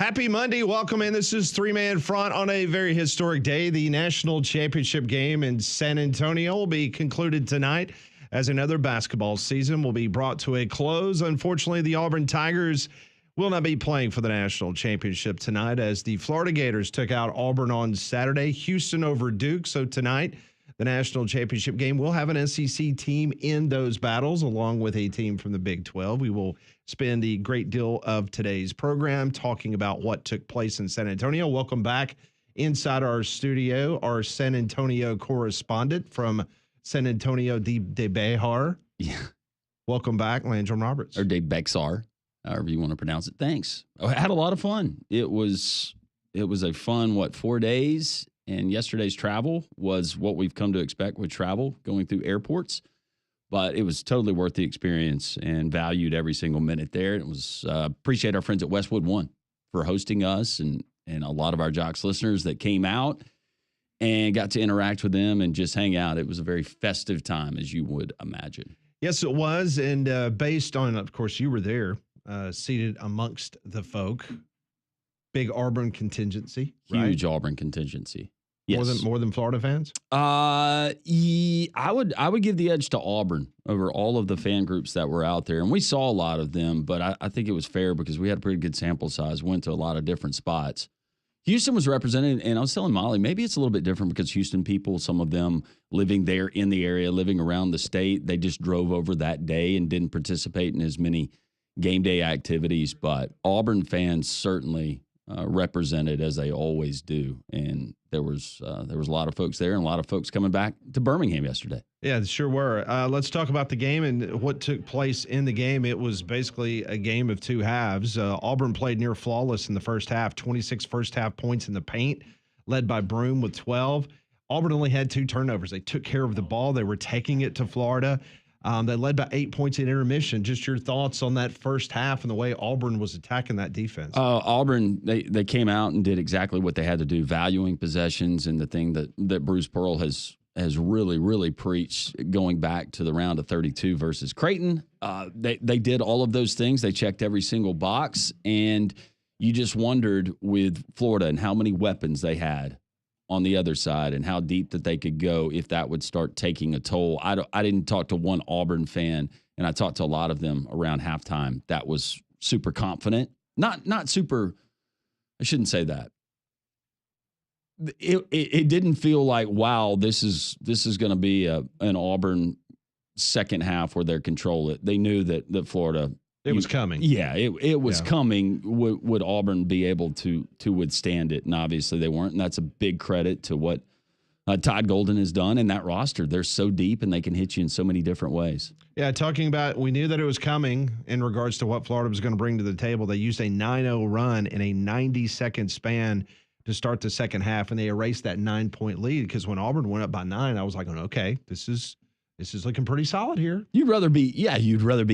Happy Monday. Welcome in. This is Three Man Front on a very historic day. The national championship game in San Antonio will be concluded tonight as another basketball season will be brought to a close. Unfortunately, the Auburn Tigers will not be playing for the national championship tonight as the Florida Gators took out Auburn on Saturday, Houston over Duke. So tonight, the national championship game will have an SEC team in those battles along with a team from the Big 12. We will spend a great deal of today's program talking about what took place in San Antonio. Welcome back inside our studio, our San Antonio correspondent from San Antonio de Behar. Yeah. Welcome back, Landrum Roberts. Or de Bexar, however you want to pronounce it. Thanks. I had a lot of fun. It was a fun, 4 days? And yesterday's travel was what we've come to expect with travel, going through airports. But it was totally worth the experience and valued every single minute there. It was appreciate our friends at Westwood One for hosting us and a lot of our Jocks listeners that came out and got to interact with them and just hang out. It was a very festive time, as you would imagine. Yes, it was. And based on, of course, you were there, seated amongst the folk. Big Auburn contingency. Huge right? Auburn contingency. Yes. More than Florida fans? Yeah, I would give the edge to Auburn over all of the fan groups that were out there. And we saw a lot of them, but I think it was fair because we had a pretty good sample size, went to a lot of different spots. Houston was represented, and I was telling Molly, maybe it's a little bit different because Houston people, some of them living there in the area, living around the state, they just drove over that day and didn't participate in as many game day activities. But Auburn fans certainly represented as they always do, and there was a lot of folks there and a lot of folks coming back to Birmingham yesterday. Yeah, sure were. Let's talk about the game and what took place in the game. It was basically a game of two halves. Auburn played near flawless in the first half, 26 first half points in the paint, led by Broome with 12. Auburn only had 2 turnovers. They took care of the ball. They were taking it to Florida. They led by 8 points in intermission. Just your thoughts on that first half and the way Auburn was attacking that defense. Auburn, they came out and did exactly what they had to do, valuing possessions, and the thing that Bruce Pearl has really, really preached going back to the round of 32 versus Creighton. They did all of those things. They checked every single box, and you just wondered with Florida and how many weapons they had on the other side and how deep that they could go if that would start taking a toll. I didn't talk to one Auburn fan, and I talked to a lot of them around halftime that was super confident. Not super, I shouldn't say that. It didn't feel like, wow, this is going to be an Auburn second half where they control it. They knew that Florida – it was coming. Yeah, it was coming. Would Auburn be able to withstand it? And obviously they weren't, and that's a big credit to what Todd Golden has done in that roster. They're so deep, and they can hit you in so many different ways. Yeah, talking about, we knew that it was coming in regards to what Florida was going to bring to the table. They used a 9-0 run in a 90-second span to start the second half, and they erased that 9-point lead because when Auburn went up by 9, I was like, okay, this is looking pretty solid here. You'd rather be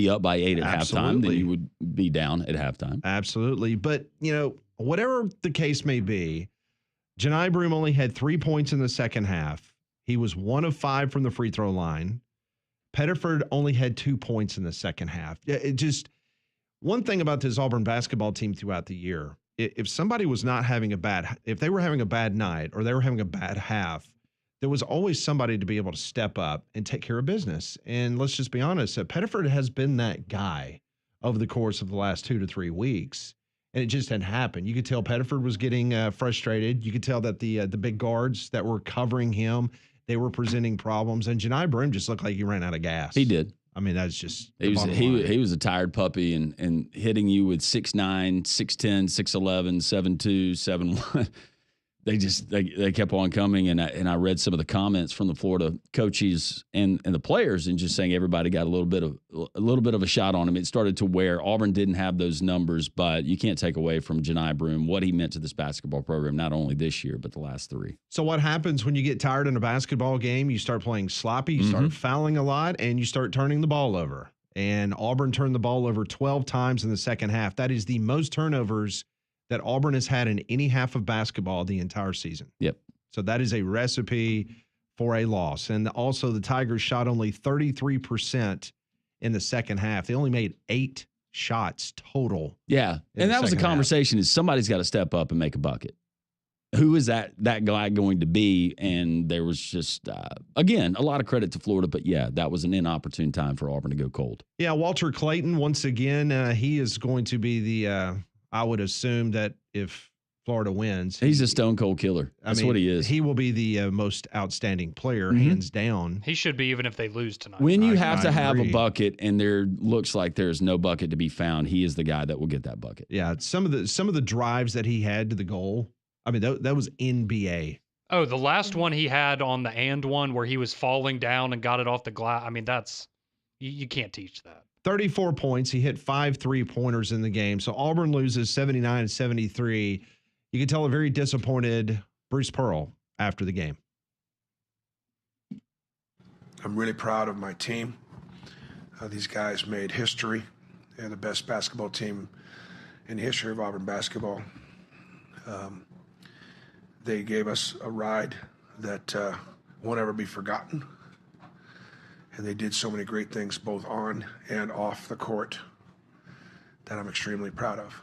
up by 8 at halftime than you would be down at halftime. Absolutely. But, whatever the case may be, Johni Broome only had 3 points in the second half. He was 1 of 5 from the free throw line. Pettiford only had 2 points in the second half. It just, one thing about this Auburn basketball team throughout the year, if somebody was not having if they were having a bad night or they were having a bad half, there was always somebody to be able to step up and take care of business. And let's just be honest, Pettiford has been that guy over the course of the last 2 to 3 weeks, and it just hadn't happened. You could tell Pettiford was getting frustrated. You could tell that the big guards that were covering him, they were presenting problems, and Johni Broome just looked like he ran out of gas. He did. I mean, that's just he was a tired puppy and hitting you with 6'9", 6'10", 6'11", 7'2", 7'1". They kept on coming, and I read some of the comments from the Florida coaches and the players, and just saying everybody got a little bit of a shot on him. It started to wear. Auburn didn't have those numbers, but you can't take away from Johni Broome what he meant to this basketball program, not only this year but the last 3. So what happens when you get tired in a basketball game? You start playing sloppy, you start fouling a lot, and you start turning the ball over. And Auburn turned the ball over 12 times in the second half. That is the most turnovers that Auburn has had in any half of basketball the entire season. Yep. So that is a recipe for a loss. And also the Tigers shot only 33% in the second half. They only made 8 shots total. Yeah. And that was the conversation is somebody's got to step up and make a bucket. Who is that guy going to be? And there was just, again, a lot of credit to Florida. But, yeah, that was an inopportune time for Auburn to go cold. Yeah, Walter Clayton, once again, he is going to be the I would assume that if Florida wins. He's a stone cold killer. That's what he is. He will be the most outstanding player, hands down. He should be even if they lose tonight. When you have to have a bucket and there looks like there's no bucket to be found, he is the guy that will get that bucket. Yeah, some of the drives that he had to the goal, I mean, that was NBA. Oh, the last one he had on the and one where he was falling down and got it off the glass. I mean, that's you can't teach that. 34 points. He hit 5 3-pointers in the game. So Auburn loses 79-73. You can tell a very disappointed Bruce Pearl after the game. I'm really proud of my team. These guys made history. They're the best basketball team in the history of Auburn basketball. They gave us a ride that won't ever be forgotten. And they did so many great things both on and off the court that I'm extremely proud of.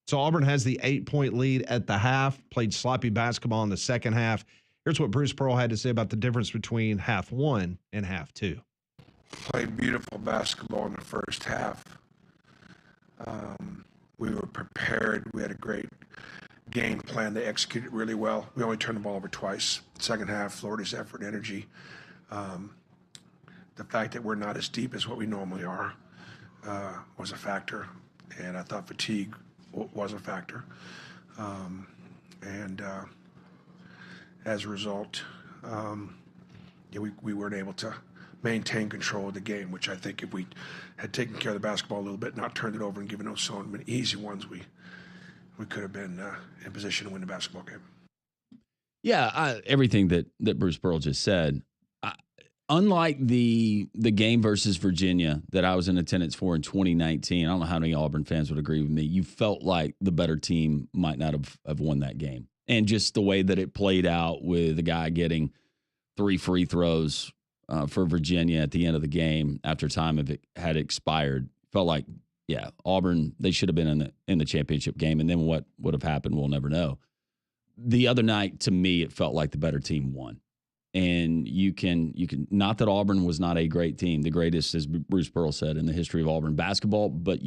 So Auburn has the 8-point lead at the half, played sloppy basketball in the second half. Here's what Bruce Pearl had to say about the difference between half one and half two. Played beautiful basketball in the first half. We were prepared. We had a great game plan. They executed really well. We only turned the ball over twice. Second half, Florida's effort and energy. The fact that we're not as deep as what we normally are was a factor. And I thought fatigue was a factor. As a result, we weren't able to maintain control of the game, which I think if we had taken care of the basketball a little bit, not turned it over and given those so many easy ones, we could have been in position to win the basketball game. Yeah, everything that Bruce Pearl just said. Unlike the game versus Virginia that I was in attendance for in 2019, I don't know how many Auburn fans would agree with me. You felt like the better team might not have won that game. And just the way that it played out with the guy getting 3 free throws for Virginia at the end of the game after time of it had expired, felt like, yeah, Auburn, they should have been in the championship game. And then what would have happened, we'll never know. The other night, to me, it felt like the better team won. And you can not that Auburn was not a great team, the greatest, as Bruce Pearl said, in the history of Auburn basketball, but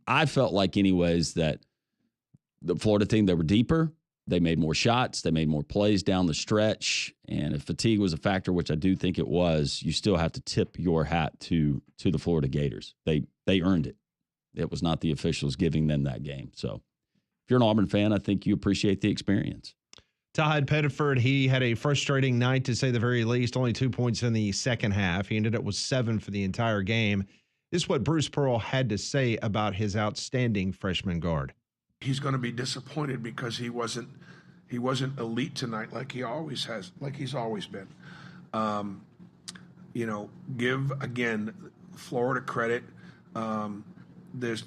I felt like anyways that the Florida team, they were deeper, they made more shots, they made more plays down the stretch, and if fatigue was a factor, which I do think it was, you still have to tip your hat to the Florida Gators. They earned it. It was not the officials giving them that game. So if you're an Auburn fan, I think you appreciate the experience. Tahad Pettiford, he had a frustrating night to say the very least, only 2 points in the second half. He ended up with 7 for the entire game. This is what Bruce Pearl had to say about his outstanding freshman guard. He's going to be disappointed because he wasn't elite tonight like he always has, like he's always been. Give again Florida credit. There's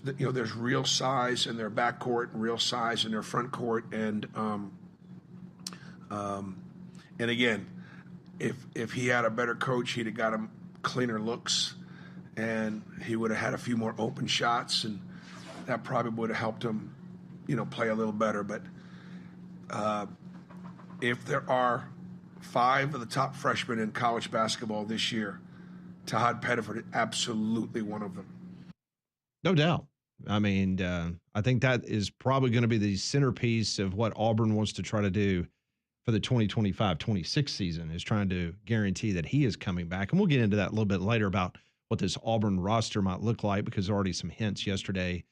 real size in their backcourt and real size in their front court, and again, if he had a better coach, he'd have got him cleaner looks, and he would have had a few more open shots, and that probably would have helped him, play a little better. But if there are 5 of the top freshmen in college basketball this year, Tahad Pettiford is absolutely one of them. No doubt. I mean, I think that is probably going to be the centerpiece of what Auburn wants to try to do for the 2025-26 season, is trying to guarantee that he is coming back. And we'll get into that a little bit later about what this Auburn roster might look like, because there are already some hints yesterday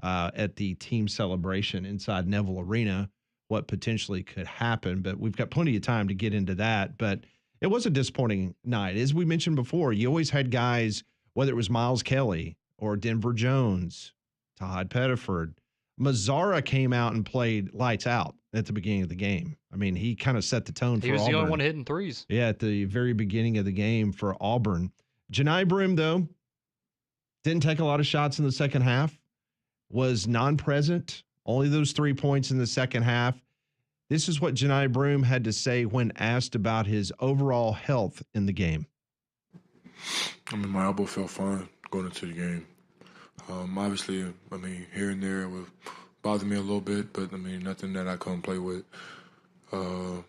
at the team celebration inside Neville Arena, what potentially could happen. But we've got plenty of time to get into that. But it was a disappointing night. As we mentioned before, you always had guys, whether it was Miles Kelly or Denver Jones, Tahad Pettiford. Mazzara came out and played lights out at the beginning of the game. I mean, he kind of set the tone for Auburn. He was the only one hitting threes. Yeah, at the very beginning of the game for Auburn. Janai Broome, though, didn't take a lot of shots in the second half, was non-present, only those 3 points in the second half. This is what Janai Broome had to say when asked about his overall health in the game. I mean, my elbow felt fine going into the game. Obviously, here and there it would bother me a little bit, but nothing that I couldn't play with. I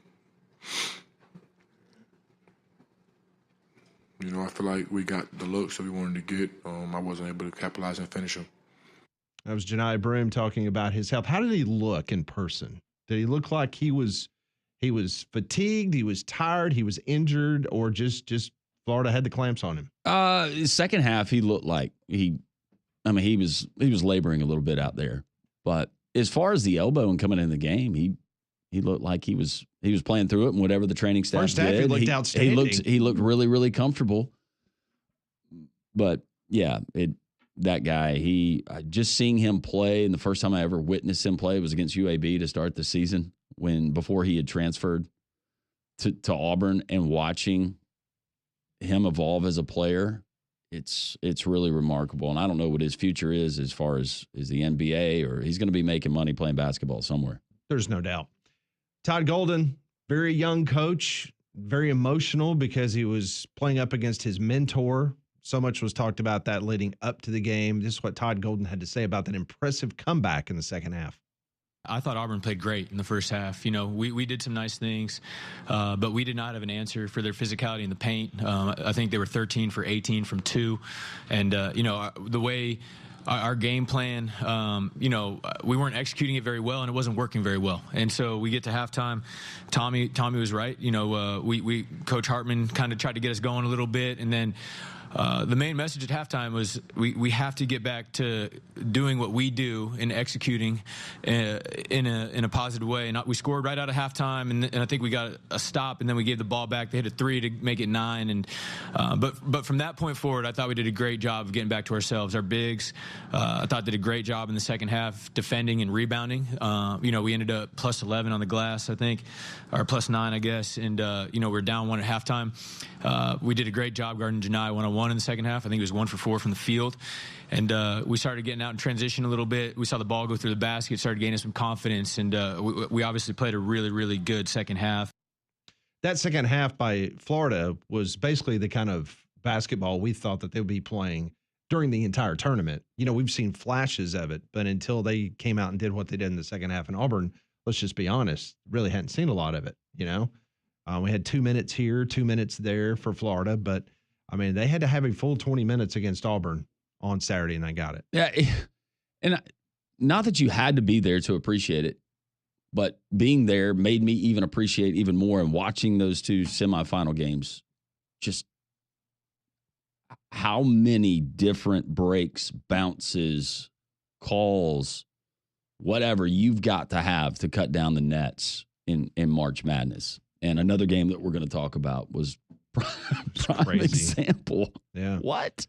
feel like we got the looks that we wanted to get. I wasn't able to capitalize and finish them. That was Janai Broome talking about his health. How did he look in person? Did he look like he was fatigued, he was tired, he was injured, or just Florida had the clamps on him? Second half, he looked like he was laboring a little bit out there. But as far as the elbow and coming in the game, he looked like he was playing through it, and whatever the training staff First half, did, he looked outstanding. He looked really, really comfortable. But yeah, that guy, just seeing him play, and the first time I ever witnessed him play was against UAB to start the season, before he had transferred to Auburn, and watching him evolve as a player, it's really remarkable. And I don't know what his future is as far as the NBA, or he's going to be making money playing basketball somewhere. There's no doubt. Todd Golden, very young coach, very emotional because he was playing up against his mentor. So much was talked about that leading up to the game. This is what Todd Golden had to say about that impressive comeback in the second half. I thought Auburn played great in the first half. We did some nice things, but we did not have an answer for their physicality in the paint. I think they were 13 for 18 from 2. And, the way our game plan, we weren't executing it very well, and it wasn't working very well. And so we get to halftime. Tommy was right. We Coach Hartman kind of tried to get us going a little bit, and then the main message at halftime was we have to get back to doing what we do and executing in a positive way. And we scored right out of halftime, and I think we got a stop, and then we gave the ball back. They hit a 3 to make it 9. And but from that point forward, I thought we did a great job of getting back to ourselves. Our bigs, I thought, did a great job in the second half defending and rebounding. We ended up plus 11 on the glass, I think, or plus 9, I guess. And we're down 1 at halftime. We did a great job guarding Janai 1-on-1 in the second half. I think he was 1 for 4 from the field. And we started getting out in transition a little bit. We saw the ball go through the basket, started gaining some confidence. And we obviously played a really, really good second half. That second half by Florida was basically the kind of basketball we thought that they would be playing during the entire tournament. We've seen flashes of it, but until they came out and did what they did in the second half in Auburn, let's just be honest, really hadn't seen a lot of it, We had 2 minutes here, 2 minutes there for Florida, but they had to have a full 20 minutes against Auburn on Saturday, and they got it. Yeah, and not that you had to be there to appreciate it, but being there made me even appreciate even more. And watching those 2 semifinal games, just how many different breaks, bounces, calls, whatever you've got to have to cut down the nets in March Madness. And another game that we're going to talk about was prime example. Yeah. What?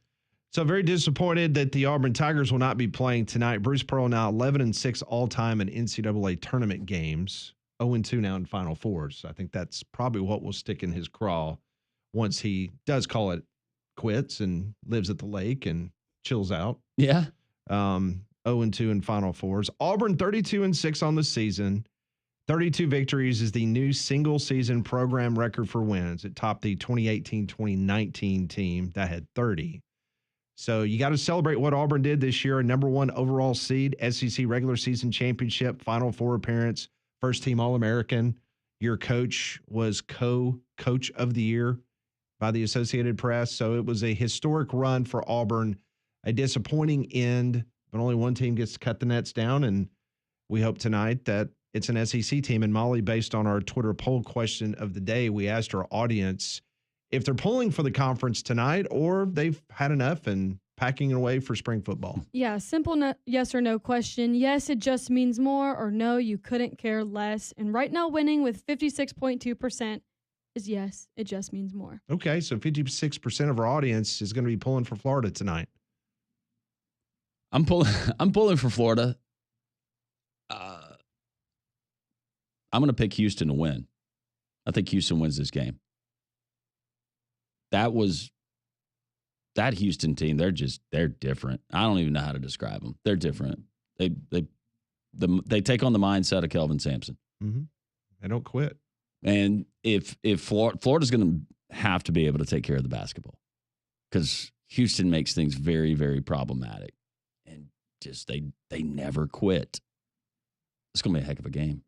So very disappointed that the Auburn Tigers will not be playing tonight. Bruce Pearl now 11-6 all-time in NCAA tournament games, 0-2 now in Final Fours. I think that's probably what will stick in his craw once he does call it quits and lives at the lake and chills out. Yeah. 0-2 in Final Fours. Auburn 32-6 on the season. 32 victories is the new single-season program record for wins. It topped the 2018-2019 team that had 30. So you got to celebrate what Auburn did this year. A number 1 overall seed, SEC regular season championship, Final Four appearance, first-team All-American. Your coach was co-coach of the year by the Associated Press. So it was a historic run for Auburn, a disappointing end, but only one team gets to cut the nets down. And we hope tonight that it's an SEC team. And Molly, based on our Twitter poll question of the day, we asked our audience if they're pulling for the conference tonight or they've had enough and packing it away for spring football. Yeah, simple yes or no question. Yes, it just means more, or no, you couldn't care less. And right now winning with 56.2% is yes, it just means more. Okay, so 56% of our audience is going to be pulling for Florida tonight. I'm pulling for Florida. I'm going to pick Houston to win. I think Houston wins this game. That Houston team, they're different. I don't even know how to describe them. They're different. They take on the mindset of Kelvin Sampson. Mm-hmm. They don't quit. And if Florida's going to have to be able to take care of the basketball, because Houston makes things very, very problematic. just they never quit. It's going to be a heck of a game.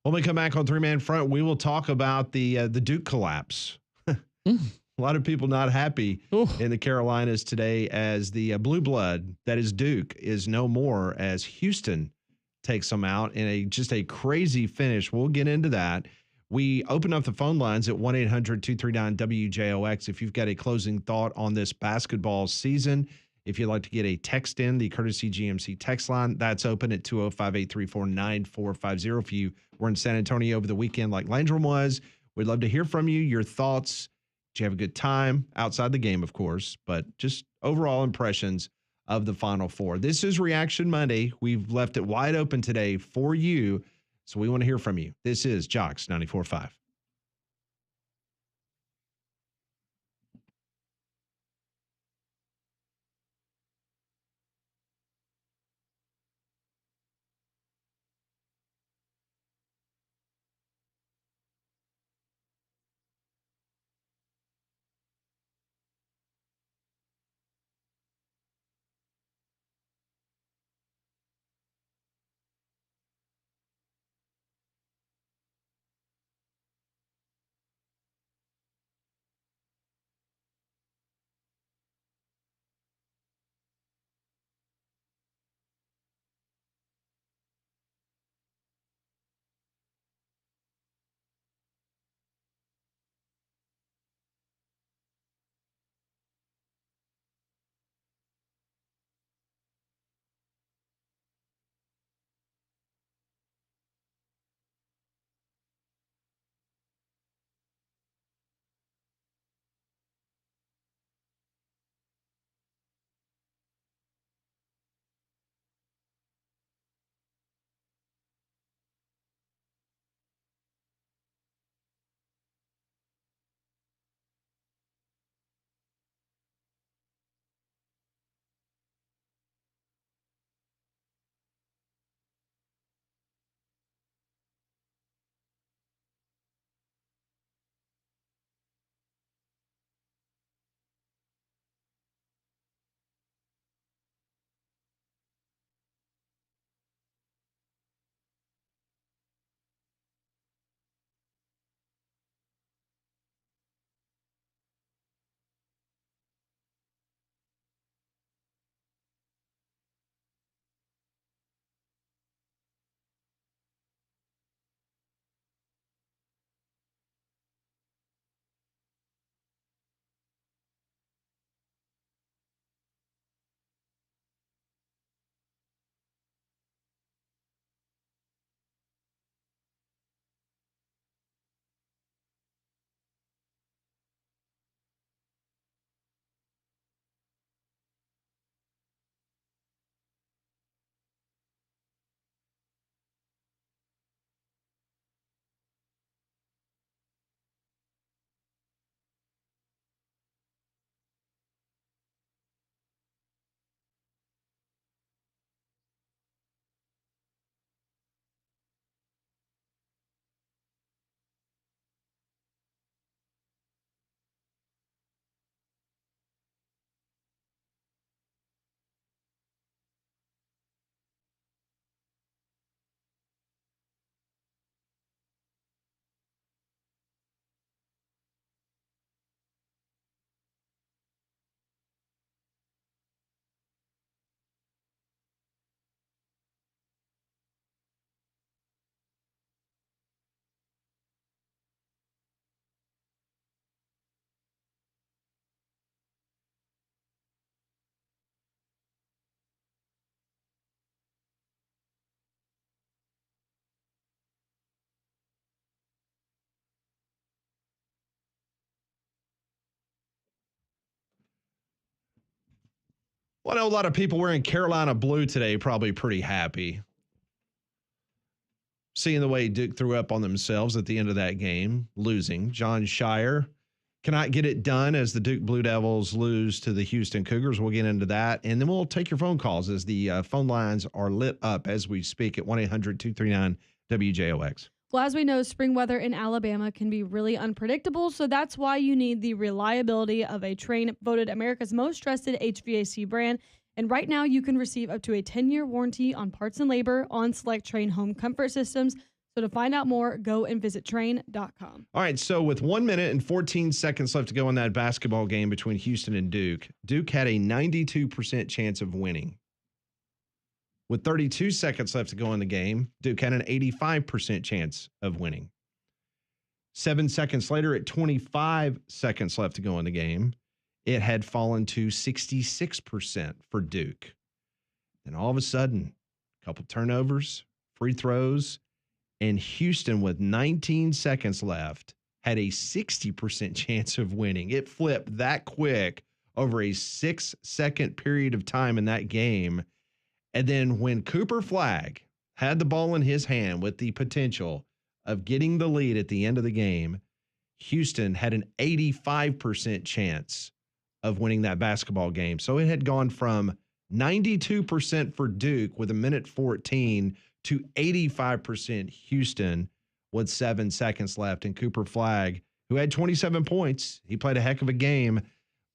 When we come back on Three-Man Front, we will talk about the Duke collapse. A lot of people not happy in the Carolinas today as the blue blood that is Duke is no more as Houston takes them out in just a crazy finish. We'll get into that. We open up the phone lines at 1-800-239-WJOX if you've got a closing thought on this basketball season. If you'd like to get a text in, the Courtesy GMC text line, that's open at 205-834-9450. If you were in San Antonio over the weekend like Landrum was, we'd love to hear from you, your thoughts. Did you have a good time outside the game, of course, but just overall impressions of the Final Four. This is Reaction Monday. We've left it wide open today for you, so we want to hear from you. This is Jocks 94.5. Well, I know a lot of people wearing Carolina blue today, probably pretty happy. Seeing the way Duke threw up on themselves at the end of that game, losing. John Shire cannot get it done as the Duke Blue Devils lose to the Houston Cougars. We'll get into that. And then we'll take your phone calls as the phone lines are lit up as we speak at 1-800-239-WJOX. Well, as we know, spring weather in Alabama can be really unpredictable, so that's why you need the reliability of a Trane voted America's most trusted HVAC brand. And right now, you can receive up to a 10-year warranty on parts and labor on select Trane home comfort systems. So to find out more, go and visit Trane.com. All right, so with 1 minute and 14 seconds left to go in that basketball game between Houston and Duke, Duke had a 92% chance of winning. With 32 seconds left to go in the game, Duke had an 85% chance of winning. 7 seconds later, at 25 seconds left to go in the game, it had fallen to 66% for Duke. And all of a sudden, a couple turnovers, free throws, and Houston, with 19 seconds left, had a 60% chance of winning. It flipped that quick over a 6-second period of time in that game. And then when Cooper Flagg had the ball in his hand with the potential of getting the lead at the end of the game, Houston had an 85% chance of winning that basketball game. So it had gone from 92% for Duke with 1:14 to 85% Houston with 7 seconds left. And Cooper Flagg, who had 27 points, he played a heck of a game,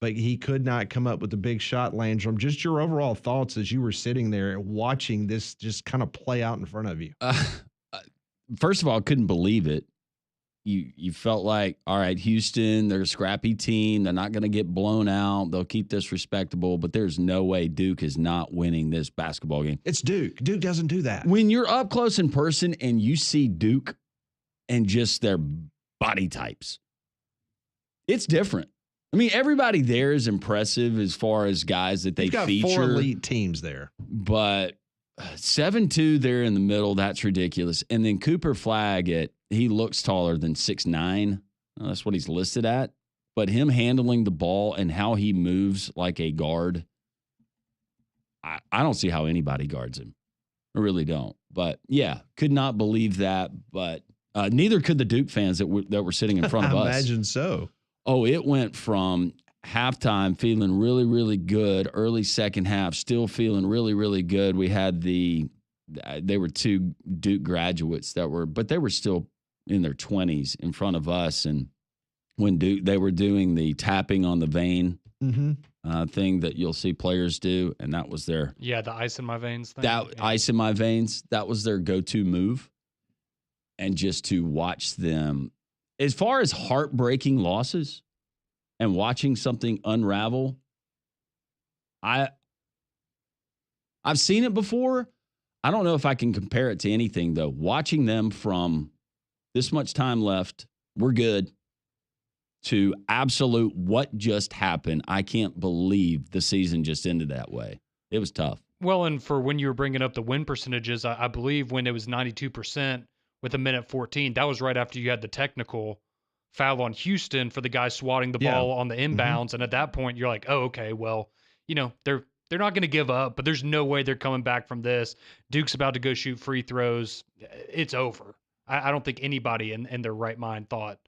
but he could not come up with the big shot. Landrum, just your overall thoughts as you were sitting there watching this just kind of play out in front of you. First of all, I couldn't believe it. You felt like, all right, Houston, they're a scrappy team. They're not going to get blown out. They'll keep this respectable, but there's no way Duke is not winning this basketball game. It's Duke. Duke doesn't do that. When you're up close in person and you see Duke and just their body types, it's different. I mean, everybody there is impressive as far as guys that they You've got feature. 4 elite teams there. But 7'2" there in the middle, that's ridiculous. And then Cooper Flagg, he looks taller than 6'9". That's what he's listed at. But him handling the ball and how he moves like a guard, I don't see how anybody guards him. I really don't. But, yeah, could not believe that. But neither could the Duke fans that were sitting in front of us. I imagine so. Oh, it went from halftime feeling really, really good, early second half still feeling really, really good. We had they were 2 Duke graduates but they were still in their 20s in front of us. And when they were doing the tapping on the vein thing that you'll see players do, and that was the ice in my veins thing. Ice in my veins, that was their go-to move. And just to watch them, as far as heartbreaking losses and watching something unravel, I've seen it before. I don't know if I can compare it to anything, though. Watching them from this much time left, we're good, to absolute what just happened. I can't believe the season just ended that way. It was tough. Well, and for when you were bringing up the win percentages, I believe when it was 92% with 1:14, that was right after you had the technical foul on Houston for the guy swatting the ball on the inbounds. And at that point, you're like, oh, okay, well, they're not going to give up, but there's no way they're coming back from this. Duke's about to go shoot free throws. It's over. I don't think anybody in their right mind thought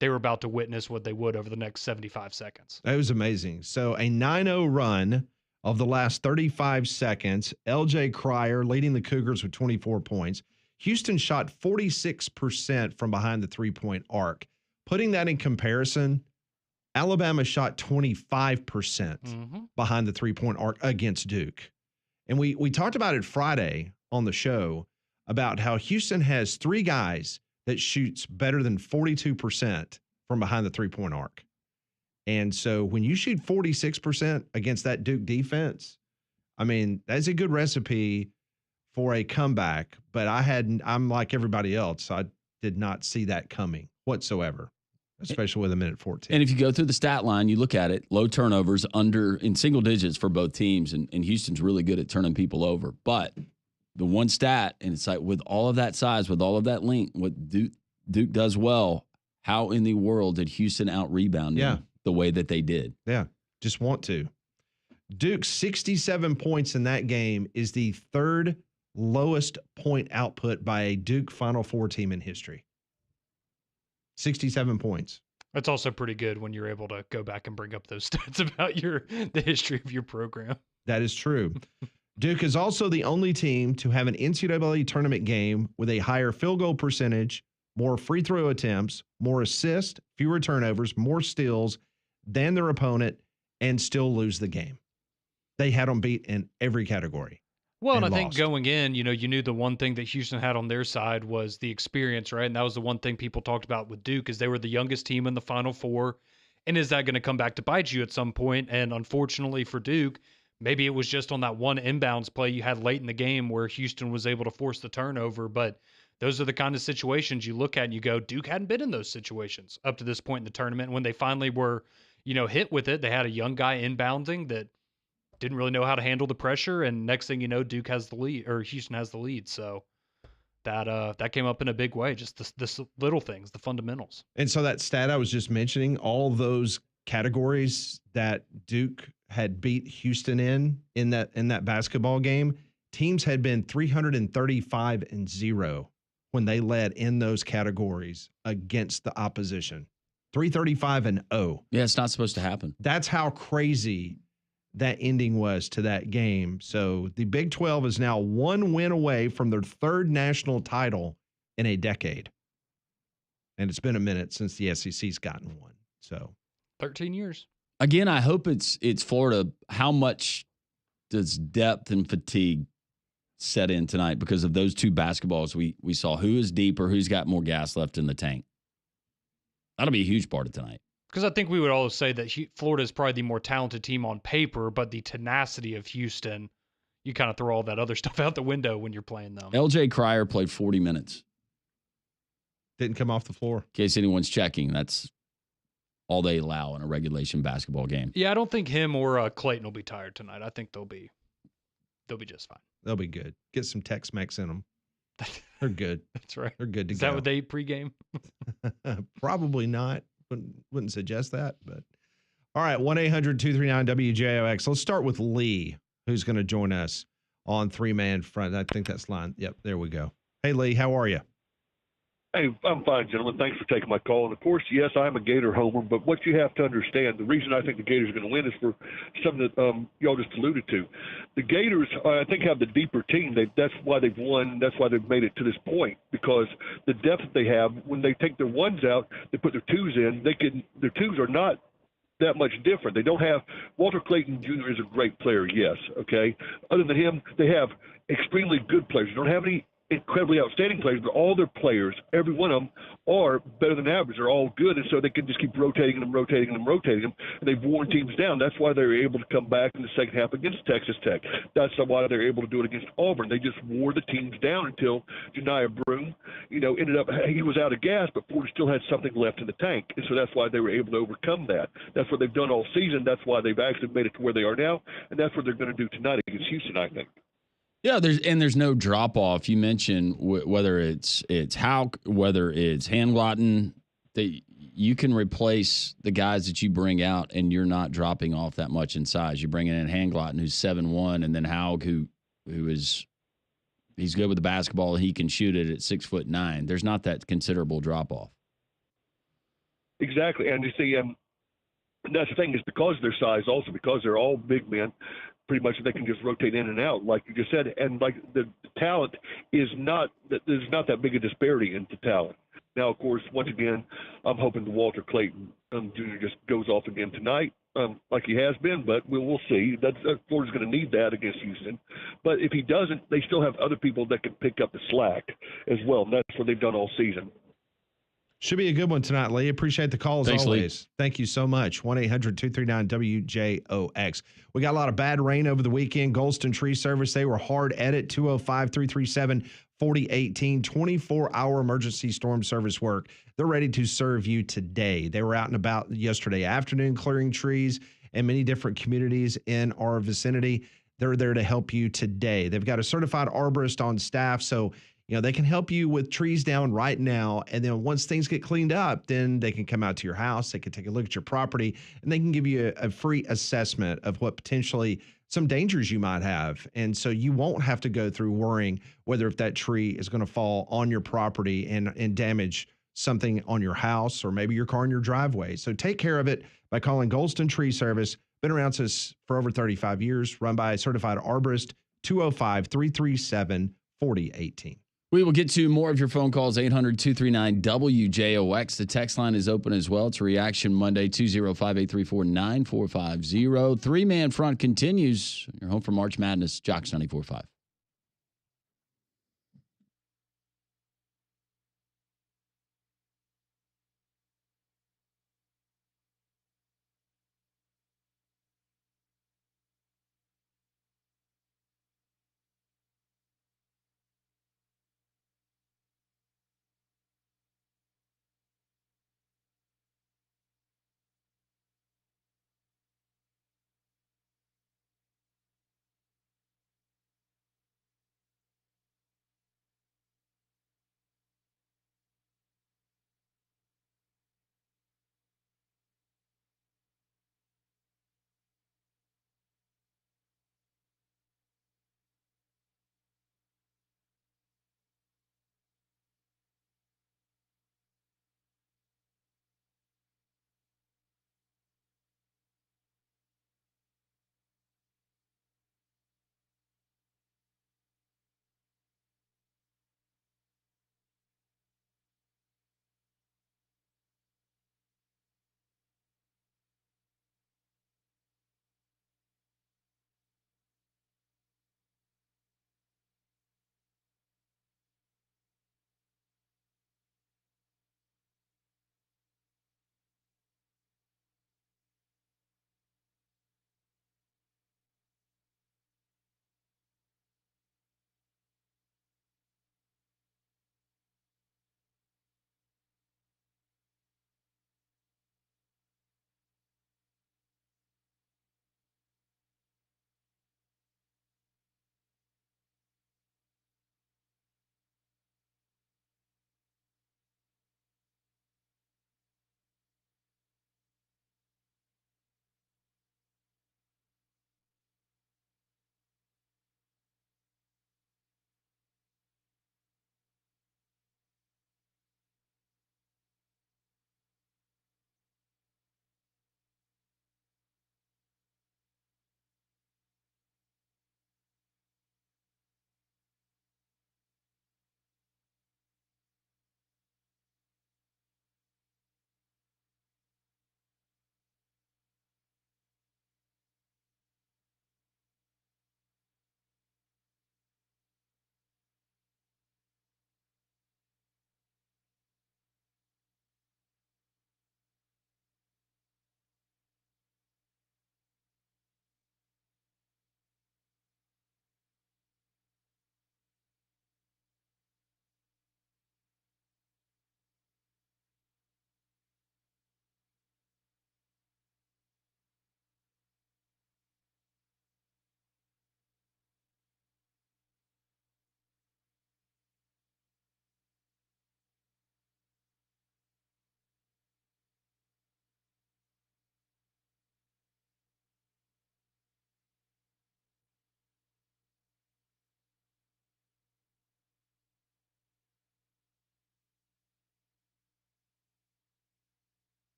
they were about to witness what they would over the next 75 seconds. That was amazing. So a 9-0 run of the last 35 seconds. LJ Cryer leading the Cougars with 24 points. Houston shot 46% from behind the three-point arc. Putting that in comparison, Alabama shot 25% behind the three-point arc against Duke. And we talked about it Friday on the show about how Houston has 3 guys that shoots better than 42% from behind the three-point arc. And so when you shoot 46% against that Duke defense, I mean, that's a good recipe for a comeback, but I'm like everybody else. I did not see that coming whatsoever, especially with 1:14. And if you go through the stat line, you look at it, low turnovers in single digits for both teams, and Houston's really good at turning people over. But the one stat, and it's like with all of that size, with all of that length, what Duke does well, how in the world did Houston out-rebound them the way that they did? Yeah, just want to. Duke's 67 points in that game is the 3rd lowest point output by a Duke Final Four team in history. 67 points. That's also pretty good when you're able to go back and bring up those stats about the history of your program. That is true. Duke is also the only team to have an NCAA tournament game with a higher field goal percentage, more free throw attempts, more assists, fewer turnovers, more steals than their opponent, and still lose the game. They had them beat in every category. Well, and I and think lost. going in, you knew the one thing that Houston had on their side was the experience, right? And that was the one thing people talked about with Duke is they were the youngest team in the Final Four. And is that going to come back to bite you at some point? And unfortunately for Duke, maybe it was just on that one inbounds play you had late in the game where Houston was able to force the turnover. But those are the kind of situations you look at and you go, Duke hadn't been in those situations up to this point in the tournament. When they finally were, hit with it, they had a young guy inbounding that didn't really know how to handle the pressure, and next thing you know, Duke has the lead, or Houston has the lead. So that came up in a big way. Just the little things, the fundamentals. And so that stat I was just mentioning, all those categories that Duke had beat Houston in that basketball game, teams had been 335-0 when they led in those categories against the opposition. 335-0. Yeah, it's not supposed to happen. That's how crazy that ending was to that game. So the Big 12 is now one win away from their third national title in a decade. And it's been a minute since the SEC's gotten one. So 13 years. Again, I hope it's Florida. How much does depth and fatigue set in tonight because of those two basketballs we saw? Who is deeper? Who's got more gas left in the tank? That'll be a huge part of tonight. Because I think we would all say that Florida is probably the more talented team on paper, but the tenacity of Houston, you kind of throw all that other stuff out the window when you're playing them. LJ Cryer played 40 minutes. Didn't come off the floor. In case anyone's checking, that's all they allow in a regulation basketball game. Yeah, I don't think him or Clayton will be tired tonight. I think they'll be just fine. They'll be good. Get some Tex-Mex in them. They're good. That's right. They're good to Is go. that what they eat pregame? Probably not. Wouldn't suggest that. But all right, 1-800-239-WJOX. Let's start with Lee, who's going to join us on three-man front. I think that's line. Yep, there we go. Hey, Lee, how are you? Hey, I'm fine, gentlemen. Thanks for taking my call. And, of course, yes, I'm a Gator homer, but what you have to understand, the reason I think the Gators are going to win is for something that y'all just alluded to. The Gators, I think, have the deeper team. That's why they've won. That's why they've made it to this point, because the depth that they have, when they take their ones out, they put their twos in, their twos are not that much different. They don't have – Walter Clayton Jr. is a great player, yes, okay? Other than him, they have extremely good players. They don't have any incredibly outstanding players, but all their players, every one of them, are better than average. They're all good, and so they can just keep rotating them, and they've worn teams down. That's why they were able to come back in the second half against Texas Tech. That's why they were able to do it against Auburn. They just wore the teams down until Janiah Broome, ended up, he was out of gas, but Florida still had something left in the tank, and so that's why they were able to overcome that. That's what they've done all season. That's why they've actually made it to where they are now, and that's what they're going to do tonight against Houston, I think. Yeah, there's no drop off. You mentioned whether it's Hauk, whether it's Handglotten, that you can replace the guys that you bring out, and you're not dropping off that much in size. You're bringing in Handglotten, who's 7'1", and then Hauk, who is he's good with the basketball and he can shoot it at 6'9". There's not that considerable drop off. Exactly, and you see, that's the thing is because of their size, also because they're all big men. Pretty much they can just rotate in and out, like you just said. And like the talent is not – there's not that big a disparity in the talent. Now, of course, once again, I'm hoping the Walter Clayton Jr. just goes off again tonight like he has been, but we'll see. Florida's going to need that against Houston. But if he doesn't, they still have other people that can pick up the slack as well, and that's what they've done all season. Should be a good one tonight, Lee. Appreciate the call as Thanks, always. Lee. Thank you so much. 1-800-239-WJOX. We got a lot of bad rain over the weekend. Goldston Tree Service, they were hard at it. 205-337-4018. 24-hour emergency storm service work. They're ready to serve you today. They were out and about yesterday afternoon clearing trees in many different communities in our vicinity. They're there to help you today. They've got a certified arborist on staff, so they can help you with trees down right now. And then once things get cleaned up, then they can come out to your house. They can take a look at your property, and they can give you a free assessment of what potentially some dangers you might have. And so you won't have to go through worrying whether if that tree is going to fall on your property and damage something on your house or maybe your car in your driveway. So take care of it by calling Goldston Tree Service. Been around since for over 35 years, run by a certified arborist, 205-337-4018. We will get to more of your phone calls, 800-239-WJOX. The text line is open as well. It's Reaction Monday, 205-834-9450. Three-man front continues. You're home for March Madness, Jocks 94.5.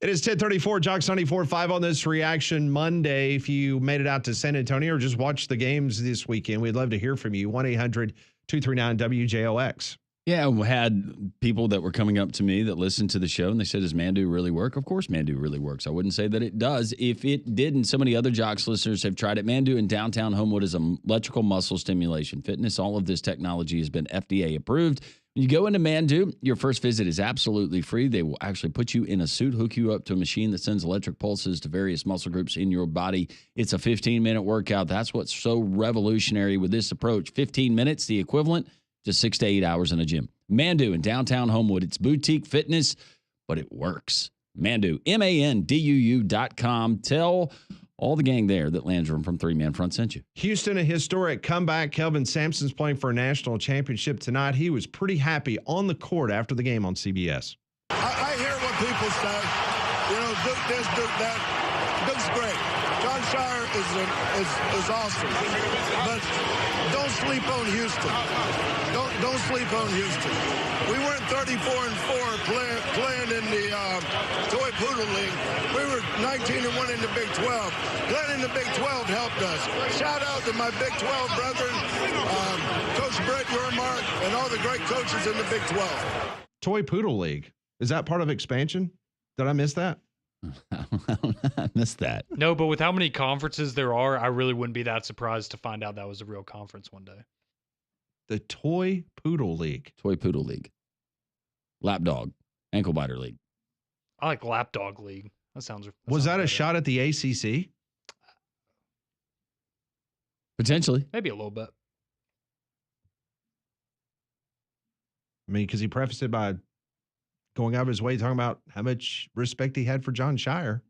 It is 10:34, Jocks 94.5 on this Reaction Monday. If you made it out to San Antonio or just watched the games this weekend, we'd love to hear from you. 1-800-239-WJOX. Yeah, we had people that were coming up to me that listened to the show, and they said, does Mandu really work? Of course Mandu really works. I wouldn't say that it does if it didn't. So many other Jocks listeners have tried it. Mandu in downtown Homewood is electrical muscle stimulation fitness. All of this technology has been FDA approved. When you go into Mandu, your first visit is absolutely free. They will actually put you in a suit, hook you up to a machine that sends electric pulses to various muscle groups in your body. It's a 15-minute workout. That's what's so revolutionary with this approach. 15 minutes, the equivalent to 6 to 8 hours in a gym. Mandu in downtown Homewood. It's boutique fitness, but it works. Mandu, MANDUU.com. Tell all the gang there that Landrum from Three Man Front sent you. Houston, a historic comeback. Kelvin Sampson's playing for a national championship tonight. He was pretty happy on the court after the game on CBS. I hear what people say. Duke this, Duke that. Duke's great. John Shire is awesome. But don't sleep on Houston. Don't sleep on Houston. We went 34-4 playing in the Toy Poodle League. We were 19-1 in the Big 12. Playing in the Big 12 helped us. Shout out to my Big 12 brethren, Coach Brett Yormark, and all the great coaches in the Big 12. Toy Poodle League. Is that part of expansion? Did I miss that? I missed that. No, but with how many conferences there are, I really wouldn't be that surprised to find out that was a real conference one day. The Toy Poodle League. Toy Poodle League. Lapdog. Ankle Biter League. I like Lapdog League. That sounds. Was that a better. shot at the ACC? Potentially. Maybe a little bit. I mean, because he prefaced it by going out of his way talking about how much respect he had for John Shire.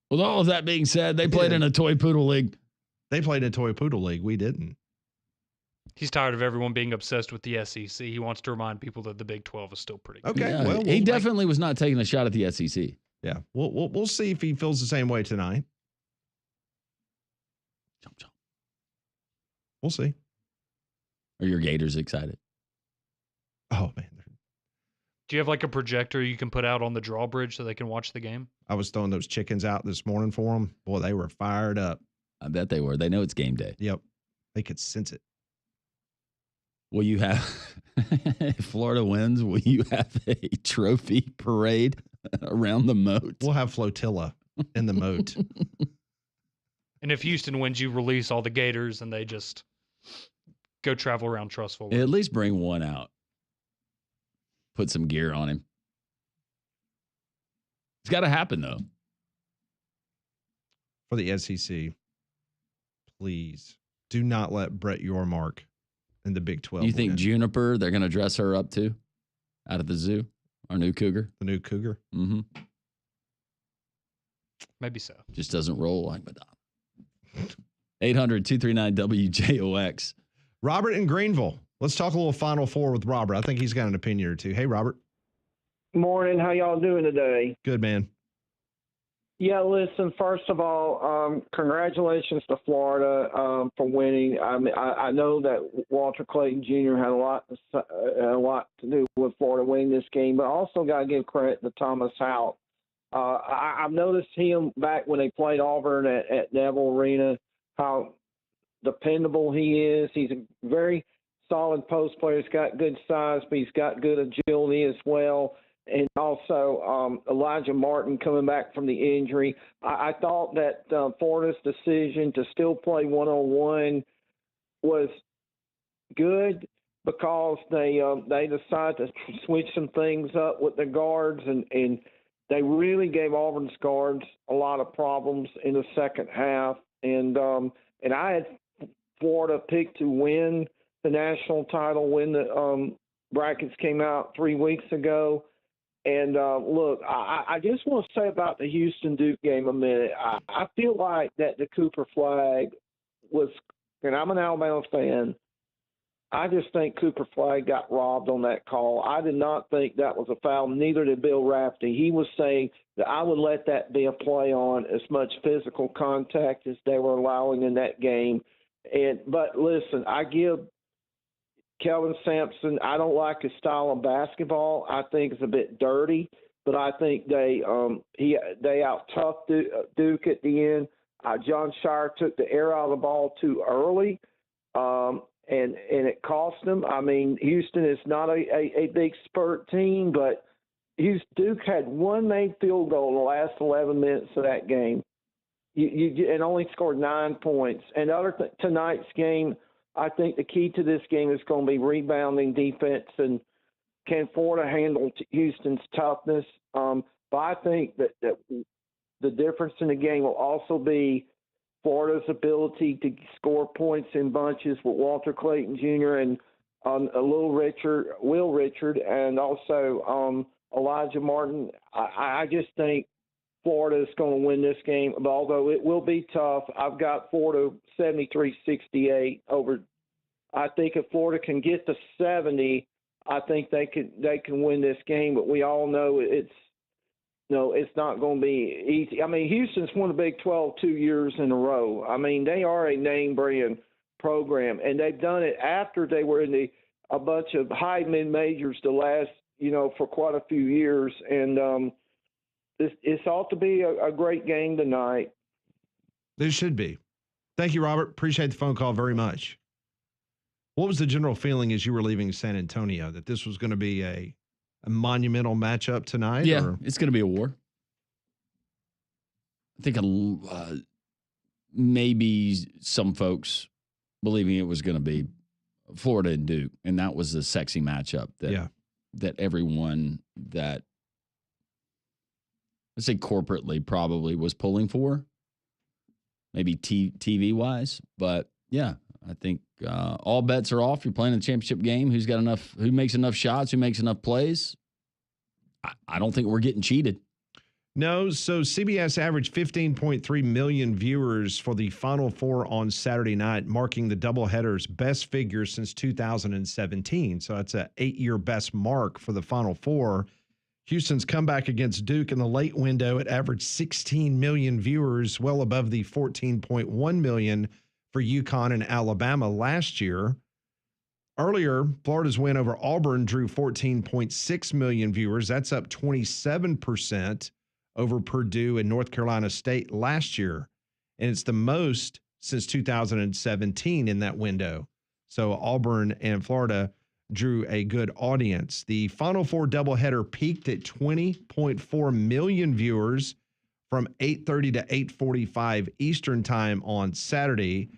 With all of that being said, they played in a Toy Poodle League. They played in a Toy Poodle League. We didn't. He's tired of everyone being obsessed with the SEC. He wants to remind people that the Big 12 is still pretty good. Okay, Yeah, well, he definitely was not taking a shot at the SEC. Yeah, we'll see if he feels the same way tonight. Jump, jump. We'll see. Are your Gators excited? Oh, man. Do you have like a projector you can put out on the drawbridge so they can watch the game? I was throwing those chickens out this morning for them. Boy, they were fired up. I bet they were. They know it's game day. Yep. They could sense it. Will you have, if Florida wins, will you have a trophy parade around the moat? We'll have flotilla in the moat. And if Houston wins, you release all the Gators and they just go travel around Trustful. At least bring one out. Put some gear on him. It's got to happen, though. For the SEC, please do not let Brett Yormark in the Big 12 You think win. Juniper, they're going to dress her up too? Out at the zoo? Our new cougar? The new cougar? Mm-hmm. Maybe so. Just doesn't roll like Madonna. 800-239-WJOX. Robert in Greenville. Let's talk a little Final Four with Robert. I think he's got an opinion or two. Hey, Robert. Morning. How y'all doing today? Good, man. Yeah, listen, first of all, congratulations to Florida for winning. I know that Walter Clayton Jr. had a lot to do with Florida winning this game, but also got to give credit to Thomas Hout. I've noticed him back when they played Auburn at Neville Arena, how dependable he is. He's a very solid post player. He's got good size, but he's got good agility as well. And also Elijah Martin coming back from the injury. I thought that Florida's decision to still play one-on-one was good because they decided to switch some things up with the guards, and they really gave Auburn's guards a lot of problems in the second half. And I had Florida picked to win the national title when the brackets came out 3 weeks ago. And, look, I just want to say about the Houston-Duke game a minute. I feel like that the Cooper flag was – and I'm an Alabama fan. I just think Cooper Flag got robbed on that call. I did not think that was a foul. Neither did Bill Rafty. He was saying that I would let that be a play on as much physical contact as they were allowing in that game. But, listen, I give – Kelvin Sampson, I don't like his style of basketball. I think it's a bit dirty, but I think they out-toughed Duke at the end. John Shire took the air out of the ball too early, and it cost them. I mean, Houston is not a big spurt team, but Duke had one made field goal in the last 11 minutes of that game. And only scored 9 points. And tonight's game, I think the key to this game is going to be rebounding defense, and can Florida handle Houston's toughness? But I think that the difference in the game will also be Florida's ability to score points in bunches with Walter Clayton Jr. and Will Richard, and also Elijah Martin. I just think Florida is going to win this game, but although it will be tough, I've got Florida 73-68 over. I think if Florida can get to 70, I think they can win this game. But we all know No, it's not going to be easy. I mean, Houston's won the Big 12 2 years in a row. I mean, they are a name brand program, and they've done it after they were in a bunch of high mid majors the last, for quite a few years. And it's ought to be a great game tonight. It should be. Thank you, Robert. Appreciate the phone call very much. What was the general feeling as you were leaving San Antonio, that this was going to be a monumental matchup tonight? Yeah, or? It's going to be a war. I think maybe some folks believing it was going to be Florida and Duke, and that was the sexy matchup that everyone that, let's say corporately, probably was pulling for, maybe TV wise. But yeah, I think all bets are off. You're playing a championship game. Who makes enough shots? Who makes enough plays? I don't think we're getting cheated. No, so CBS averaged 15.3 million viewers for the Final Four on Saturday night, marking the doubleheader's best figure since 2017. So that's an 8-year best mark for the Final Four. Houston's comeback against Duke in the late window, it averaged 16 million viewers, well above the 14.1 million for UConn and Alabama last year. Earlier, Florida's win over Auburn drew 14.6 million viewers. That's up 27% over Purdue and North Carolina State last year. And it's the most since 2017 in that window. So Auburn and Florida drew a good audience. The Final Four doubleheader peaked at 20.4 million viewers from 8:30 to 8:45 Eastern time on Saturday.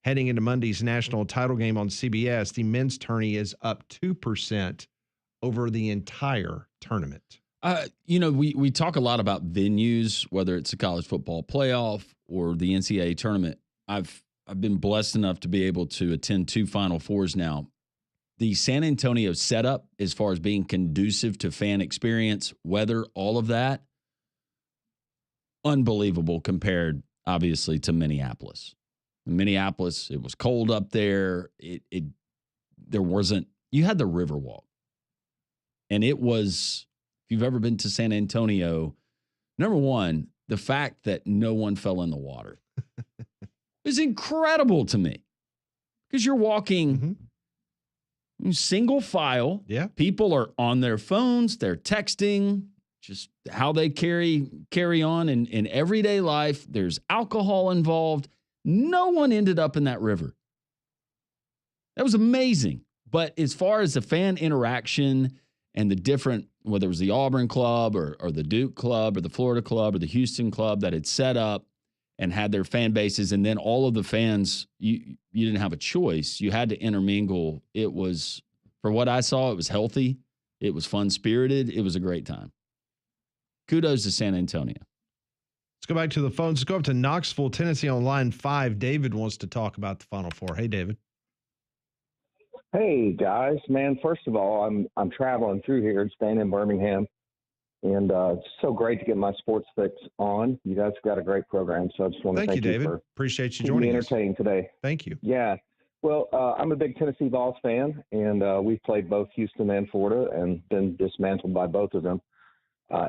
Heading into Monday's national title game on CBS, the men's tourney is up 2% over the entire tournament. We talk a lot about venues, whether it's a college football playoff or the NCAA tournament. I've been blessed enough to be able to attend 2 Final Fours now. The San Antonio setup, as far as being conducive to fan experience, weather, all of that, unbelievable compared, obviously, to Minneapolis. In Minneapolis, it was cold up there. There wasn't. You had the Riverwalk, and it was. If you've ever been to San Antonio, number one, the fact that no one fell in the water is incredible to me, because you're walking single file. Yeah, people are on their phones, they're texting, just how they carry on in everyday life. There's alcohol involved. No one ended up in that river. That was amazing. But as far as the fan interaction and the different, whether it was the Auburn club or the Duke club or the Florida club or the Houston club that had set up and had their fan bases, and then all of the fans, you didn't have a choice. You had to intermingle. It was, for what I saw, it was healthy. It was fun-spirited. It was a great time. Kudos to San Antonio. Let's go back to the phones. Let's go up to Knoxville, Tennessee on line 5. David wants to talk about the Final Four. Hey, David. Hey guys, man. First of all, I'm traveling through here and staying in Birmingham, and it's so great to get my sports fix on. You guys got a great program, so I just want to thank you, David. For appreciate you joining joining me us. entertaining today. Thank you. Yeah. Well, I'm a big Tennessee Vols fan, and we've played both Houston and Florida and been dismantled by both of them.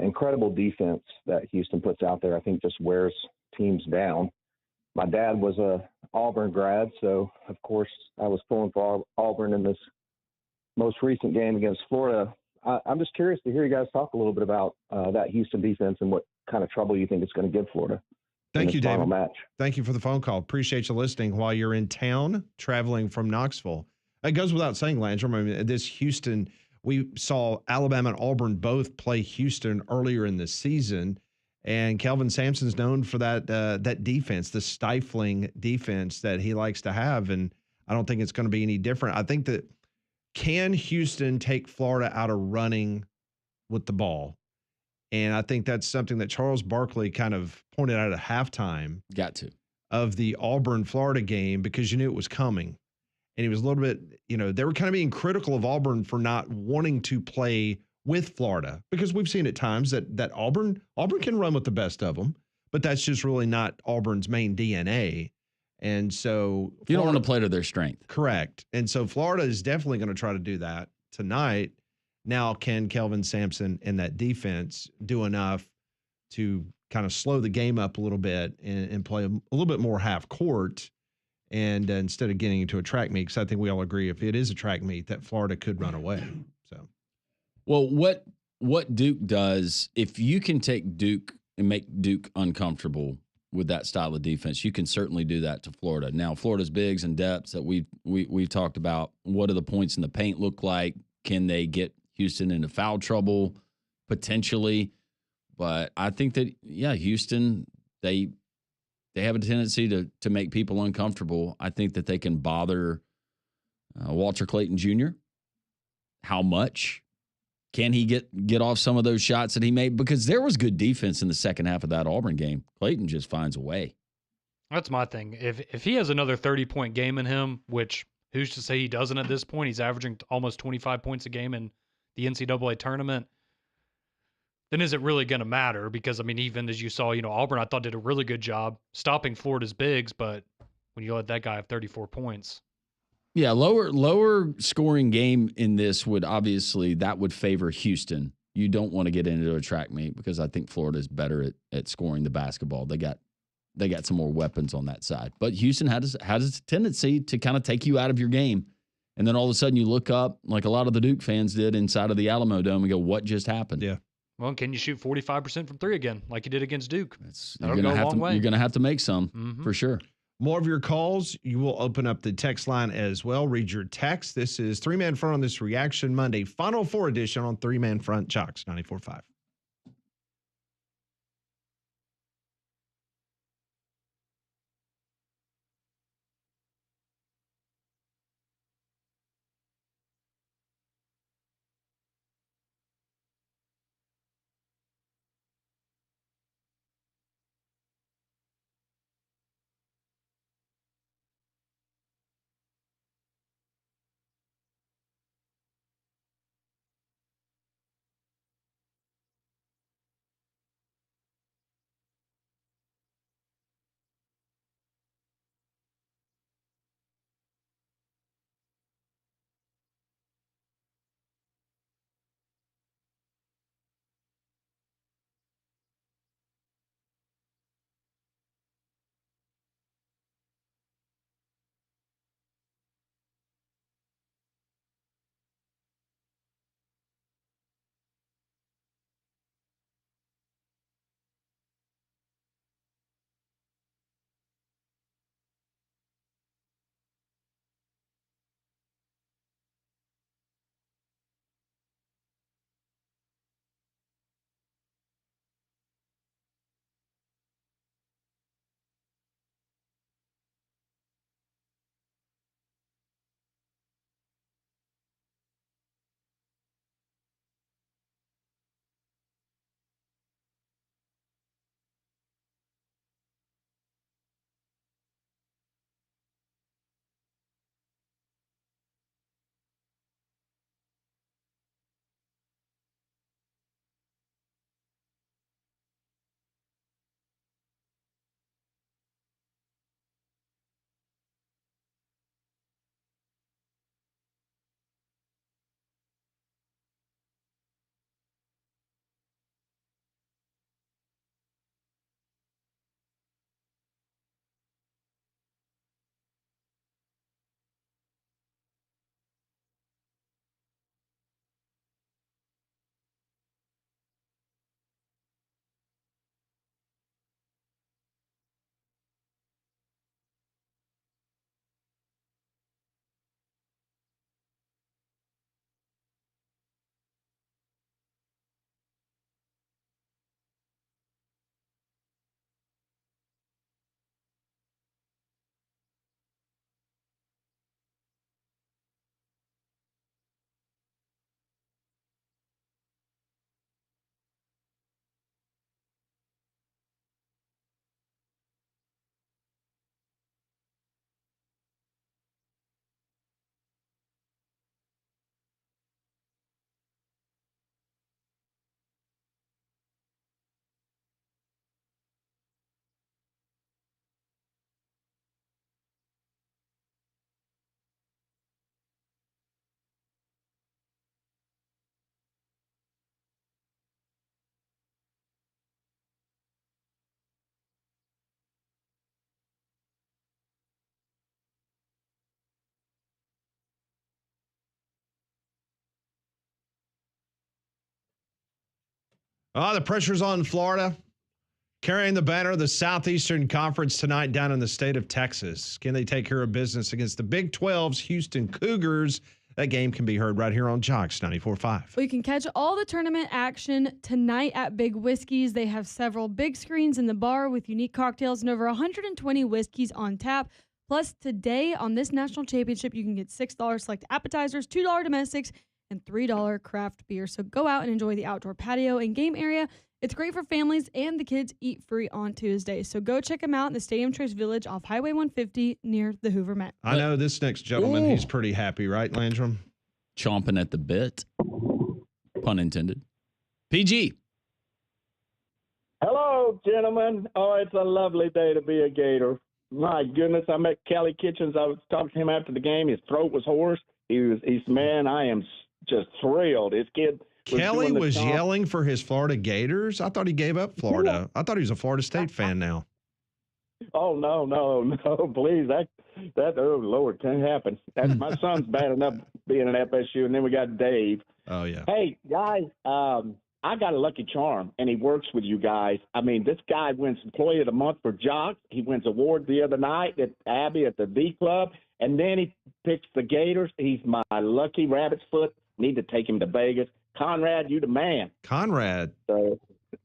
Incredible defense that Houston puts out there, I think, just wears teams down. My dad was a Auburn grad, so of course I was pulling for Auburn in this most recent game against Florida. I'm just curious to hear you guys talk a little bit about that Houston defense and what kind of trouble you think it's going to give Florida. Thank you, David. Match. Thank you for the phone call. Appreciate you listening while you're in town traveling from Knoxville. It goes without saying, Landrum, I mean, this Houston, we saw Alabama and Auburn both play Houston earlier in the season, and Kelvin Sampson's known for that defense, the stifling defense that he likes to have, and I don't think it's going to be any different. I think that, can Houston take Florida out of running with the ball? And I think that's something that Charles Barkley kind of pointed out at halftime. Of the Auburn-Florida game, because you knew it was coming. And he was a little bit, they were kind of being critical of Auburn for not wanting to play with Florida, because we've seen at times that Auburn can run with the best of them, but that's just really not Auburn's main DNA. And so you don't want to play to their strength. Correct. And so Florida is definitely going to try to do that tonight. Now, can Kelvin Sampson and that defense do enough to kind of slow the game up a little bit and play a little bit more half court. And instead of getting into a track meet, because I think we all agree if it is a track meet, that Florida could run away. So, well, what Duke does, if you can take Duke and make Duke uncomfortable with that style of defense, you can certainly do that to Florida. Now, Florida's bigs and depths that we've talked about. What do the points in the paint look like? Can they get Houston into foul trouble potentially? But I think that Houston they have a tendency to make people uncomfortable. I think that they can bother Walter Clayton Jr. How much? Can he get off some of those shots that he made? Because there was good defense in the second half of that Auburn game. Clayton just finds a way. That's my thing. If he has another 30-point game in him, which who's to say he doesn't at this point? He's averaging almost 25 points a game in the NCAA tournament. Then is it really going to matter? Because, I mean, even as you saw, Auburn, I thought did a really good job stopping Florida's bigs, but when you let that guy have 34 points. Yeah, lower scoring game in this would favor Houston. You don't want to get into a track meet because I think Florida is better at scoring the basketball. They got some more weapons on that side. But Houston has a tendency to kind of take you out of your game. And then all of a sudden you look up, like a lot of the Duke fans did inside of the Alamo Dome, and go, what just happened? Yeah. Well, can you shoot 45% from three again, like you did against Duke? That'll go a long way. You're going to have to make some, for sure. More of your calls. You will open up the text line as well. Read your text. This is Three Man Front on this Reaction Monday, Final Four edition on Three Man Front, Chalks 94.5. Oh, the pressure's on Florida. Carrying the banner of the Southeastern Conference tonight down in the state of Texas. Can they take care of business against the Big 12's Houston Cougars? That game can be heard right here on Jocks 94.5. Well, you can catch all the tournament action tonight at Big Whiskey's. They have several big screens in the bar with unique cocktails and over 120 whiskeys on tap. Plus, today on this national championship, you can get $6 select appetizers, $2 domestics, and $3 craft beer. So go out and enjoy the outdoor patio and game area. It's great for families, and the kids eat free on Tuesday. So go check them out in the Stadium Trace Village off Highway 150 near the Hoover Met. I know this next gentleman, he's pretty happy, right, Landrum? Chomping at the bit. Pun intended. PG. Hello, gentlemen. Oh, it's a lovely day to be a Gator. My goodness, I met Kelly Kitchens. I was talking to him after the game. His throat was hoarse. Man, I am just thrilled. His kid Kelly was yelling for his Florida Gators. I thought he gave up Florida. I thought he was a Florida State fan now. Oh, no, please. That oh, Lord, can't happen. My son's bad enough being an FSU, and then we got Dave. Oh, yeah. Hey, guys, I got a lucky charm, and he works with you guys. I mean, this guy wins Employee of the Month for Jocks. He wins award the other night at Abby at the V Club, and then he picks the Gators. He's my lucky rabbit's foot. Need to take him to Vegas. Conrad, you the man. Conrad. What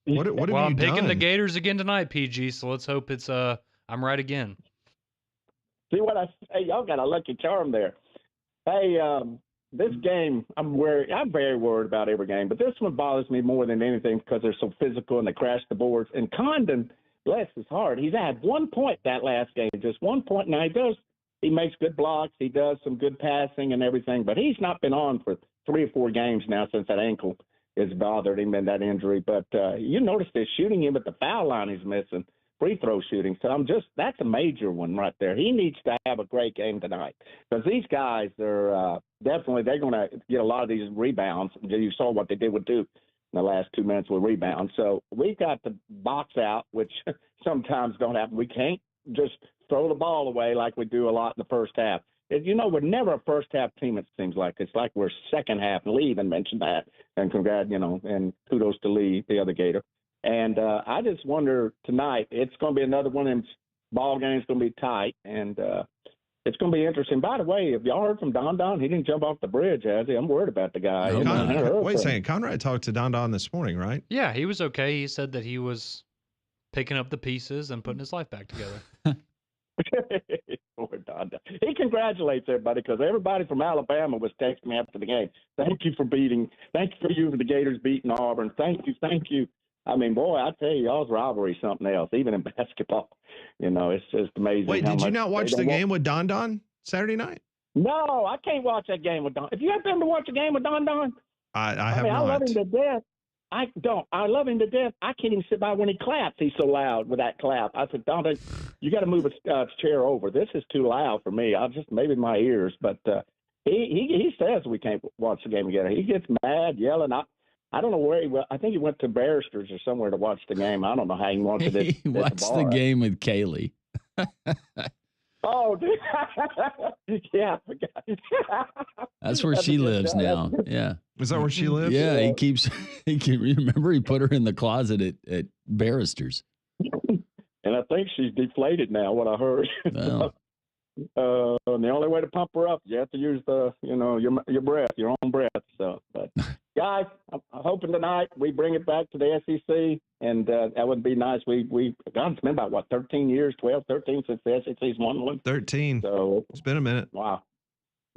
have well, you I'm picking done? the Gators again tonight, PG. So let's hope it's I'm right again. See what I say? Y'all got a lucky charm there. Hey, this game, I'm very worried about every game, but this one bothers me more than anything because they're so physical and they crash the boards. And Condon, bless his heart, he's had 1 point that last game, just 1 point. Now he makes good blocks, he does some good passing and everything, but he's not been on for 3 or 4 games now since that ankle has bothered him and that injury. But you notice they're shooting him at the foul line. He's missing free throw shooting. So that's a major one right there. He needs to have a great game tonight because these guys are definitely they're going to get a lot of these rebounds. You saw what they did with Duke in the last 2 minutes with rebounds. So we've got to box out, which sometimes don't happen. We can't just throw the ball away like we do a lot in the first half. We're never a first half team, it seems like. It's like we're second half. Lee even mentioned that. And and kudos to Lee, the other Gator. And I just wonder tonight, it's going to be another one of them ball games, going to be tight. And it's going to be interesting. By the way, have y'all heard from Don? He didn't jump off the bridge, has he? I'm worried about the guy. Wait a second. Conrad talked to Don this morning, right? Yeah, he was okay. He said that he was picking up the pieces and putting his life back together. Poor Don. He congratulates everybody because everybody from Alabama was texting me after the game. Thank you for the Gators beating Auburn. Thank you. I mean, boy, I tell you, y'all's rivalry is something else, even in basketball. It's just amazing. Wait, did you not watch the game with Don Saturday night? No, I can't watch that game with Don. If you have been to watch a game with Don, I have not. I love him to death. I don't. I love him to death. I can't even sit by when he claps. He's so loud with that clap. I said, Don, you got to move a chair over. This is too loud for me. Maybe my ears, but he says we can't watch the game together. He gets mad, yelling. I don't know where he went. I think he went to Barrister's or somewhere to watch the game. I don't know how he watched it. He watched the game with Kaylee. Oh, dude. Yeah, I forgot. That's where she lives now. Yeah. Is that where she lives? Yeah, remember he put her in the closet at Barrister's. And I think she's deflated now, what I heard. Oh. And the only way to pump her up, you have to use your breath, your own breath. So, but guys, I'm hoping tonight we bring it back to the SEC, and that would be nice. It's been about 13 since the SEC's won one. 13. So it's been a minute. Wow.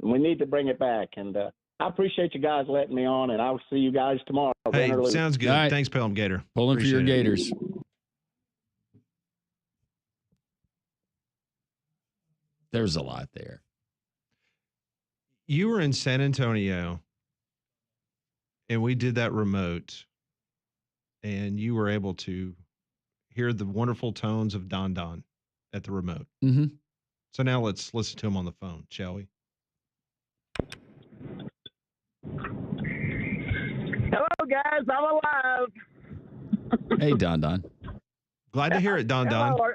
We need to bring it back, and I appreciate you guys letting me on, and I'll see you guys tomorrow. Hey, sounds good. Right. Thanks, Pelham Gator. Pulling for your Gators. There's a lot there. You were in San Antonio, and we did that remote, and you were able to hear the wonderful tones of Don at the remote. Mm-hmm. So now let's listen to him on the phone, shall we? Hello, guys. I'm alive. Hey, Don. Glad to hear it, Don. Hello,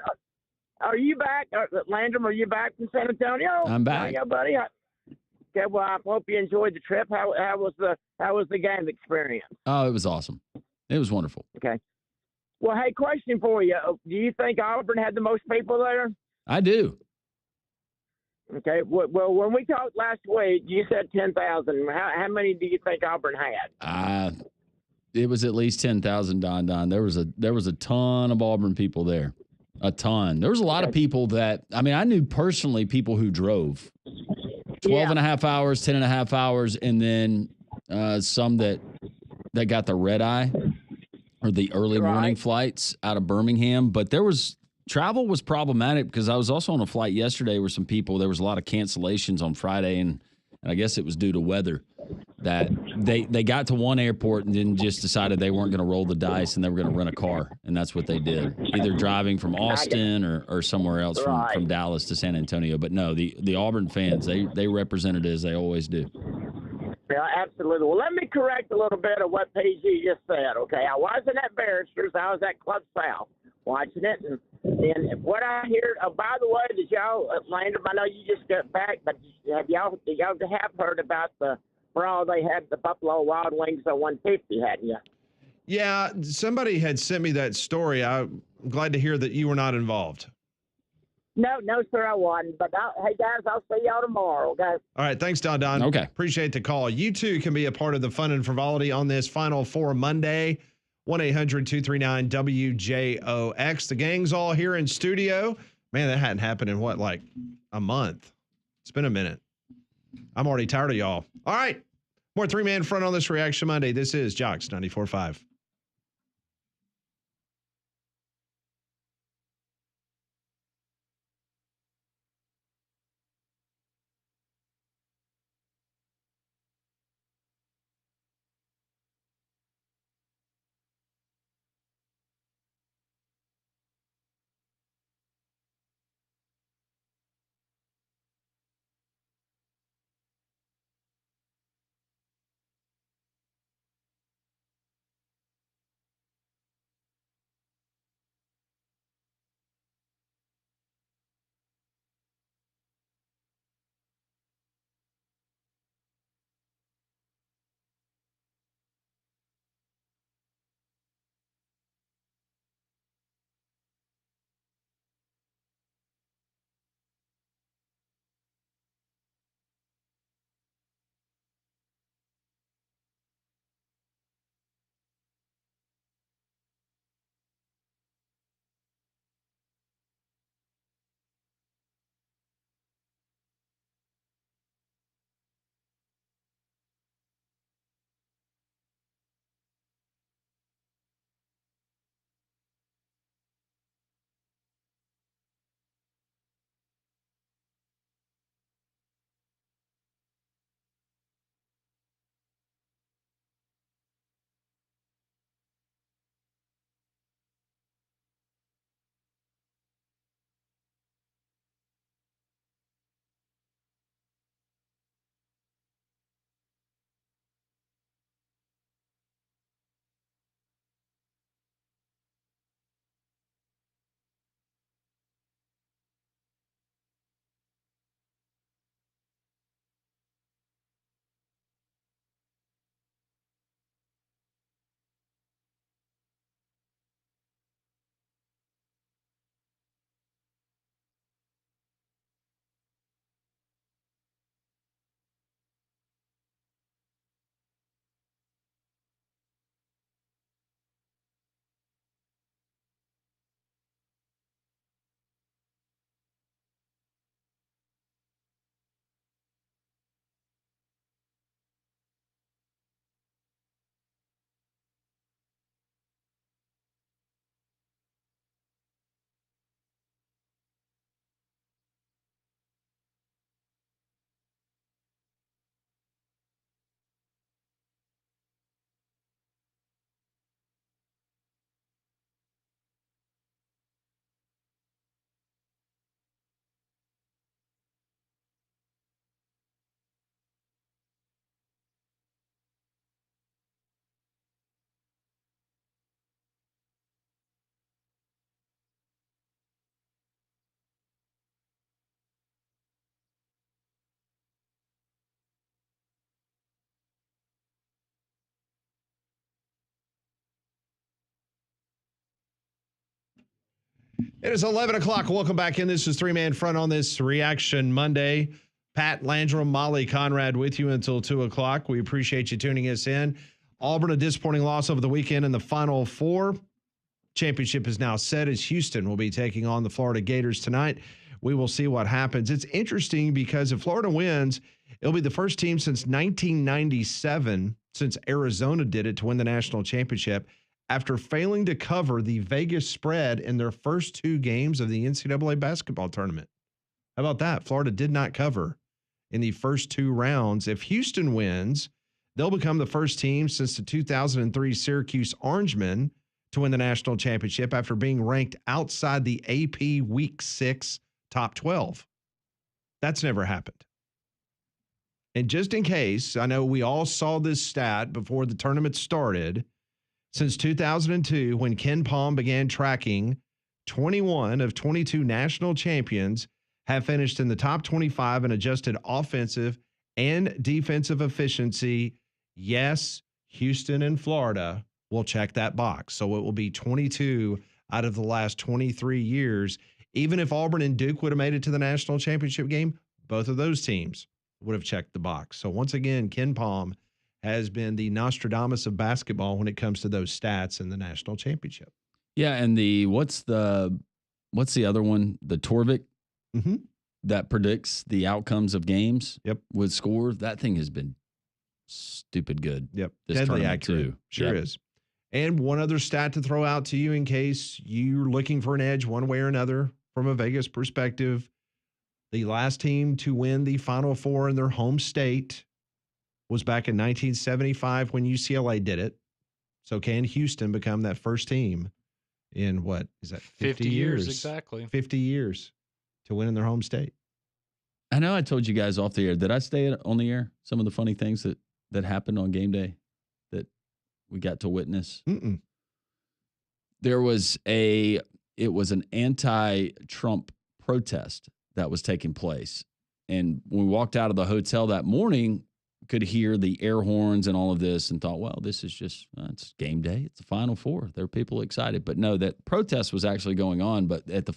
are you back? Landrum, are you back from San Antonio? I'm back. Yeah, buddy. Okay, well, I hope you enjoyed the trip. How was the game experience? Oh, it was awesome. It was wonderful. Okay. Well, hey, question for you. Do you think Auburn had the most people there? I do. Okay. Well, when we talked last week, you said 10,000. How many do you think Auburn had? It was at least 10,000, Don. There was a ton of Auburn people there. A ton. There was a lot of people that, I mean, I knew personally people who drove 12 and a half hours, 10 and a half hours, and then some that got the red eye or the early morning flights out of Birmingham. But travel was problematic because I was also on a flight yesterday where there was a lot of cancellations on Friday, and I guess it was due to weather, that they got to one airport and then just decided they weren't going to roll the dice and they were going to rent a car. And that's what they did, either driving from Austin or somewhere else from Dallas to San Antonio. But no, the Auburn fans, they represented it as they always do. Yeah, absolutely. Well, let me correct a little bit of what PG just said, okay? I wasn't at Barristers. I was at Club South watching it. And what I hear, by the way, did y'all, Landon, I know you just got back, but did y'all have heard about the brawl they had the Buffalo Wild Wings on 150, hadn't you? Yeah, somebody had sent me that story. I'm glad to hear that you were not involved. No, sir, I wasn't. But hey, guys, I'll see y'all tomorrow, okay? All right, thanks, Don. Okay. Appreciate the call. You too can be a part of the fun and frivolity on this Final Four Monday. 1-800-239-WJOX. The gang's all here in studio. Man, that hadn't happened in like a month. It's been a minute. I'm already tired of y'all. All right. More three-man front on this Reaction Monday. This is Jocks 94.5. It is 11 o'clock. Welcome back in. This is Three Man Front on this Reaction Monday. Pat Landrum, Molly Conrad with you until 2 o'clock. We appreciate you tuning us in. Auburn, a disappointing loss over the weekend in the Final Four. Championship is now set as Houston will be taking on the Florida Gators tonight. We will see what happens. It's interesting because if Florida wins, it'll be the first team since 1997, since Arizona did it, to win the national championship after failing to cover the Vegas spread in their first two games of the NCAA basketball tournament. How about that? Florida did not cover in the first two rounds. If Houston wins, they'll become the first team since the 2003 Syracuse Orangemen to win the national championship after being ranked outside the AP Week 6 top 12. That's never happened. And just in case, I know we all saw this stat before the tournament started. Since 2002, when Ken Palm began tracking, 21 of 22 national champions have finished in the top 25 in adjusted offensive and defensive efficiency. Yes, Houston and Florida will check that box. So it will be 22 out of the last 23 years. Even if Auburn and Duke would have made it to the national championship game, both of those teams would have checked the box. So once again, Ken Palm has been the Nostradamus of basketball when it comes to those stats in the national championship. Yeah, and what's the other one? The Torvik that predicts the outcomes of games. Yep, with score. That thing has been stupid good. Yep, this deadly tournament accurate. too. Sure is. And one other stat to throw out to you in case you're looking for an edge one way or another from a Vegas perspective. The last team to win the Final Four in their home state was back in 1975 when UCLA did it. So can Houston become that first team in what is that? 50 years exactly. 50 years to win in their home state. I know I told you guys off the air. Did I stay on the air? Some of the funny things that happened on game day that we got to witness. There was it was an anti-Trump protest that was taking place. And when we walked out of the hotel that morning, could hear the air horns and all of this and thought, well, this is just, it's game day. It's the Final Four. There are people excited. But no, that protest was actually going on. But the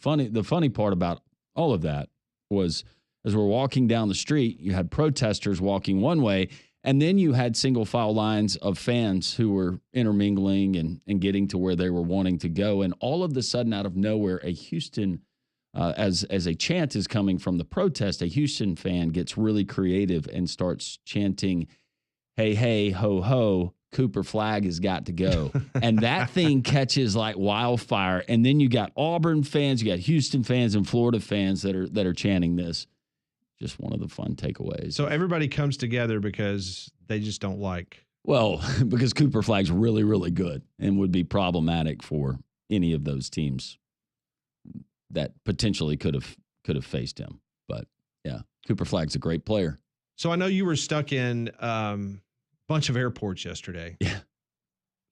funny part about all of that was as we're walking down the street, you had protesters walking one way, and then you had single file lines of fans who were intermingling and getting to where they were wanting to go. And all of a sudden, out of nowhere, a Houston as a chant is coming from the protest, a Houston fan gets really creative and starts chanting, hey, hey, ho, ho, Cooper Flag has got to go. And that thing catches like wildfire. And then you got Auburn fans, you got Houston fans and Florida fans that are chanting this. Just one of the fun takeaways. So everybody comes together because they just don't like. Well, because Cooper Flag's really, really good and would be problematic for any of those teams that potentially could have faced him. But yeah, Cooper Flag's a great player. So I know you were stuck in a bunch of airports yesterday. Yeah.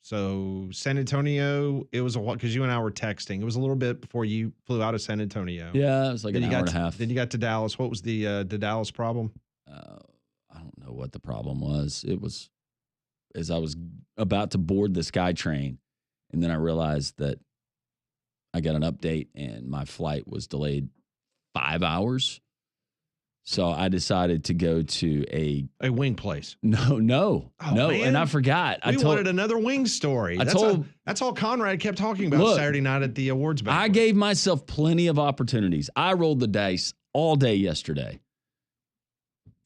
So San Antonio, it was because you and I were texting. It was a little bit before you flew out of San Antonio. Yeah, it was like an hour and a half. Then you got to Dallas. What was the Dallas problem? I don't know what the problem was. It was as I was about to board the SkyTrain, and then I realized that I got an update and my flight was delayed 5 hours. So I decided to go to a wing place. No. Man. And I forgot. We wanted another wing story. That's all Conrad kept talking about Saturday night at the awards banquet. I gave myself plenty of opportunities. I rolled the dice all day yesterday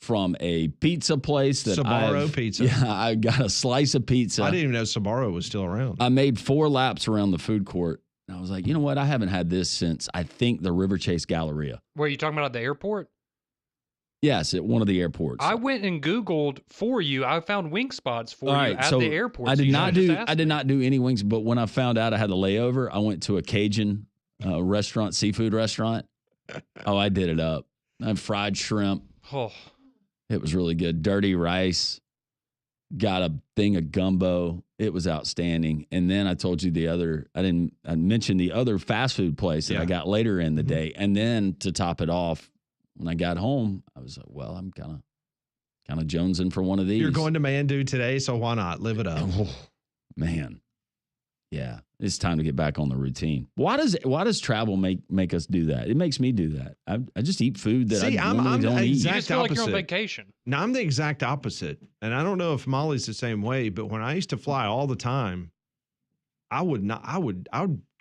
from a pizza place that Sbarro Pizza. Yeah, I got a slice of pizza. I didn't even know Sbarro was still around. I made 4 laps around the food court. And I was like, you know what? I haven't had this since, I think, the River Chase Galleria. Were you talking about at the airport? Yes, at one of the airports. I went and Googled for you. I found wing spots for you at the airport. I did not do any wings, but when I found out I had a layover, I went to a Cajun restaurant, seafood restaurant. Oh, I did it up. I had fried shrimp. Oh. It was really good. Dirty rice. Got a thing of gumbo. It was outstanding. And then I told you I mentioned the other fast food place that I got later in the day. And then to top it off, when I got home, I was like, well, I'm kind of jonesing for one of these. You're going to Mandu today, so why not? Live it up. Man. Yeah. It's time to get back on the routine. Why does travel make us do that? It makes me do that. I just eat food that I normally don't eat. You just feel like you're on vacation. Now, I'm the exact opposite. And I don't know if Molly's the same way, but when I used to fly all the time, I would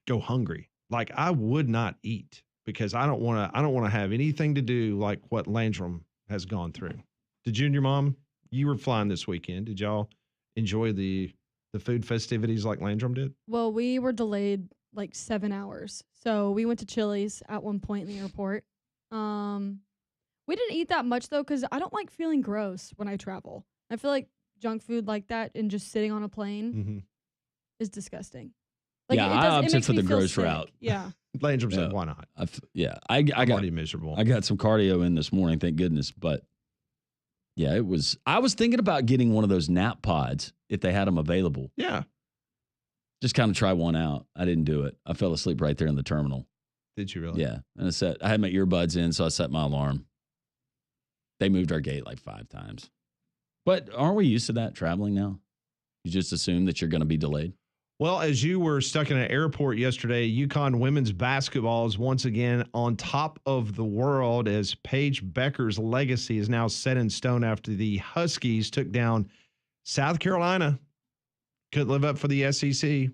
go hungry. Like I would not eat because I don't want to have anything to do like what Landrum has gone through. Did you and your mom, you were flying this weekend. Did y'all enjoy the food festivities like Landrum did? Well, we were delayed like 7 hours. So we went to Chili's at one point in the airport. We didn't eat that much though, because I don't like feeling gross when I travel. I feel like junk food like that and just sitting on a plane is disgusting. Like I opted for the gross route. Yeah. Landrum said, why not? I got already miserable. I got some cardio in this morning, thank goodness. But yeah, I was thinking about getting one of those nap pods if they had them available. Yeah. Just kind of try one out. I didn't do it. I fell asleep right there in the terminal. Did you really? Yeah. And I had my earbuds in, so I set my alarm. They moved our gate like 5 times. But aren't we used to that traveling now? You just assume that you're going to be delayed. Well, as you were stuck in an airport yesterday, UConn women's basketball is once again on top of the world as Paige Becker's legacy is now set in stone after the Huskies took down South Carolina. Couldn't live up for the SEC.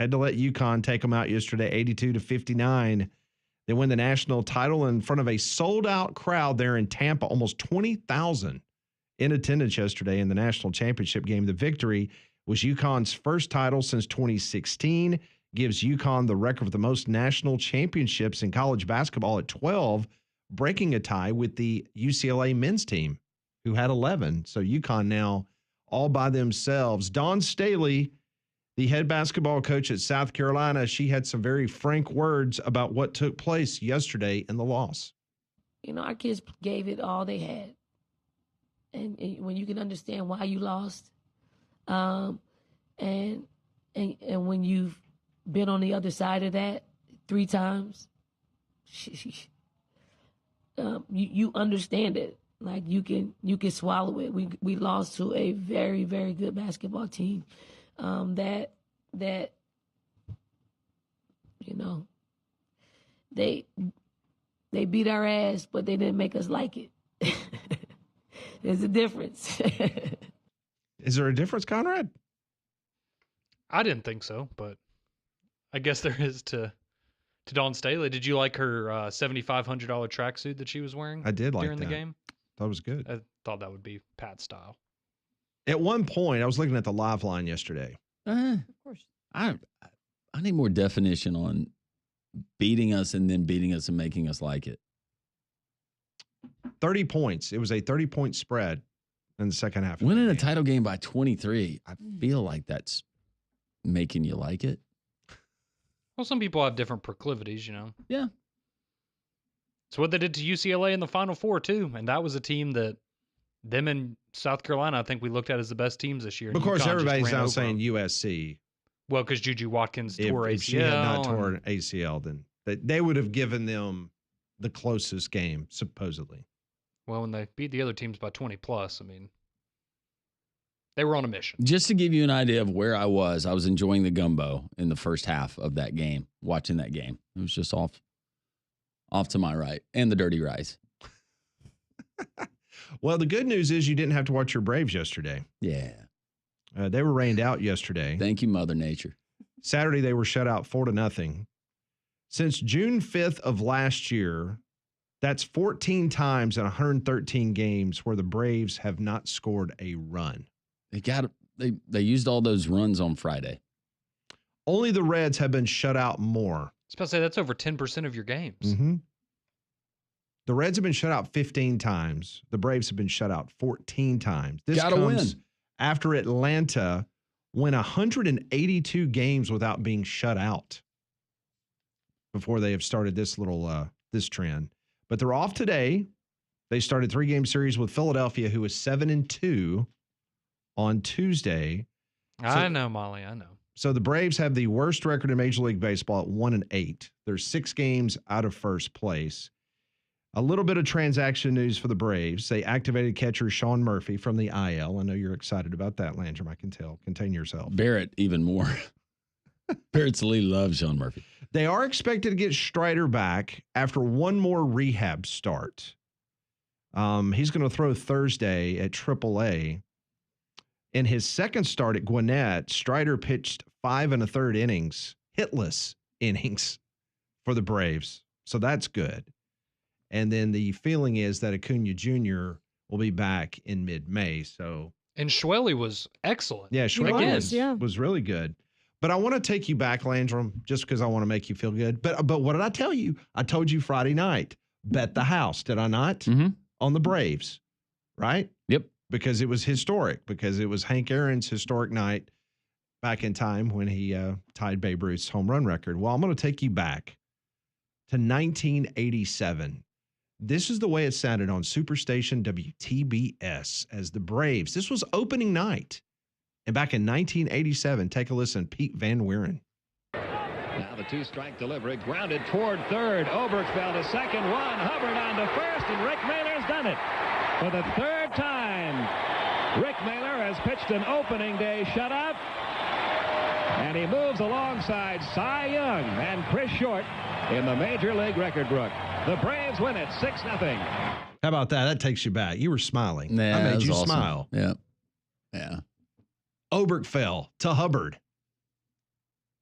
Had to let UConn take them out yesterday, 82-59. They win the national title in front of a sold-out crowd there in Tampa, almost 20,000 in attendance yesterday in the national championship game. The victory was UConn's first title since 2016, gives UConn the record for the most national championships in college basketball at 12, breaking a tie with the UCLA men's team, who had 11. So UConn now all by themselves. Dawn Staley, the head basketball coach at South Carolina, she had some very frank words about what took place yesterday in the loss. You know, our kids gave it all they had. And when you can understand why you lost, and when you've been on the other side of that 3 times, you understand it. Like you can swallow it. We lost to a very, very good basketball team. That you know, they beat our ass, but they didn't make us like it. There's a difference. Is there a difference, Conrad? I didn't think so, but I guess there is to Dawn Staley. Did you like her $7,500 tracksuit that she was wearing? I did like during that. the game. That was good. I thought that would be Pat style. At one point, I was looking at the live line yesterday. Of course. I need more definition on beating us and then beating us and making us like it. 30 points. It was a 30-point spread in the second half. Winning a title game by 23, I feel like that's making you like it. Well, some people have different proclivities, you know. Yeah. It's what they did to UCLA in the Final Four, too. And that was a team that them and South Carolina, I think we looked at as the best teams this year. Of course, everybody's now saying USC. Well, because Juju Watkins tore ACL. If she had not torn ACL, then they would have given them the closest game, supposedly. Well, when they beat the other teams by 20 plus, I mean, they were on a mission. Just to give you an idea of where I was enjoying the gumbo in the first half of that game, watching that game. It was just off to my right, and the dirty rice. Well, the good news is you didn't have to watch your Braves yesterday. Yeah. They were rained out yesterday. Thank you, Mother Nature. Saturday, they were shut out 4-0. Since June 5th of last year, that's 14 times in 113 games where the Braves have not scored a run. They used all those runs on Friday. Only the Reds have been shut out more. I was about to say, that's over 10% of your games. Mm-hmm. The Reds have been shut out 15 times. The Braves have been shut out 14 times. This comes after Atlanta went 182 games without being shut out before they have started this little this trend. But they're off today. They started 3-game series with Philadelphia, who is 7-2 on Tuesday. I know, Molly. I know. So the Braves have the worst record in Major League Baseball at 1-8. They're 6 games out of first place. A little bit of transaction news for the Braves. They activated catcher Sean Murphy from the IL. I know you're excited about that, Landrum. I can tell. Contain yourself. Barrett even more. Parents Lee loves Sean Murphy. They are expected to get Strider back after one more rehab start. He's going to throw Thursday at AAA. In his second start at Gwinnett, Strider pitched 5 1/3 innings, hitless innings for the Braves. So that's good. And then the feeling is that Acuna Jr. will be back in mid-May. And Schwelly was excellent. Yeah, Schwelly was really good. But I want to take you back, Landrum, just because I want to make you feel good. But what did I tell you? I told you Friday night, bet the house, did I not? Mm-hmm. On the Braves, right? Yep. Because it was historic, because it was Hank Aaron's historic night back in time when he tied Babe Ruth's home run record. Well, I'm going to take you back to 1987. This is the way it sounded on Superstation WTBS as the Braves. This was opening night. And back in 1987, take a listen, Pete Van Wieren. Now the 2-strike delivery, grounded toward third. Oberkfell to second, one. Hubbard on to first, and Rick Mailer's done it. For the third time, Rick Mailer has pitched an opening day shutout. And he moves alongside Cy Young and Chris Short in the Major League record book. The Braves win it 6-0. How about that? That takes you back. You were smiling. Yeah, I made you awesome. smile. Yeah. Yeah. Oberkfell to Hubbard.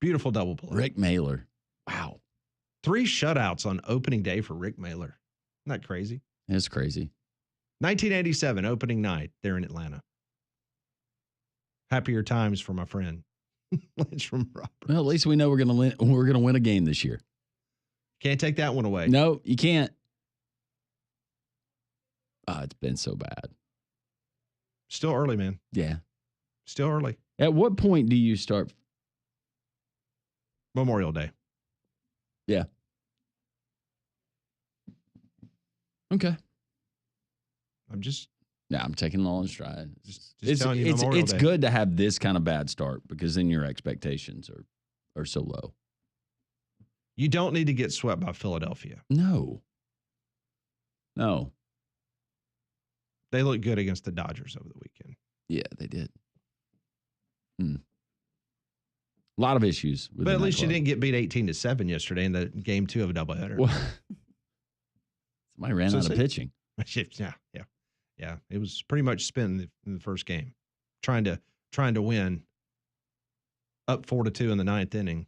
Beautiful double play. Rick Mailer. Wow. 3 shutouts on opening day for Rick Mailer. Isn't that crazy? It's crazy. 1987, opening night there in Atlanta. Happier times for my friend. Lynch from Robert. Well, at least we know we're gonna win a game this year. Can't take that one away. No, you can't. It's been so bad. Still early, man. Yeah. Still early. At what point do you start? Memorial Day. Yeah. Okay. I'm taking it all in stride. Just telling you Memorial It's Day. good to have this kind of bad start because then your expectations are so low. You don't need to get swept by Philadelphia. No. They looked good against the Dodgers over the weekend. Yeah, they did. A lot of issues. But at least you didn't get beat 18-7 yesterday in the game 2 of a doubleheader. Well, somebody ran out of pitching. Yeah. It was pretty much spent in the first game, trying to win. Up 4-2 in the 9th inning.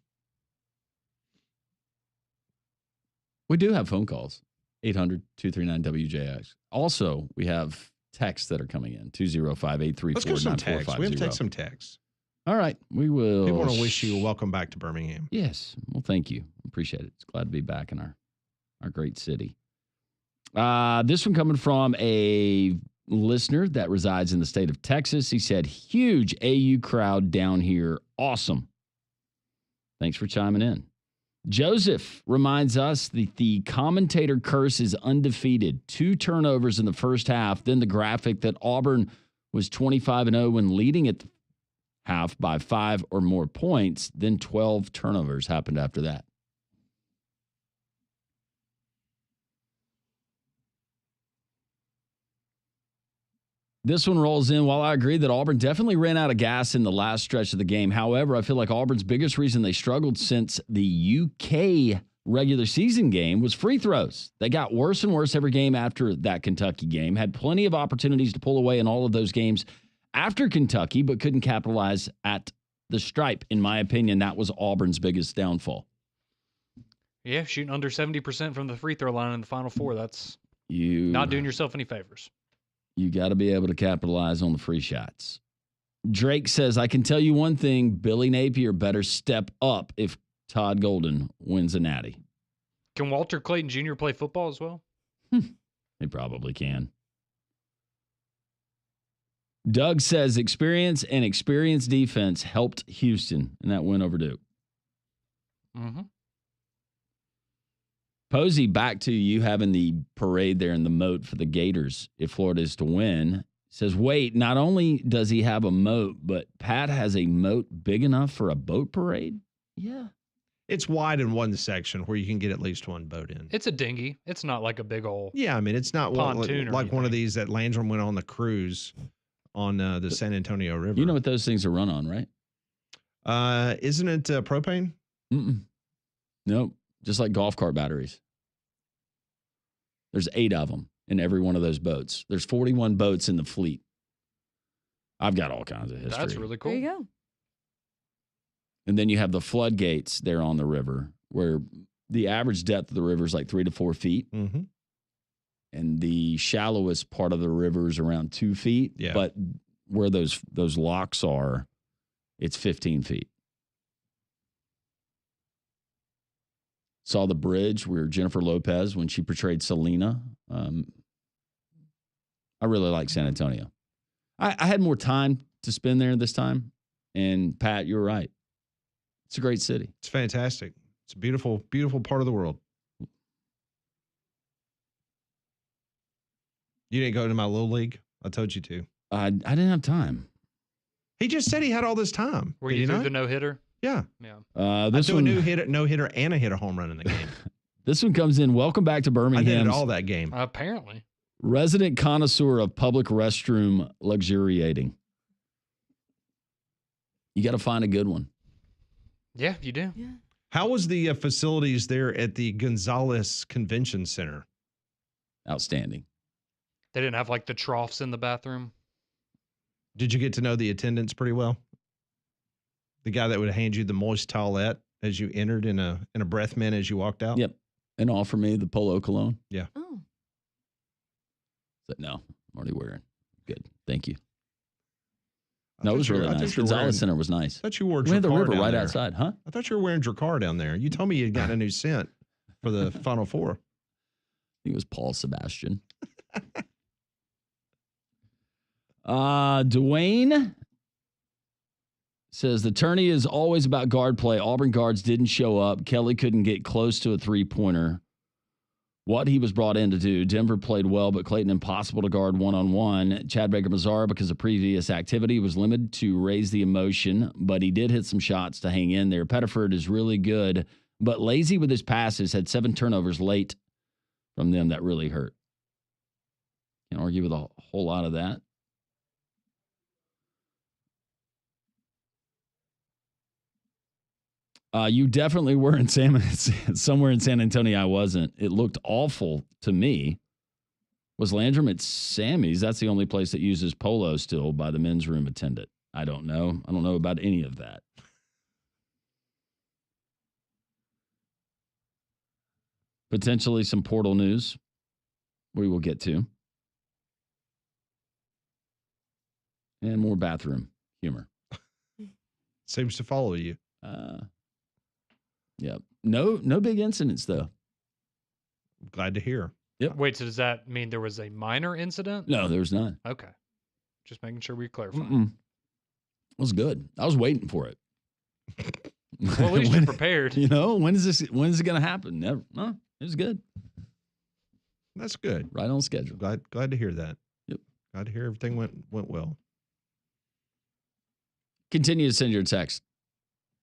We do have phone calls. 800-239-WJX. Also, we have texts that are coming in. 205-834-9450. Let's go some texts. We have to take some texts. All right. We will. People want to wish you a welcome back to Birmingham. Yes. Well, thank you. Appreciate it. It's glad to be back in our great city. This one coming from a listener that resides in the state of Texas. He said, huge AU crowd down here. Awesome. Thanks for chiming in. Joseph reminds us that the commentator curse is undefeated. 2 turnovers in the first half. Then the graphic that Auburn was 25-0 when leading at the half by 5 or more points. Then 12 turnovers happened after that. This one rolls in. While I agree that Auburn definitely ran out of gas in the last stretch of the game, however, I feel like Auburn's biggest reason they struggled since the UK regular season game was free throws. They got worse and worse every game after that Kentucky game, had plenty of opportunities to pull away in all of those games after Kentucky, but couldn't capitalize at the stripe. In my opinion, that was Auburn's biggest downfall. Yeah, shooting under 70% from the free throw line in the Final Four. That's not doing yourself any favors. You got to be able to capitalize on the free shots. Drake says, I can tell you one thing, Billy Napier better step up if Todd Golden wins a natty. Can Walter Clayton Jr. play football as well? He probably can. Doug says experience and experienced defense helped Houston in that win over Duke. Mm-hmm. Posey, back to you having the parade there in the moat for the Gators if Florida is to win. Says, wait, not only does he have a moat, but Pat has a moat big enough for a boat parade? Yeah. It's wide in one section where you can get at least one boat in. It's a dinghy. It's not like a big old Yeah, I mean, it's not pontoon like one of these that Landrum went on the cruise on the San Antonio River. You know what those things are run on, right? Isn't it propane? Nope. Just like golf cart batteries. There's 8 of them in every one of those boats. There's 41 boats in the fleet. I've got all kinds of history. That's really cool. There you go. And then you have the floodgates there on the river, where the average depth of the river is like 3 to 4 feet. Mm-hmm. And the shallowest part of the river is around 2 feet. Yeah. But where those locks are, it's 15 feet. Saw the bridge where Jennifer Lopez, when she portrayed Selena. I really like San Antonio. I had more time to spend there this time. And Pat, you're right. It's a great city. It's fantastic. It's a beautiful, beautiful part of the world. You didn't go to my little league? I told you to. I didn't have time. He just said he had all this time. Were Did you he through not? the no-hitter? Yeah. Yeah. This I threw one, a no-hitter and I hit a home run in the game. this one comes in. Welcome back to I Birmingham. did it all that game. Apparently. Resident connoisseur of public restroom luxuriating. You got to find a good one. Yeah, you do. Yeah. How was the facilities there at the Gonzales Convention Center? Outstanding. They didn't have like the troughs in the bathroom. Did you get to know the attendants pretty well? The guy that would hand you the moist towelette as you entered in a breath mint as you walked out? Yep. And offer me the polo cologne. Yeah. Oh. But no, I'm already wearing. Good. Thank you. I No, it thought was you were- really I thought nice. you were wearing- Gonzales Center was nice. I thought you wore We had the Drakkar river down right there. outside, huh? I thought you were wearing Drakkar down there. You told me you'd gotten a new scent for the Final Four. I think it was Paul Sebastian. Dwayne says the tourney is always about guard play. Auburn guards didn't show up. Kelly couldn't get close to a three-pointer. What he was brought in to do. Denver played well, but Clayton impossible to guard one-on-one. Chad Baker-Mazara, because of previous activity, was limited to raise the emotion, but he did hit some shots to hang in there. Pettiford is really good, but lazy with his passes. Had 7 turnovers late from them that really hurt. Can't argue with a whole lot of that. You definitely were in somewhere in San Antonio. I wasn't. It looked awful to me. Was Landrum at Sammy's? That's the only place that uses polo still by the men's room attendant. I don't know. I don't know about any of that. Potentially some portal news we will get to. And more bathroom humor. Seems to follow you. Yep. No big incidents though. Glad to hear. Yep. Wait, so does that mean there was a minor incident? No, there's none. Okay. Just making sure we clarify. It was good. I was waiting for it. Well, at least you're prepared. You know, when is it going to happen? Never. No, it was good. That's good. Right on schedule. Glad to hear that. Yep. Glad to hear everything went well. Continue to send your text.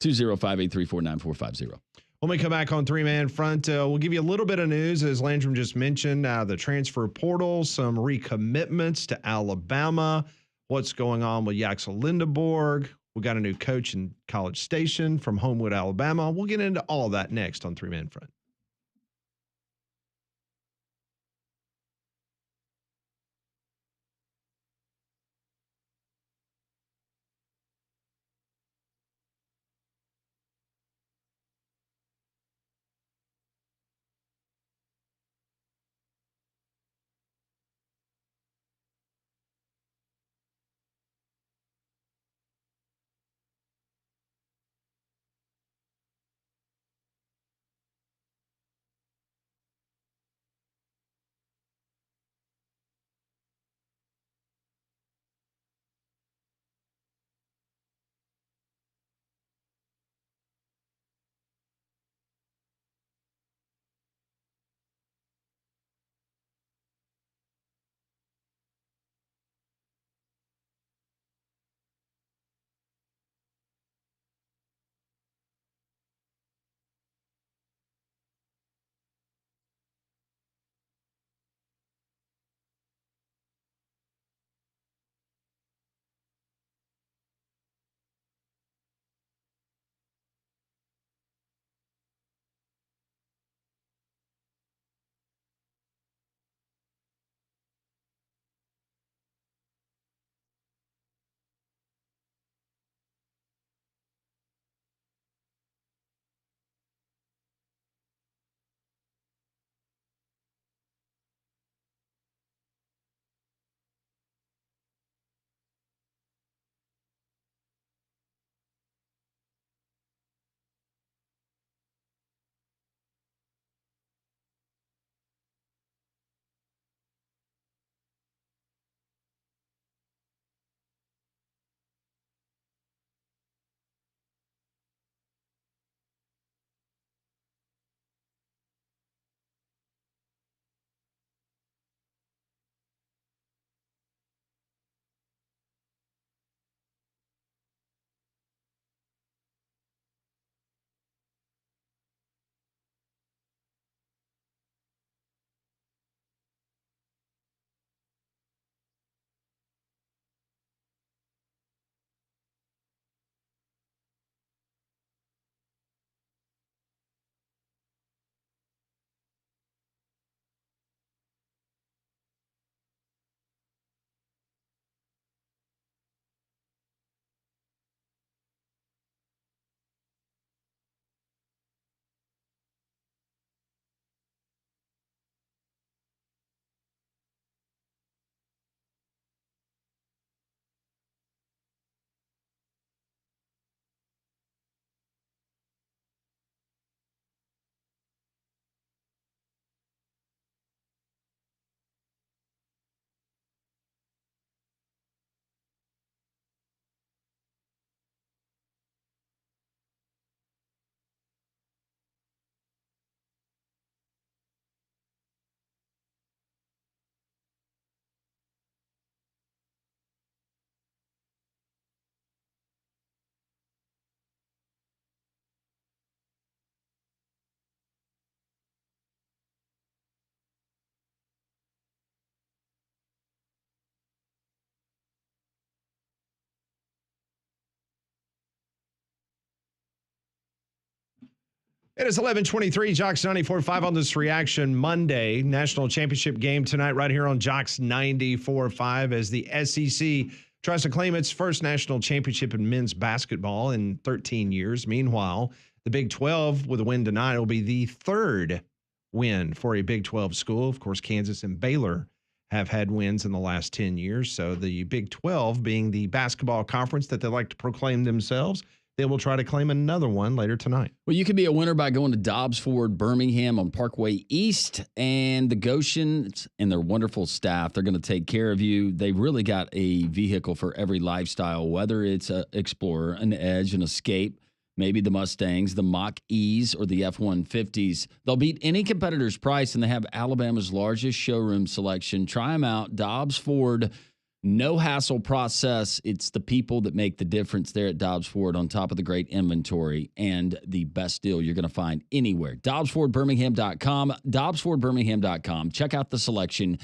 205-834-9450. When we come back on three-man front, we'll give you a little bit of news, as Landrum just mentioned, the transfer portal, some recommitments to Alabama, what's going on with Yaxel Lindeborg. We got a new coach in College Station from Homewood, Alabama. We'll get into all of that next on three-man front. It is 11:23, Jocks 94.5 on this Reaction Monday. National Championship game tonight right here on Jocks 94.5 as the SEC tries to claim its first national championship in men's basketball in 13 years. Meanwhile, the Big 12, with a win tonight, will be the third win for a Big 12 school. Of course, Kansas and Baylor have had wins in the last 10 years. So the Big 12 being the basketball conference that they like to proclaim themselves, they will try to claim another one later tonight. Well, you can be a winner by going to Dobbs Ford Birmingham on Parkway East, and the Goshen and their wonderful staff. They're going to take care of you. They've really got a vehicle for every lifestyle, whether it's an Explorer, an Edge, an Escape, maybe the Mustangs, the Mach-E's, or the F-150s. They'll beat any competitor's price, and they have Alabama's largest showroom selection. Try them out. Dobbs Ford. No hassle process. It's the people that make the difference there at Dobbs Ford, on top of the great inventory and the best deal you're going to find anywhere. DobbsFordBirmingham.com. DobbsFordBirmingham.com. Check out the selection.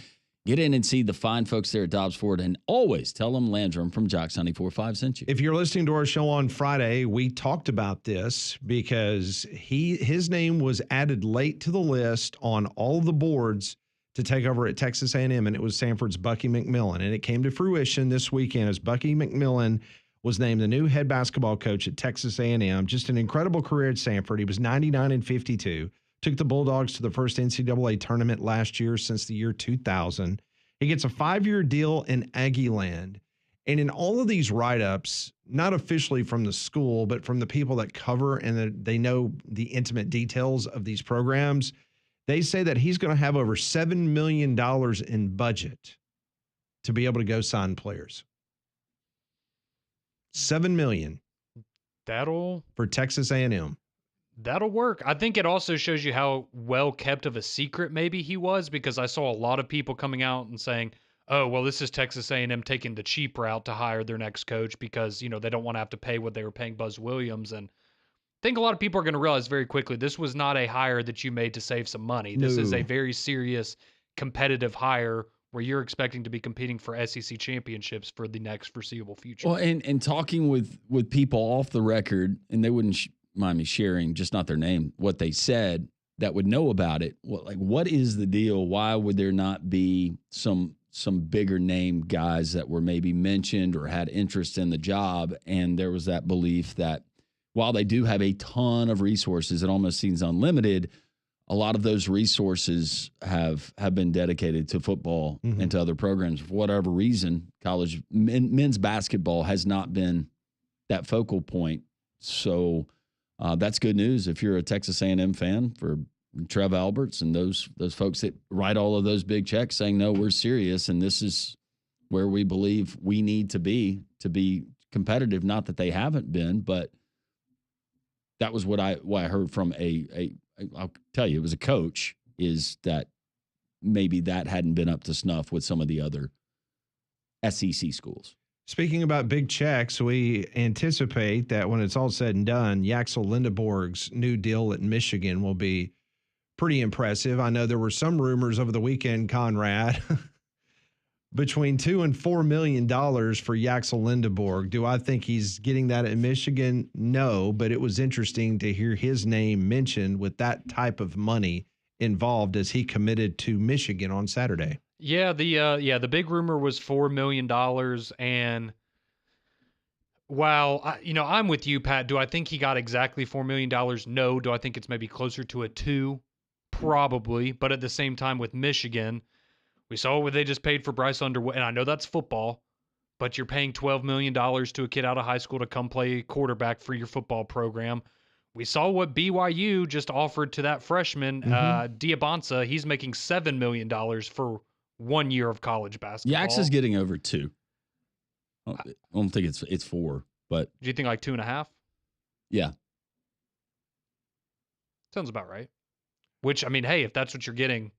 Get in and see the fine folks there at Dobbs Ford, and always tell them Landrum from Jocks 94.5 sent you. If you're listening to our show on Friday, we talked about this because his name was added late to the list on all the boards to take over at Texas A&M, and it was Samford's Bucky McMillan. And it came to fruition this weekend as Bucky McMillan was named the new head basketball coach at Texas A&M. Just an incredible career at Samford. He was 99-52, took the Bulldogs to the first NCAA tournament last year since the year 2000. He gets a 5-year deal in Aggie land. And in all of these write-ups, not officially from the school, but from the people that cover and they know the intimate details of these programs, they say that he's going to have over $7 million in budget to be able to go sign players. $7 million. For Texas A&M. That'll work. I think it also shows you how well kept of a secret maybe he was, because I saw a lot of people coming out and saying, oh, well, this is Texas A&M taking the cheap route to hire their next coach because, you know, they don't want to have to pay what they were paying Buzz Williams. And I think a lot of people are going to realize very quickly this was not a hire that you made to save some money. This is a very serious competitive hire where you're expecting to be competing for SEC championships for the next foreseeable future. Well, and talking with people off the record, and they wouldn't mind me sharing, just not their name, what they said that would know about it. What is the deal? Why would there not be some bigger name guys that were maybe mentioned or had interest in the job? And there was that belief that while they do have a ton of resources, it almost seems unlimited, a lot of those resources have been dedicated to football and to other programs. For whatever reason, college men's basketball has not been that focal point. So that's good news if you're a Texas A&M fan, for Trev Alberts and those folks that write all of those big checks saying, no, we're serious, and this is where we believe we need to be competitive. Not that they haven't been, but that was what I heard from I'll tell you, it was a coach, is that maybe that hadn't been up to snuff with some of the other SEC schools. Speaking about big checks, we anticipate that when it's all said and done, Yaxel Lindeborg's new deal at Michigan will be pretty impressive. I know there were some rumors over the weekend, Conrad, between $2 and $4 million for Yaxel Lindeborg. Do I think he's getting that at Michigan? No, but it was interesting to hear his name mentioned with that type of money involved as he committed to Michigan on Saturday. Yeah, the big rumor was $4 million, and while I'm with you, Pat. Do I think he got exactly $4 million? No. Do I think it's maybe closer to a 2? Probably, but at the same time with Michigan, we saw what they just paid for Bryce Underwood, and I know that's football, but you're paying $12 million to a kid out of high school to come play quarterback for your football program. We saw what BYU just offered to that freshman, Diabonsa. He's making $7 million for 1 year of college basketball. Yax is getting over 2. I don't think it's 4, but do you think like 2.5? Yeah, sounds about right. Which, I mean, hey, if that's what you're getting.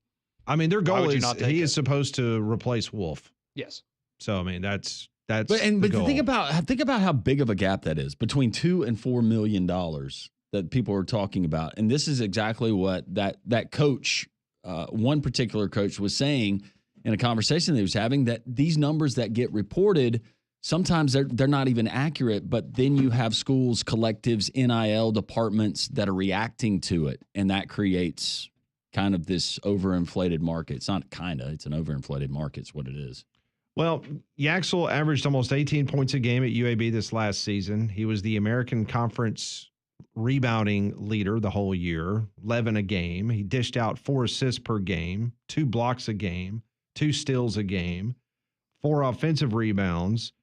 I mean, their goal is he is supposed to replace Wolf. Yes. So I mean, that's but goal. think about how big of a gap that is between $2 and $4 million that people are talking about, and this is exactly what that coach, one particular coach, was saying in a conversation that he was having, that these numbers that get reported sometimes they're not even accurate, but then you have schools, collectives, NIL departments that are reacting to it, and that creates kind of this overinflated market. It's not kind of, it's an overinflated market. It's what it is. Well, Yaxel averaged almost 18 points a game at UAB this last season. He was the American Conference rebounding leader the whole year, 11 a game. He dished out 4 assists per game, 2 blocks a game, 2 steals a game, 4 offensive rebounds.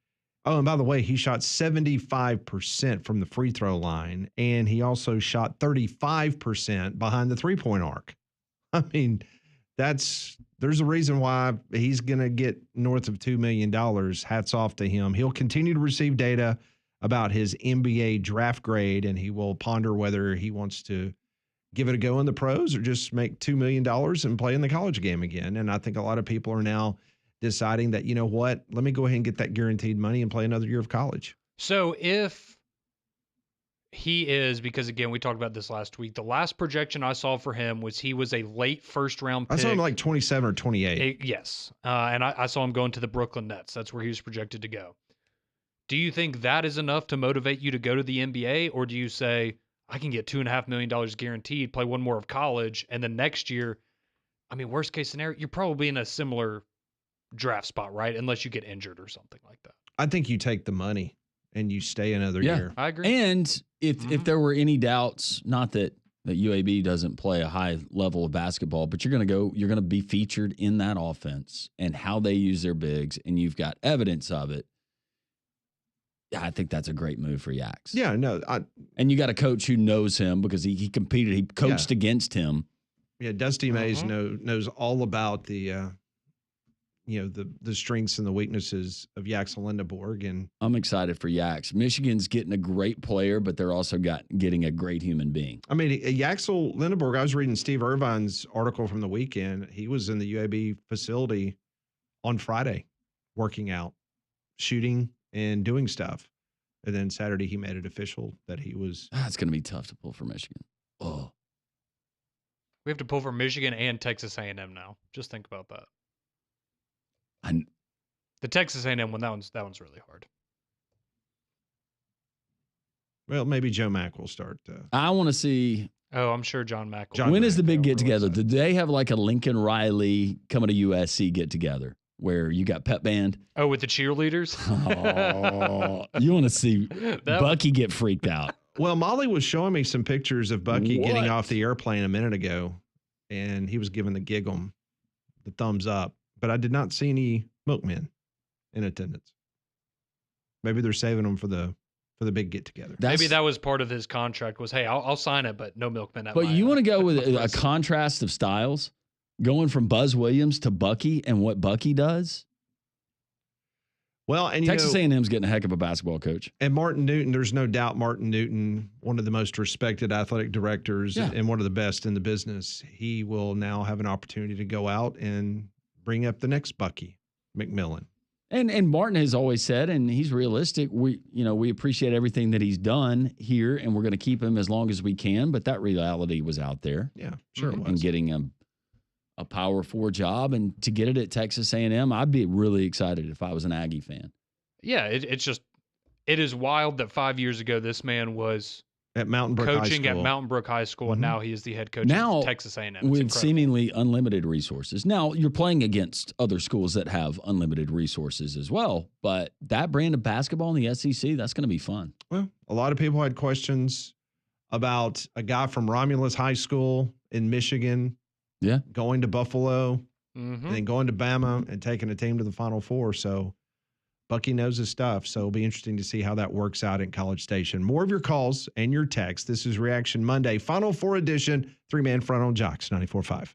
Oh, and by the way, he shot 75% from the free throw line, and he also shot 35% behind the three-point arc. I mean, there's a reason why he's going to get north of $2 million. Hats off to him. He'll continue to receive data about his NBA draft grade, and he will ponder whether he wants to give it a go in the pros or just make $2 million and play in the college game again. And I think a lot of people are now deciding that, you know what, let me go ahead and get that guaranteed money and play another year of college. So if he is, because again, we talked about this last week, the last projection I saw for him was he was a late first round pick. I saw him like 27 or 28. Yes. And I saw him going to the Brooklyn Nets. That's where he was projected to go. Do you think that is enough to motivate you to go to the NBA? Or do you say, I can get $2.5 million guaranteed, play one more of college, and then next year, I mean, worst case scenario, you're probably in a similar draft spot, right? Unless you get injured or something like that. I think you take the money and you stay another year. I agree. And if there were any doubts, not that UAB doesn't play a high level of basketball, but you're going to be featured in that offense and how they use their bigs, and you've got evidence of it. Yeah, I think that's a great move for Yax. Yeah, no. And you got a coach who knows him because he competed, he coached against him. Yeah, Dusty Mays knows all about the the strengths and the weaknesses of Yaxel Lindeborg, and I'm excited for Yax. Michigan's getting a great player, but they're also getting a great human being. I mean, Yaxel Lindeborg, I was reading Steve Irvine's article from the weekend. He was in the UAB facility on Friday working out, shooting, and doing stuff. And then Saturday he made it official that he was. It's going to be tough to pull for Michigan. Oh, we have to pull for Michigan and Texas A&M now. Just think about that. The Texas A&M one, that one's really hard. Well, maybe Joe Mack will start. I want to see. Oh, I'm sure John Mack. When is the big get together? Did they have like a Lincoln Riley coming to USC get together where you got pep band? Oh, with the cheerleaders? Oh, you want to see Bucky get freaked out. Well, Molly was showing me some pictures of Bucky getting off the airplane a minute ago, and he was giving the giggle, the thumbs up. But I did not see any milkmen in attendance. Maybe they're saving them for the big get together. Maybe that was part of his contract. Was, hey, I'll sign it, but no milkmen. But you want to go with a contrast of styles, going from Buzz Williams to Bucky and what Bucky does. Well, and Texas A&M's getting a heck of a basketball coach. And Martin Newton, there's no doubt Martin Newton, one of the most respected athletic directors and one of the best in the business. He will now have an opportunity to go out and bring up the next Bucky McMillan. And Martin has always said, and he's realistic, we appreciate everything that he's done here, and we're going to keep him as long as we can. But that reality was out there. Yeah, sure it was. And getting a Power 4 job, and to get it at Texas A&M, I'd be really excited if I was an Aggie fan. Yeah, it is wild that 5 years ago this man was at Mountain Brook coaching at Mountain Brook High School, and now he is the head coach of Texas A&M. It's with incredible. Seemingly unlimited resources. Now, you're playing against other schools that have unlimited resources as well, but that brand of basketball in the SEC, that's going to be fun. Well, a lot of people had questions about a guy from Romulus High School in Michigan going to Buffalo and then going to Bama and taking a team to the Final Four. So Bucky knows his stuff, so it'll be interesting to see how that works out in College Station. More of your calls and your texts. This is Reaction Monday, Final Four edition, 3-man front on Jocks 94.5.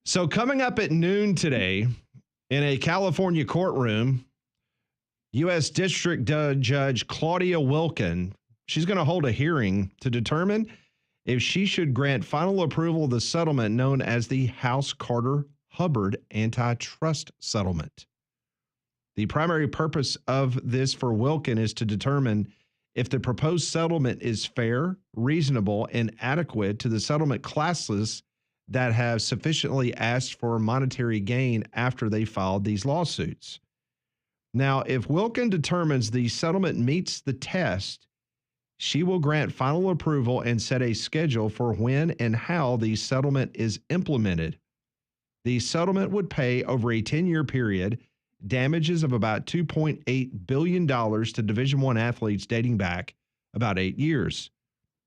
So coming up at noon today in a California courtroom, U.S. District Judge Claudia Wilken, she's going to hold a hearing to determine if she should grant final approval of the settlement known as the House-Carter-Hubbard antitrust settlement. The primary purpose of this for Wilken is to determine if the proposed settlement is fair, reasonable, and adequate to the settlement classes that have sufficiently asked for monetary gain after they filed these lawsuits. Now, if Wilken determines the settlement meets the test, she will grant final approval and set a schedule for when and how the settlement is implemented. The settlement would pay over a 10-year period damages of about $2.8 billion to Division I athletes dating back about 8 years.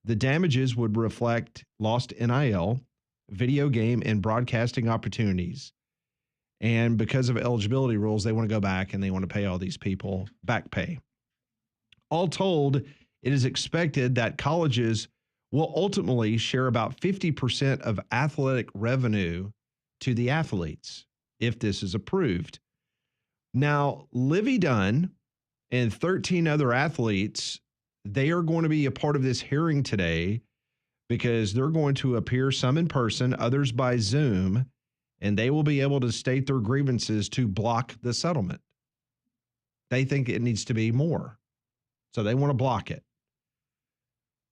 The damages would reflect lost NIL, video game, and broadcasting opportunities. And because of eligibility rules, they want to go back and they want to pay all these people back pay. All told, it is expected that colleges will ultimately share about 50% of athletic revenue to the athletes if this is approved. Now, Livy Dunn and 13 other athletes, they are going to be a part of this hearing today because they're going to appear, some in person, others by Zoom, and they will be able to state their grievances to block the settlement. They think it needs to be more, so they want to block it.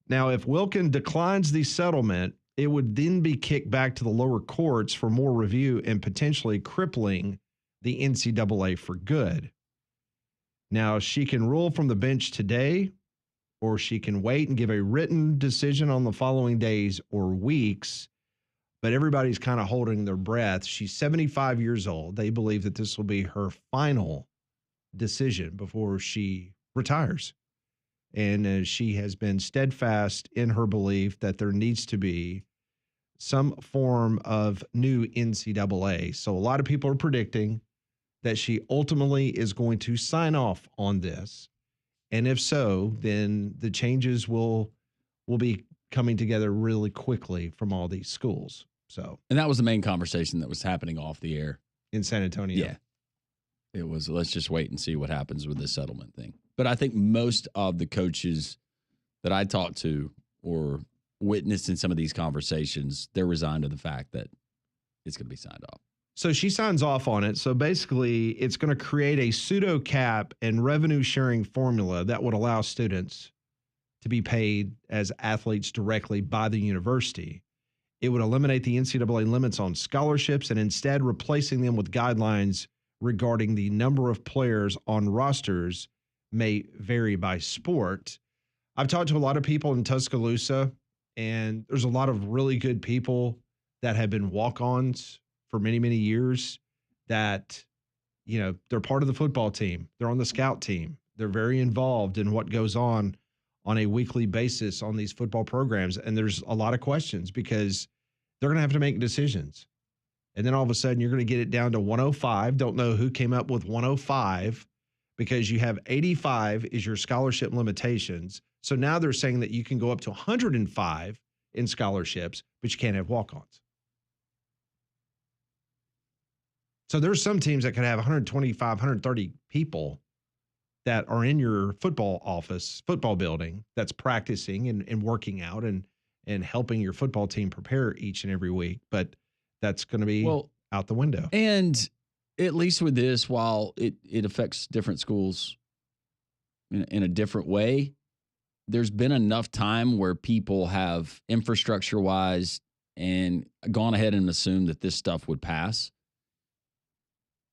Now, if Wilken declines the settlement, it would then be kicked back to the lower courts for more review and potentially crippling the NCAA for good. Now, she can rule from the bench today, or she can wait and give a written decision on the following days or weeks, but everybody's kind of holding their breath. She's 75 years old. They believe that this will be her final decision before she retires. And she has been steadfast in her belief that there needs to be some form of new NCAA. So a lot of people are predicting that she ultimately is going to sign off on this. And if so, then the changes will be coming together really quickly from all these schools. So, and that was the main conversation that was happening off the air in San Antonio. Yeah. It was, let's just wait and see what happens with this settlement thing. But I think most of the coaches that I talked to or witnessed in some of these conversations, they're resigned to the fact that it's going to be signed off. So she signs off on it. So basically, it's going to create a pseudo cap and revenue sharing formula that would allow students to be paid as athletes directly by the university. It would eliminate the NCAA limits on scholarships and instead replacing them with guidelines regarding the number of players on rosters may vary by sport. I've talked to a lot of people in Tuscaloosa, and there's a lot of really good people that have been walk-ons for many, many years that, you know, they're part of the football team. They're on the scout team. They're very involved in what goes on a weekly basis on these football programs. And there's a lot of questions because they're going to have to make decisions. And then all of a sudden you're going to get it down to 105. Don't know who came up with 105 because you have 85 is your scholarship limitations. So now they're saying that you can go up to 105 in scholarships, but you can't have walk-ons. So there's some teams that could have 125, 130 people that are in your football office, football building, that's practicing and working out and helping your football team prepare each and every week. But that's going to be out the window. And at least with this, while it affects different schools in a different way, there's been enough time where people have infrastructure-wise and gone ahead and assumed that this stuff would pass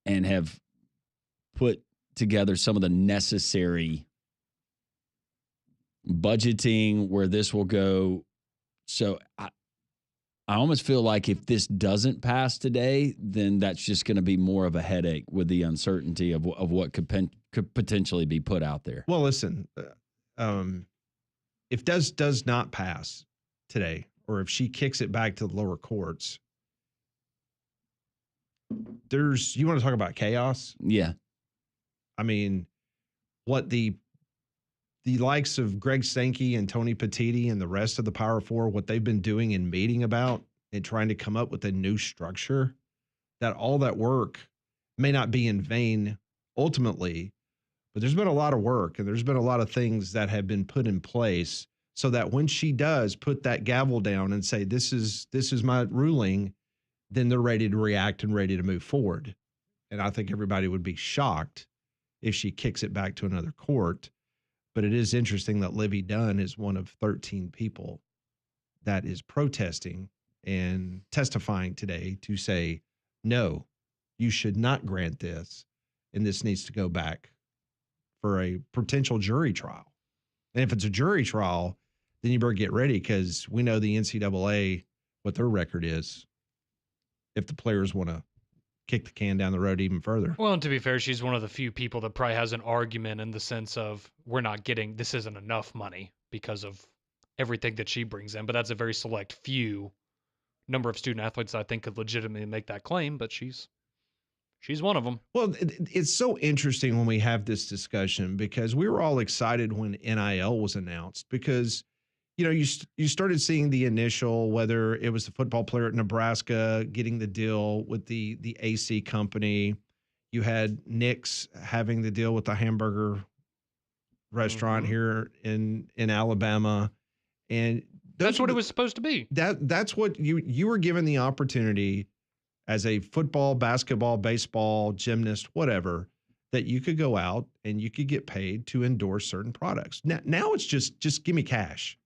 and have put together some of the necessary budgeting where this will go. So I almost feel like if this doesn't pass today, then that's just going to be more of a headache with the uncertainty of what could potentially be put out there. Well, listen, if does not pass today, or if she kicks it back to the lower courts, you want to talk about chaos? Yeah. I mean, what the likes of Greg Sankey and Tony Petitti and the rest of the Power Four, what they've been doing and meeting about and trying to come up with a new structure that all that work may not be in vain ultimately, but there's been a lot of work and there's been a lot of things that have been put in place so that when she does put that gavel down and say, this is my ruling, then they're ready to react and ready to move forward. And I think everybody would be shocked if she kicks it back to another court. But it is interesting that Livy Dunn is one of 13 people that is protesting and testifying today to say, no, you should not grant this. And this needs to go back for a potential jury trial. And if it's a jury trial, then you better get ready because we know the NCAA, what their record is if the players want to kick the can down the road even further. Well, and to be fair, she's one of the few people that probably has an argument in the sense of this isn't enough money because of everything that she brings in. But that's a very select few number of student athletes I think could legitimately make that claim, but she's one of them. Well, it's so interesting when we have this discussion because we were all excited when NIL was announced because, you started seeing the initial, whether it was the football player at Nebraska getting the deal with the AC company. You had Nick's having the deal with the hamburger restaurant here in Alabama. And that's what it was supposed to be. That's what you were given the opportunity as a football, basketball, baseball, gymnast, whatever, that you could go out and you could get paid to endorse certain products. Now it's just give me cash.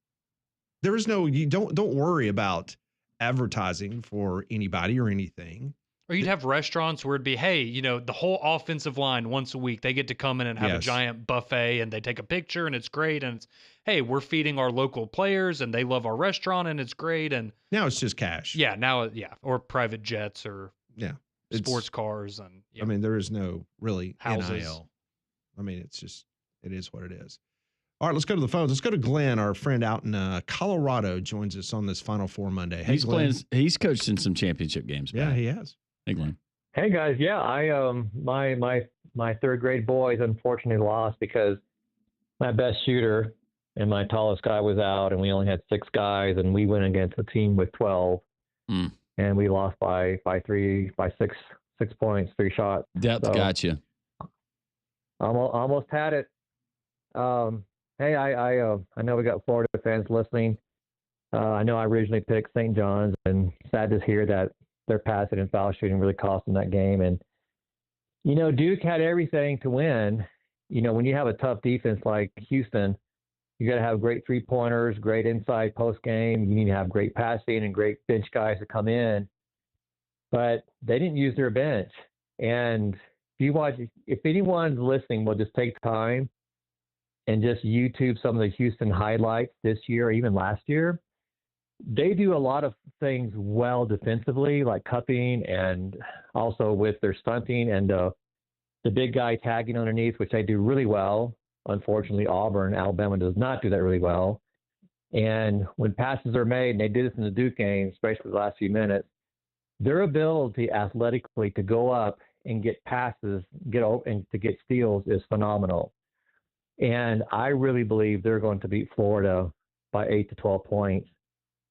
There is no, you don't worry about advertising for anybody or anything. Or you'd have restaurants where it'd be, hey, the whole offensive line once a week, they get to come in and have a giant buffet and they take a picture and it's great. And it's, hey, we're feeding our local players and they love our restaurant and it's great. And now it's just cash. Yeah. Or private jets or sports cars. And I mean, there is no really houses. NIL. I mean, it is what it is. All right, let's go to the phones. Let's go to Glenn, our friend out in Colorado, joins us on this Final Four Monday. Hey, Glenn. He's coached in some championship games. Yeah, he has. Hey, Glenn. Hey guys, yeah, I my third grade boys unfortunately lost because my best shooter and my tallest guy was out, and we only had 6 guys, and we went against a team with 12, and we lost by 6 points, 3 shots. Depth got you. Almost had it. Hey, I know we got Florida fans listening. I know I originally picked St. John's, and sad to hear that their passing and foul shooting really cost them that game. And, Duke had everything to win. When you have a tough defense like Houston, you got to have great 3-pointers, great inside post game. You need to have great passing and great bench guys to come in. But they didn't use their bench. And if anyone's listening, will just take time and just YouTube some of the Houston highlights this year or even last year. They do a lot of things well defensively, like cupping and also with their stunting and the big guy tagging underneath, which they do really well. Unfortunately, Auburn, Alabama does not do that really well. And when passes are made, and they did this in the Duke game, especially the last few minutes, their ability athletically to go up and get passes, and to get steals is phenomenal. And I really believe they're going to beat Florida by 8 to 12 points,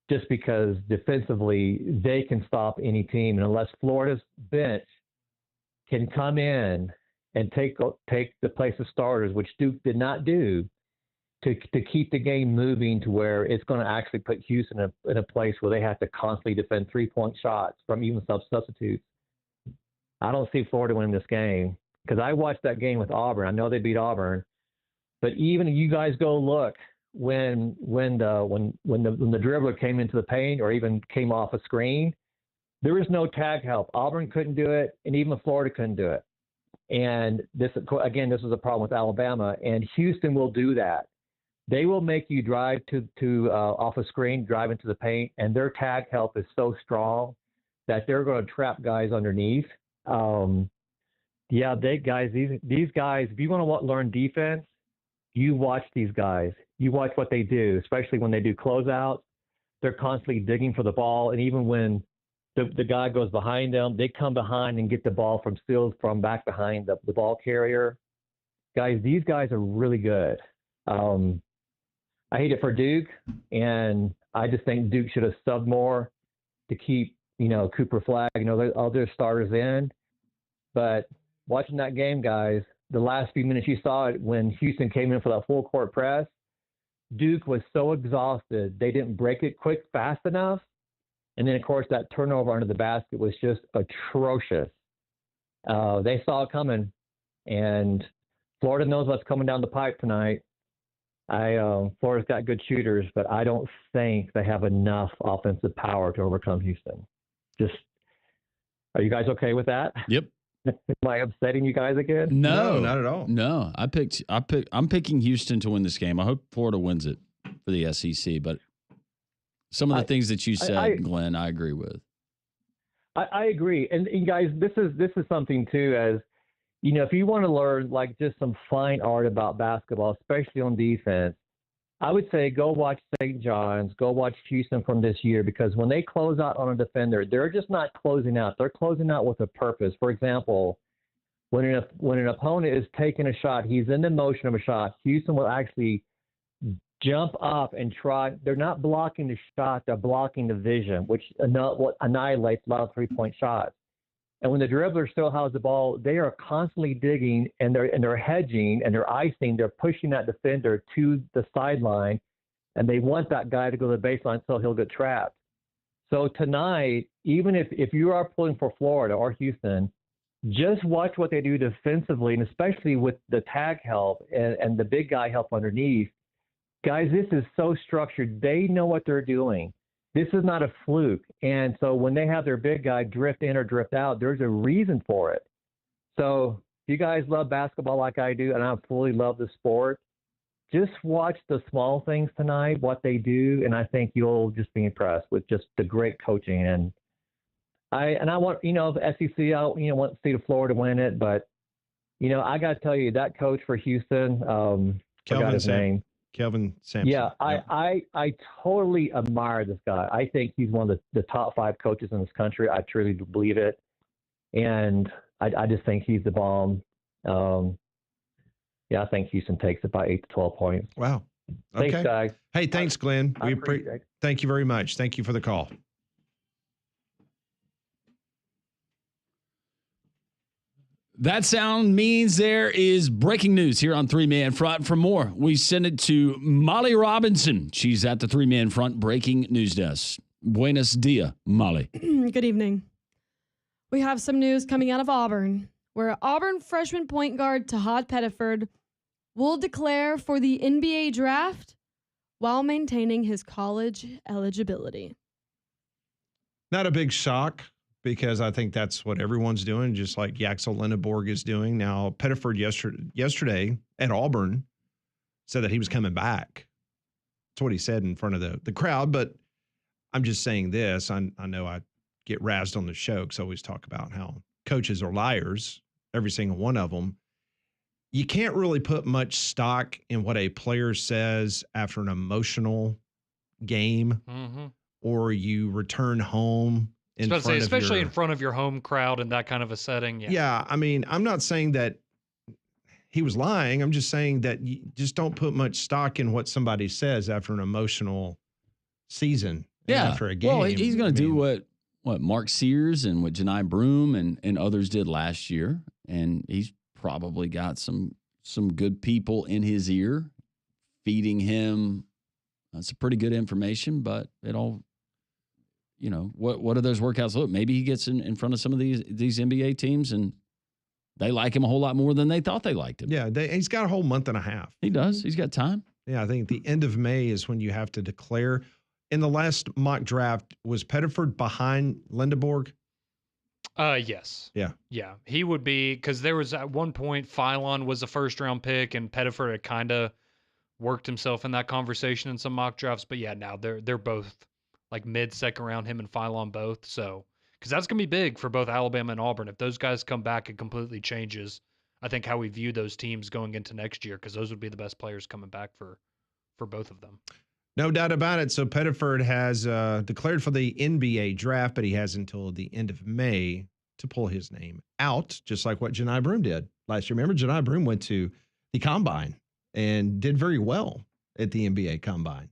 just because defensively they can stop any team. And unless Florida's bench can come in and take the place of starters, which Duke did not do, to keep the game moving to where it's going to actually put Houston in a place where they have to constantly defend 3-point shots from even substitutes. I don't see Florida winning this game because I watched that game with Auburn. I know they beat Auburn, but even if you guys go look when the dribbler came into the paint or even came off a screen, there was no tag help. Auburn couldn't do it, and even Florida couldn't do it. And this was a problem with Alabama, and Houston will do that. They will make you drive to off a screen, drive into the paint, and their tag help is so strong that they're going to trap guys underneath. These guys, if you want to learn defense, you watch these guys. You watch what they do, especially when they do closeouts. They're constantly digging for the ball, and even when the guy goes behind them, they come behind and get the ball from steals from back behind the ball carrier. Guys, these guys are really good. I hate it for Duke, and I just think Duke should have subbed more to keep Cooper Flagg, all their starters in. But watching that game, guys, the last few minutes you saw it when Houston came in for that full court press, Duke was so exhausted. They didn't break it fast enough. And then, of course, that turnover under the basket was just atrocious. They saw it coming, and Florida knows what's coming down the pipe tonight. Florida's got good shooters, but I don't think they have enough offensive power to overcome Houston. Are you guys okay with that? Yep. Am I upsetting you guys again? No, not at all. No, I'm picking Houston to win this game. I hope Florida wins it for the SEC, but some of the things that you said, Glenn, I agree with. I agree. And guys, this is something too, as if you want to learn like just some fine art about basketball, especially on defense, I would say go watch St. John's, go watch Houston from this year, because when they close out on a defender, they're just not closing out. They're closing out with a purpose. For example, when an opponent is taking a shot, he's in the motion of a shot, Houston will actually jump up and try. They're not blocking the shot, they're blocking the vision, which annihilates a lot of three-point shots. And when the dribbler still has the ball, they are constantly digging and they're hedging and they're icing. They're pushing that defender to the sideline, and they want that guy to go to the baseline so he'll get trapped. So tonight, even if you are pulling for Florida or Houston, just watch what they do defensively, and especially with the tag help and the big guy help underneath. Guys, this is so structured. They know what they're doing. This is not a fluke. And so when they have their big guy drift in or drift out, there's a reason for it. So if you guys love basketball like I do, and I fully love the sport, just watch the small things tonight, what they do, and I think you'll just be impressed with just the great coaching. And I want, the SEC, I want to see the Florida win it, but, I got to tell you, that coach for Houston, forgot his name. Kelvin Sampson. Yeah, I totally admire this guy. I think he's one of the top 5 coaches in this country. I truly believe it. And I just think he's the bomb. I think Houston takes it by 8 to 12 points. Wow. Okay. Thanks, guys. Hey, thanks, Glenn. I appreciate it. Thank you very much. Thank you for the call. That sound means there is breaking news here on Three Man Front. For more, we send it to Molly Robinson. She's at the Three Man Front breaking news desk. Buenos dias, Molly. Good evening. We have some news coming out of Auburn, where Auburn freshman point guard Tahad Pettiford will declare for the NBA draft while maintaining his college eligibility. Not a big shock, because I think that's what everyone's doing, just like Yaxel Lindeborg is doing. Now, Pettiford yesterday at Auburn said that he was coming back. That's what he said in front of the crowd, but I'm just saying this. I know I get razzed on the show because I always talk about how coaches are liars, every single one of them. You can't really put much stock in what a player says after an emotional game, or you return home especially in front of your home crowd in that kind of a setting. Yeah. I mean, I'm not saying that he was lying. I'm just saying that you just don't put much stock in what somebody says after an emotional season. After a game. Well, he's going to do what Mark Sears and what Janai Broom and others did last year. And he's probably got some good people in his ear feeding him some pretty good information, but it all, what do those workouts look? Maybe he gets in front of some of these NBA teams and they like him a whole lot more than they thought they liked him. Yeah, he's got a whole month and a half. He does. He's got time. Yeah, I think the end of May is when you have to declare. In the last mock draft, was Pettiford behind Lindeborg? Yes. Yeah. Yeah, he would be, because there was at one point Philon was a first-round pick, and Pettiford had kind of worked himself in that conversation in some mock drafts. But yeah, now they're both like mid-second round, him and Philon both. So, because that's going to be big for both Alabama and Auburn. If those guys come back, it completely changes, I think, how we view those teams going into next year, because those would be the best players coming back for both of them. No doubt about it. So Pettiford has declared for the NBA draft, but he has until the end of May to pull his name out, just like what Janai Broom did last year. Remember, Janai Broom went to the Combine and did very well at the NBA Combine.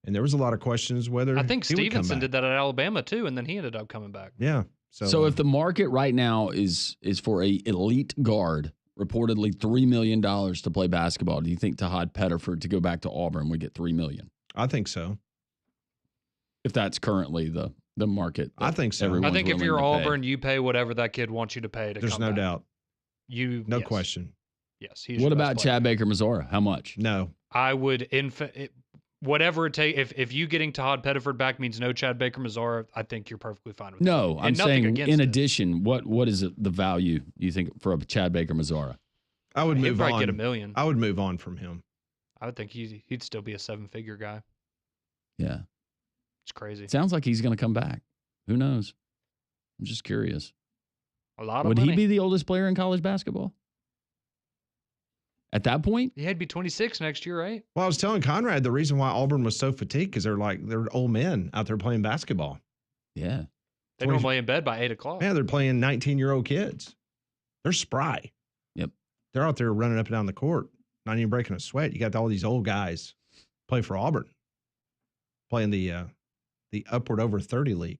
And there was a lot of questions whether I think he would come Stevenson back. did that at Alabama too, and then he ended up coming back. Yeah. So if the market right now is for a elite guard, reportedly $3 million to play basketball, do you think Tahad Pettiford to go back to Auburn would get $3 million? I think so. If that's currently the market, I think so. I think if you're Auburn, you pay whatever that kid wants you to pay to There's come no back. doubt. No question. Yes. He's What your best about player. Chad Baker Mazara? How much? No. I would whatever it takes. If you getting Todd Pettiford back means no Chad Baker Mazara, I think you're perfectly fine with No, that. I'm And nothing saying against in it. addition, what is the value you think for a Chad Baker Mazara? I would He'd move probably on. get $1 million. I would move on from him. I would think he'd still be a 7-figure guy. Yeah. It's crazy. Sounds like he's going to come back. Who knows? I'm just curious. A lot of Would money. he be the oldest player in college basketball? At that point? Yeah, he'd be 26 next year, right? Well, I was telling Conrad the reason why Auburn was so fatigued because they're old men out there playing basketball. Yeah. They're normally in bed by 8 o'clock. Yeah, they're playing 19-year-old kids. They're spry. Yep. They're out there running up and down the court, not even breaking a sweat. You got all these old guys play for Auburn, playing the upward over 30 league.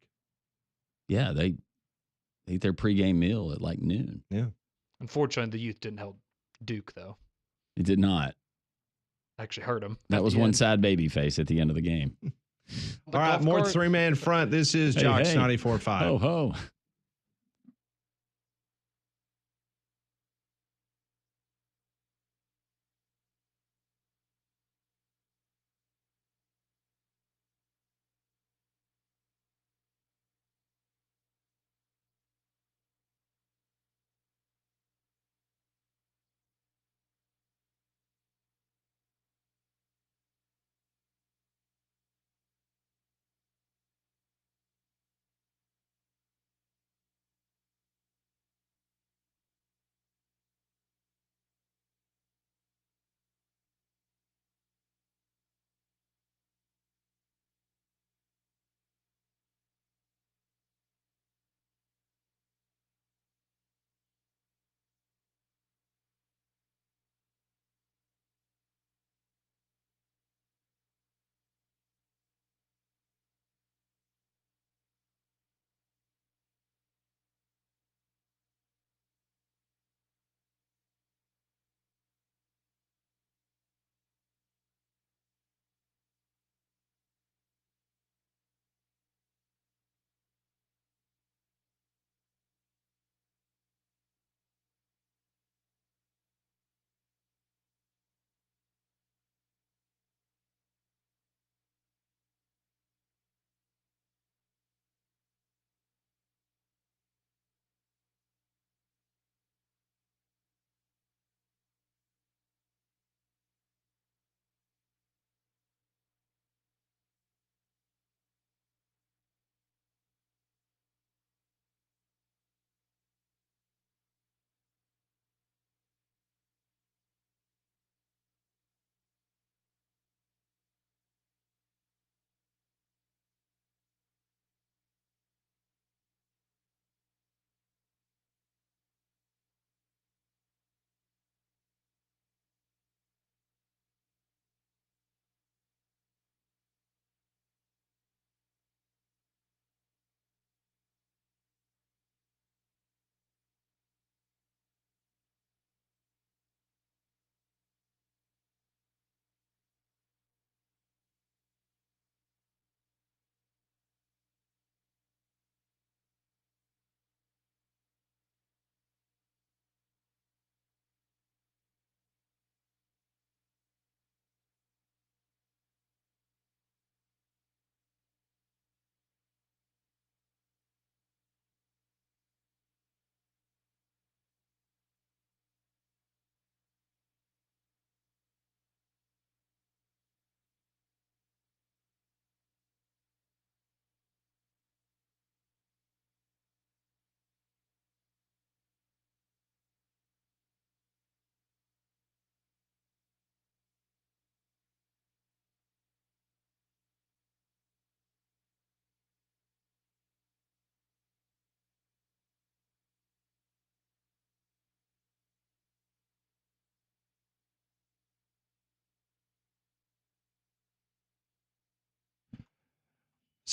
Yeah, they eat their pregame meal at like noon. Yeah. Unfortunately, the youth didn't help Duke, though. It did not. Actually hurt him. That was one sad baby face at the end of the game. All right, more three-man front. This is Jocks hey. 94.5. Ho, ho.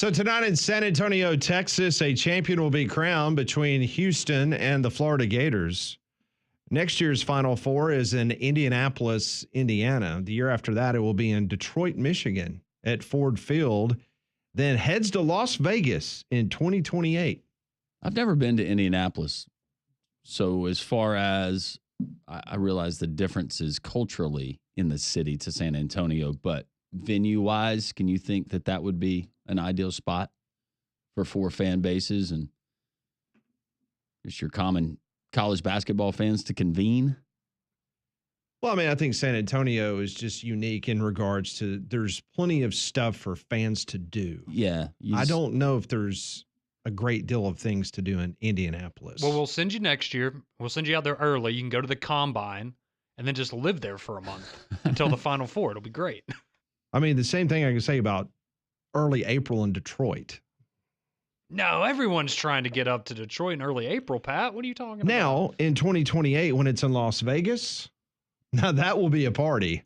So tonight in San Antonio, Texas, a champion will be crowned between Houston and the Florida Gators. Next year's Final Four is in Indianapolis, Indiana. The year after that, it will be in Detroit, Michigan at Ford Field, then heads to Las Vegas in 2028. I've never been to Indianapolis. So as far as I realize the differences culturally in the city to San Antonio, but venue-wise, can you think that that would be an ideal spot for 4 fan bases and just your common college basketball fans to convene? Well, I mean, I think San Antonio is just unique in regards to there's plenty of stuff for fans to do. Yeah. I don't know if there's a great deal of things to do in Indianapolis. Well, we'll send you next year. We'll send you out there early. You can go to the Combine and then just live there for a month until the Final Four. It'll be great. I mean, the same thing I can say about early April in Detroit. No, everyone's trying to get up to Detroit in early April, Pat. What are you talking about? Now, in 2028, when it's in Las Vegas, now that will be a party.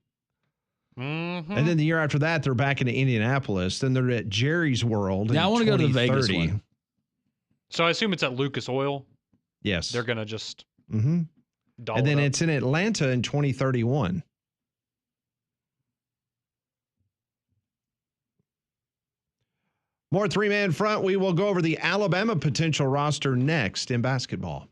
Mm-hmm. And then the year after that, they're back into Indianapolis. Then they're at Jerry's World. Now I want to go to the Vegas one. So I assume it's at Lucas Oil. Yes. They're going to just and then it's in Atlanta in 2031. More 3-man front. We will go over the Alabama potential roster next in basketball.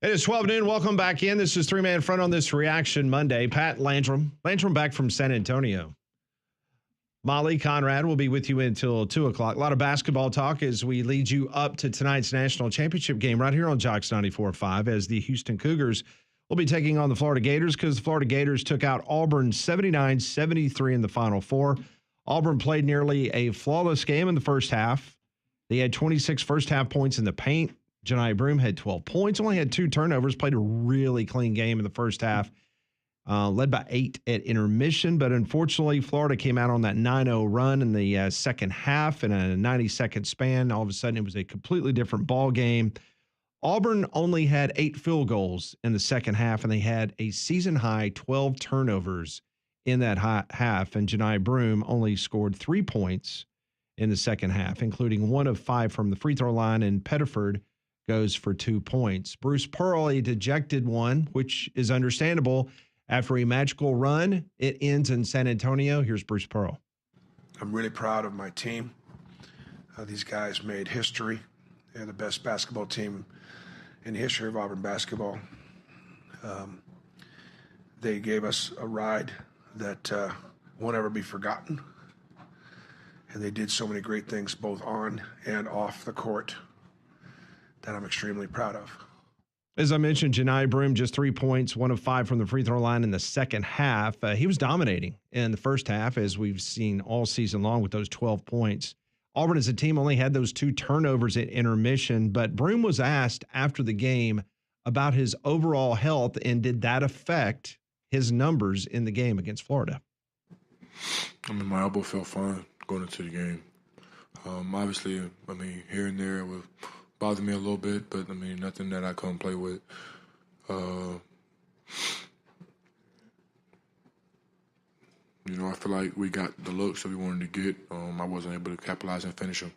It is 12 noon. Welcome back in. This is 3-Man Front on this Reaction Monday. Pat Landrum. Landrum back from San Antonio. Molly Conrad will be with you until 2 o'clock. A lot of basketball talk as we lead you up to tonight's national championship game right here on Jocks 94.5 as the Houston Cougars will be taking on the Florida Gators because the Florida Gators took out Auburn 79-73 in the Final Four. Auburn played nearly a flawless game in the first half. They had 26 first-half points in the paint. Janai Broome had 12 points, only had 2 turnovers, played a really clean game in the first half, led by 8 at intermission. But unfortunately, Florida came out on that 9-0 run in the second half in a 90-second span. All of a sudden, it was a completely different ball game. Auburn only had 8 field goals in the second half, and they had a season-high 12 turnovers in that half. And Janai Broome only scored 3 points in the second half, including 1 of 5 from the free throw line, and Pettiford goes for 2 points. Bruce Pearl, a dejected one, which is understandable. After a magical run, it ends in San Antonio. Here's Bruce Pearl. I'm really proud of my team. These guys made history. They're the best basketball team in the history of Auburn basketball. They gave us a ride that won't ever be forgotten. And they did so many great things both on and off the court that I'm extremely proud of. As I mentioned, Janai Broome just 3 points, 1 of 5 from the free throw line in the second half. He was dominating in the first half, as we've seen all season long with those 12 points. Auburn as a team only had those 2 turnovers at intermission, but Broome was asked after the game about his overall health, and did that affect his numbers in the game against Florida? I mean, my elbow felt fine going into the game. Obviously, I mean, here and there it would bother me a little bit, but I mean, nothing that I couldn't play with. You know, I feel like we got the looks that we wanted to get. I wasn't able to capitalize and finish them.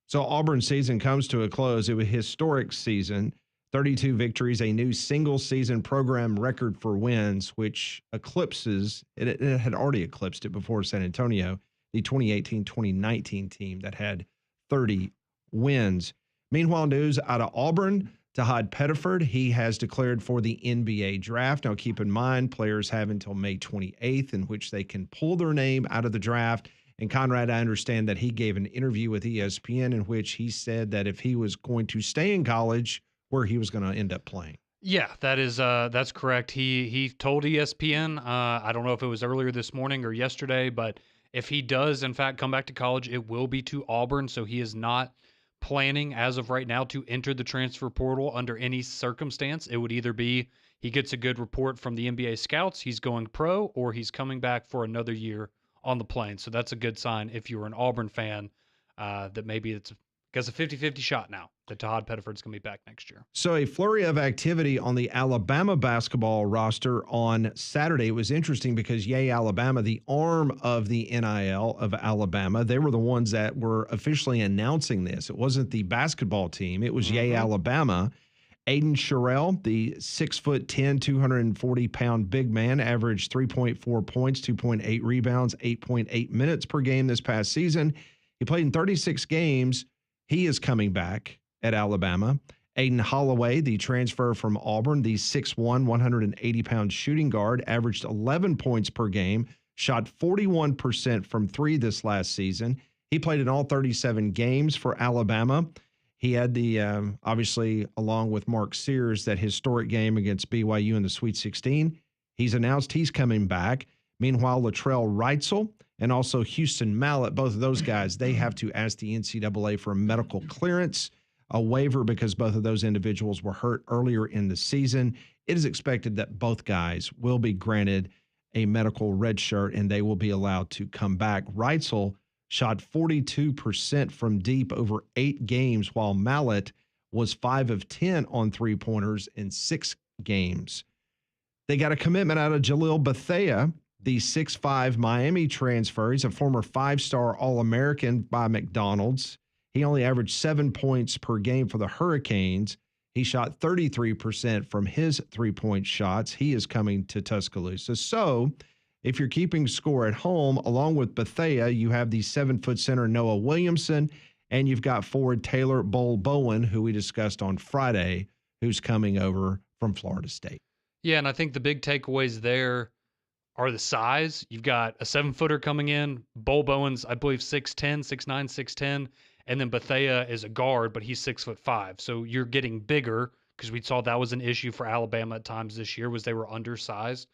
So Auburn's season comes to a close. It was a historic season, 32 victories, a new single-season program record for wins, which eclipses, it had already eclipsed it before San Antonio, the 2018-2019 team that had 30 wins. Meanwhile, news out of Auburn, Tahad Pettiford, he has declared for the NBA draft. Now, keep in mind, players have until May 28th in which they can pull their name out of the draft. And Conrad, I understand that he gave an interview with ESPN in which he said that if he was going to stay in college, where he was going to end up playing. Yeah, that's correct. He told ESPN, I don't know if it was earlier this morning or yesterday, but if he does, in fact, come back to college, it will be to Auburn. So he is not planning as of right now to enter the transfer portal under any circumstance. It would either be he gets a good report from the NBA scouts, he's going pro, or he's coming back for another year on the plane. So that's a good sign if you're an Auburn fan, that maybe it's because a 50-50 shot now that Tahad Pettiford's going to be back next year. So a flurry of activity on the Alabama basketball roster on Saturday. It was interesting because Yay Alabama, the arm of the NIL of Alabama, they were the ones that were officially announcing this. It wasn't the basketball team. It was Yay Alabama. Aiden Sherrill, the 6'10", 240-pound big man, averaged 3.4 points, 2.8 rebounds, 8.8 minutes per game this past season. He played in 36 games. He is coming back at Alabama. Aiden Holloway, the transfer from Auburn, the 6'1", 180-pound shooting guard, averaged 11 points per game, shot 41% from 3 this last season. He played in all 37 games for Alabama. He had the, obviously, along with Mark Sears, that historic game against BYU in the Sweet 16. He's announced he's coming back. Meanwhile, Latrell Reitzel and also Houston Mallett, both of those guys, they have to ask the NCAA for a medical clearance, a waiver, because both of those individuals were hurt earlier in the season. It is expected that both guys will be granted a medical red shirt and they will be allowed to come back. Reitzel shot 42% from deep over 8 games, while Mallett was 5 of 10 on three-pointers in 6 games. They got a commitment out of Jalil Bethea, the 6'5" Miami transfer. He's a former 5-star All-American by McDonald's. He only averaged 7 points per game for the Hurricanes. He shot 33% from his three-point shots. He is coming to Tuscaloosa. So if you're keeping score at home, along with Bethea, you have the 7-foot center Noah Williamson, and you've got forward Taylor Bowen, who we discussed on Friday, who's coming over from Florida State. Yeah, and I think the big takeaways there are the size. You've got a 7-footer coming in. Bowen's, I believe, 6'10", 6'9", 6'10", and then Bethea is a guard, but he's 6'5". So you're getting bigger, because we saw that was an issue for Alabama at times this year, was they were undersized.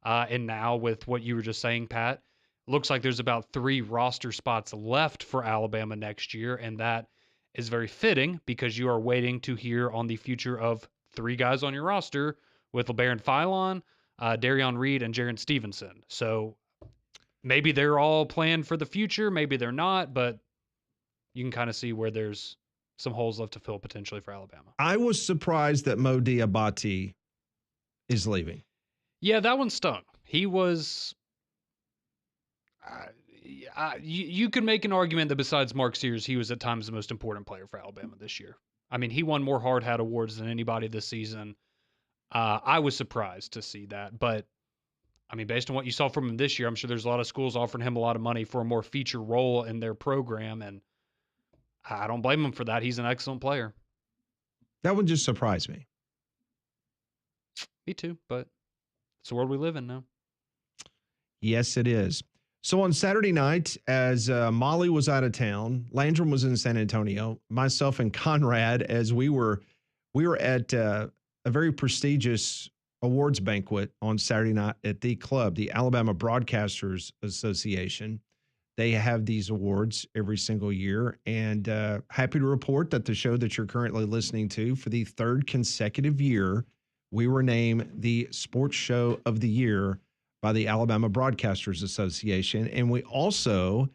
And now with what you were just saying, Pat, looks like there's about 3 roster spots left for Alabama next year, and that is very fitting because you are waiting to hear on the future of 3 guys on your roster with LeBaron Philon, Darion Reed, and Jaron Stevenson. So maybe they're all planned for the future, maybe they're not, but you can kind of see where there's some holes left to fill potentially for Alabama. I was surprised that Mo Diabate is leaving. Yeah, that one stung. He was. You could make an argument that besides Mark Sears, he was at times the most important player for Alabama this year. I mean, he won more hard hat awards than anybody this season. I was surprised to see that, but I mean, based on what you saw from him this year, I'm sure there's a lot of schools offering him a lot of money for a more feature role in their program, and I don't blame him for that. He's an excellent player. That would just surprise me. Me too, but it's the world we live in now. Yes, it is. So on Saturday night, as Molly was out of town, Landrum was in San Antonio, myself and Conrad, as we were at a very prestigious awards banquet on Saturday night at the club, the Alabama Broadcasters Association. They have these awards every single year, and happy to report that the show that you're currently listening to, for the 3rd consecutive year, we were named the Sports Show of the Year by the Alabama Broadcasters Association. And we also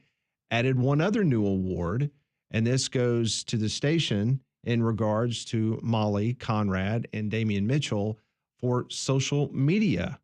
added one other new award, and this goes to the station in regards to Molly, Conrad, and Damian Mitchell for Social Media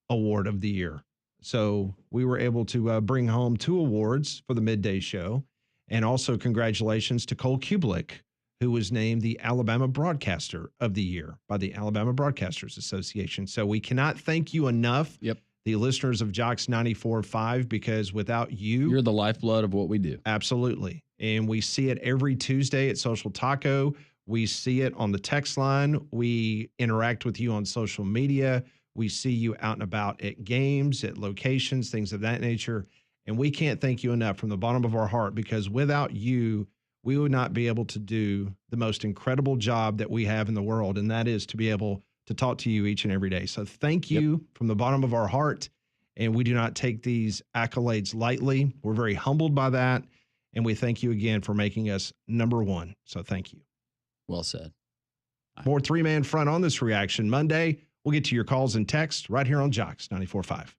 Award of the Year. So we were able to bring home 2 awards for the midday show. And also congratulations to Cole Kubelik, who was named the Alabama Broadcaster of the Year by the Alabama Broadcasters Association. So we cannot thank you enough, the listeners of Jocks 94.5, because without you, you're the lifeblood of what we do. Absolutely. And we see it every Tuesday at Social Taco. We see it on the text line. We interact with you on social media. We see you out and about at games, at locations, things of that nature. And we can't thank you enough from the bottom of our heart, because without you, we would not be able to do the most incredible job that we have in the world, and that is to be able to talk to you each and every day. So thank you from the bottom of our heart, and we do not take these accolades lightly. We're very humbled by that, and we thank you again for making us number 1. So thank you. Well said. More 3-man front on this Reaction Monday. We'll get to your calls and texts right here on Jocks 94.5.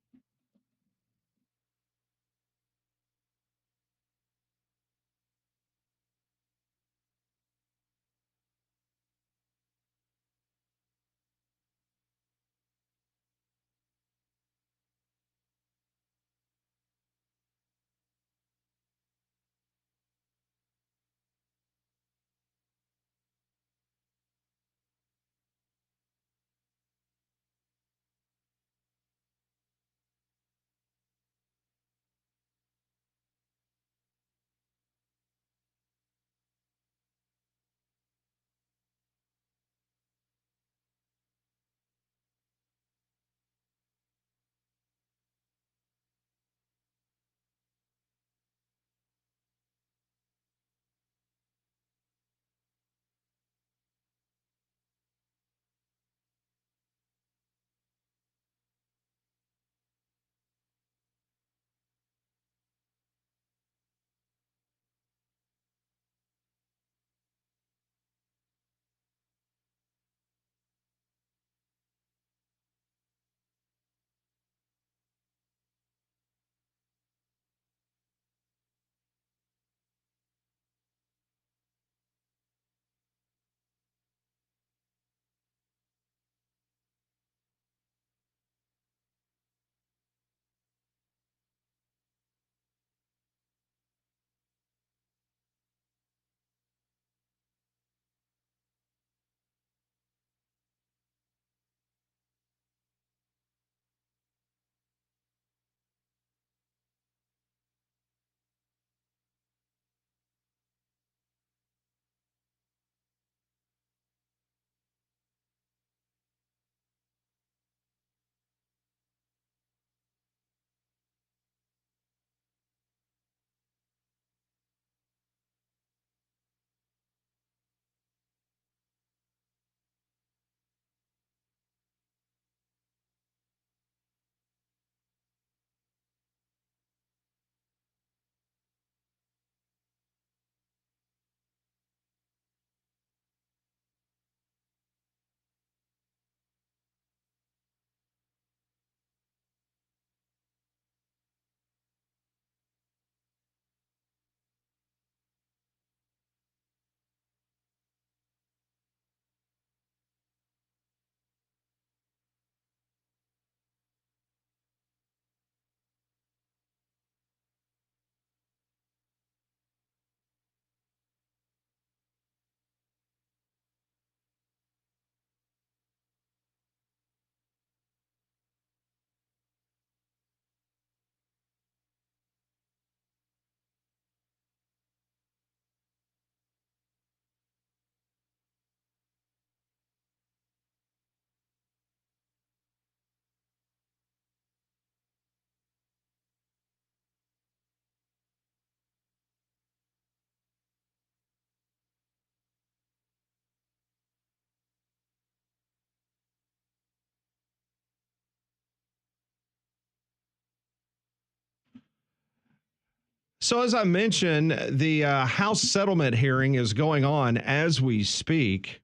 So as I mentioned, the House settlement hearing is going on as we speak.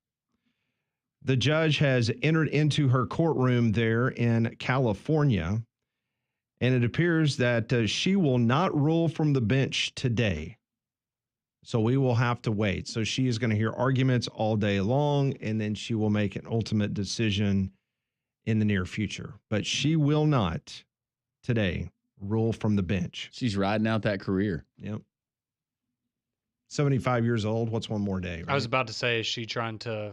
The judge has entered into her courtroom there in California, and it appears that she will not rule from the bench today. So we will have to wait. So she is going to hear arguments all day long, and then she will make an ultimate decision in the near future. But she will not today rule from the bench. She's riding out that career. Yep. 75 years old. What's one more day? Right? I was about to say, is she trying to,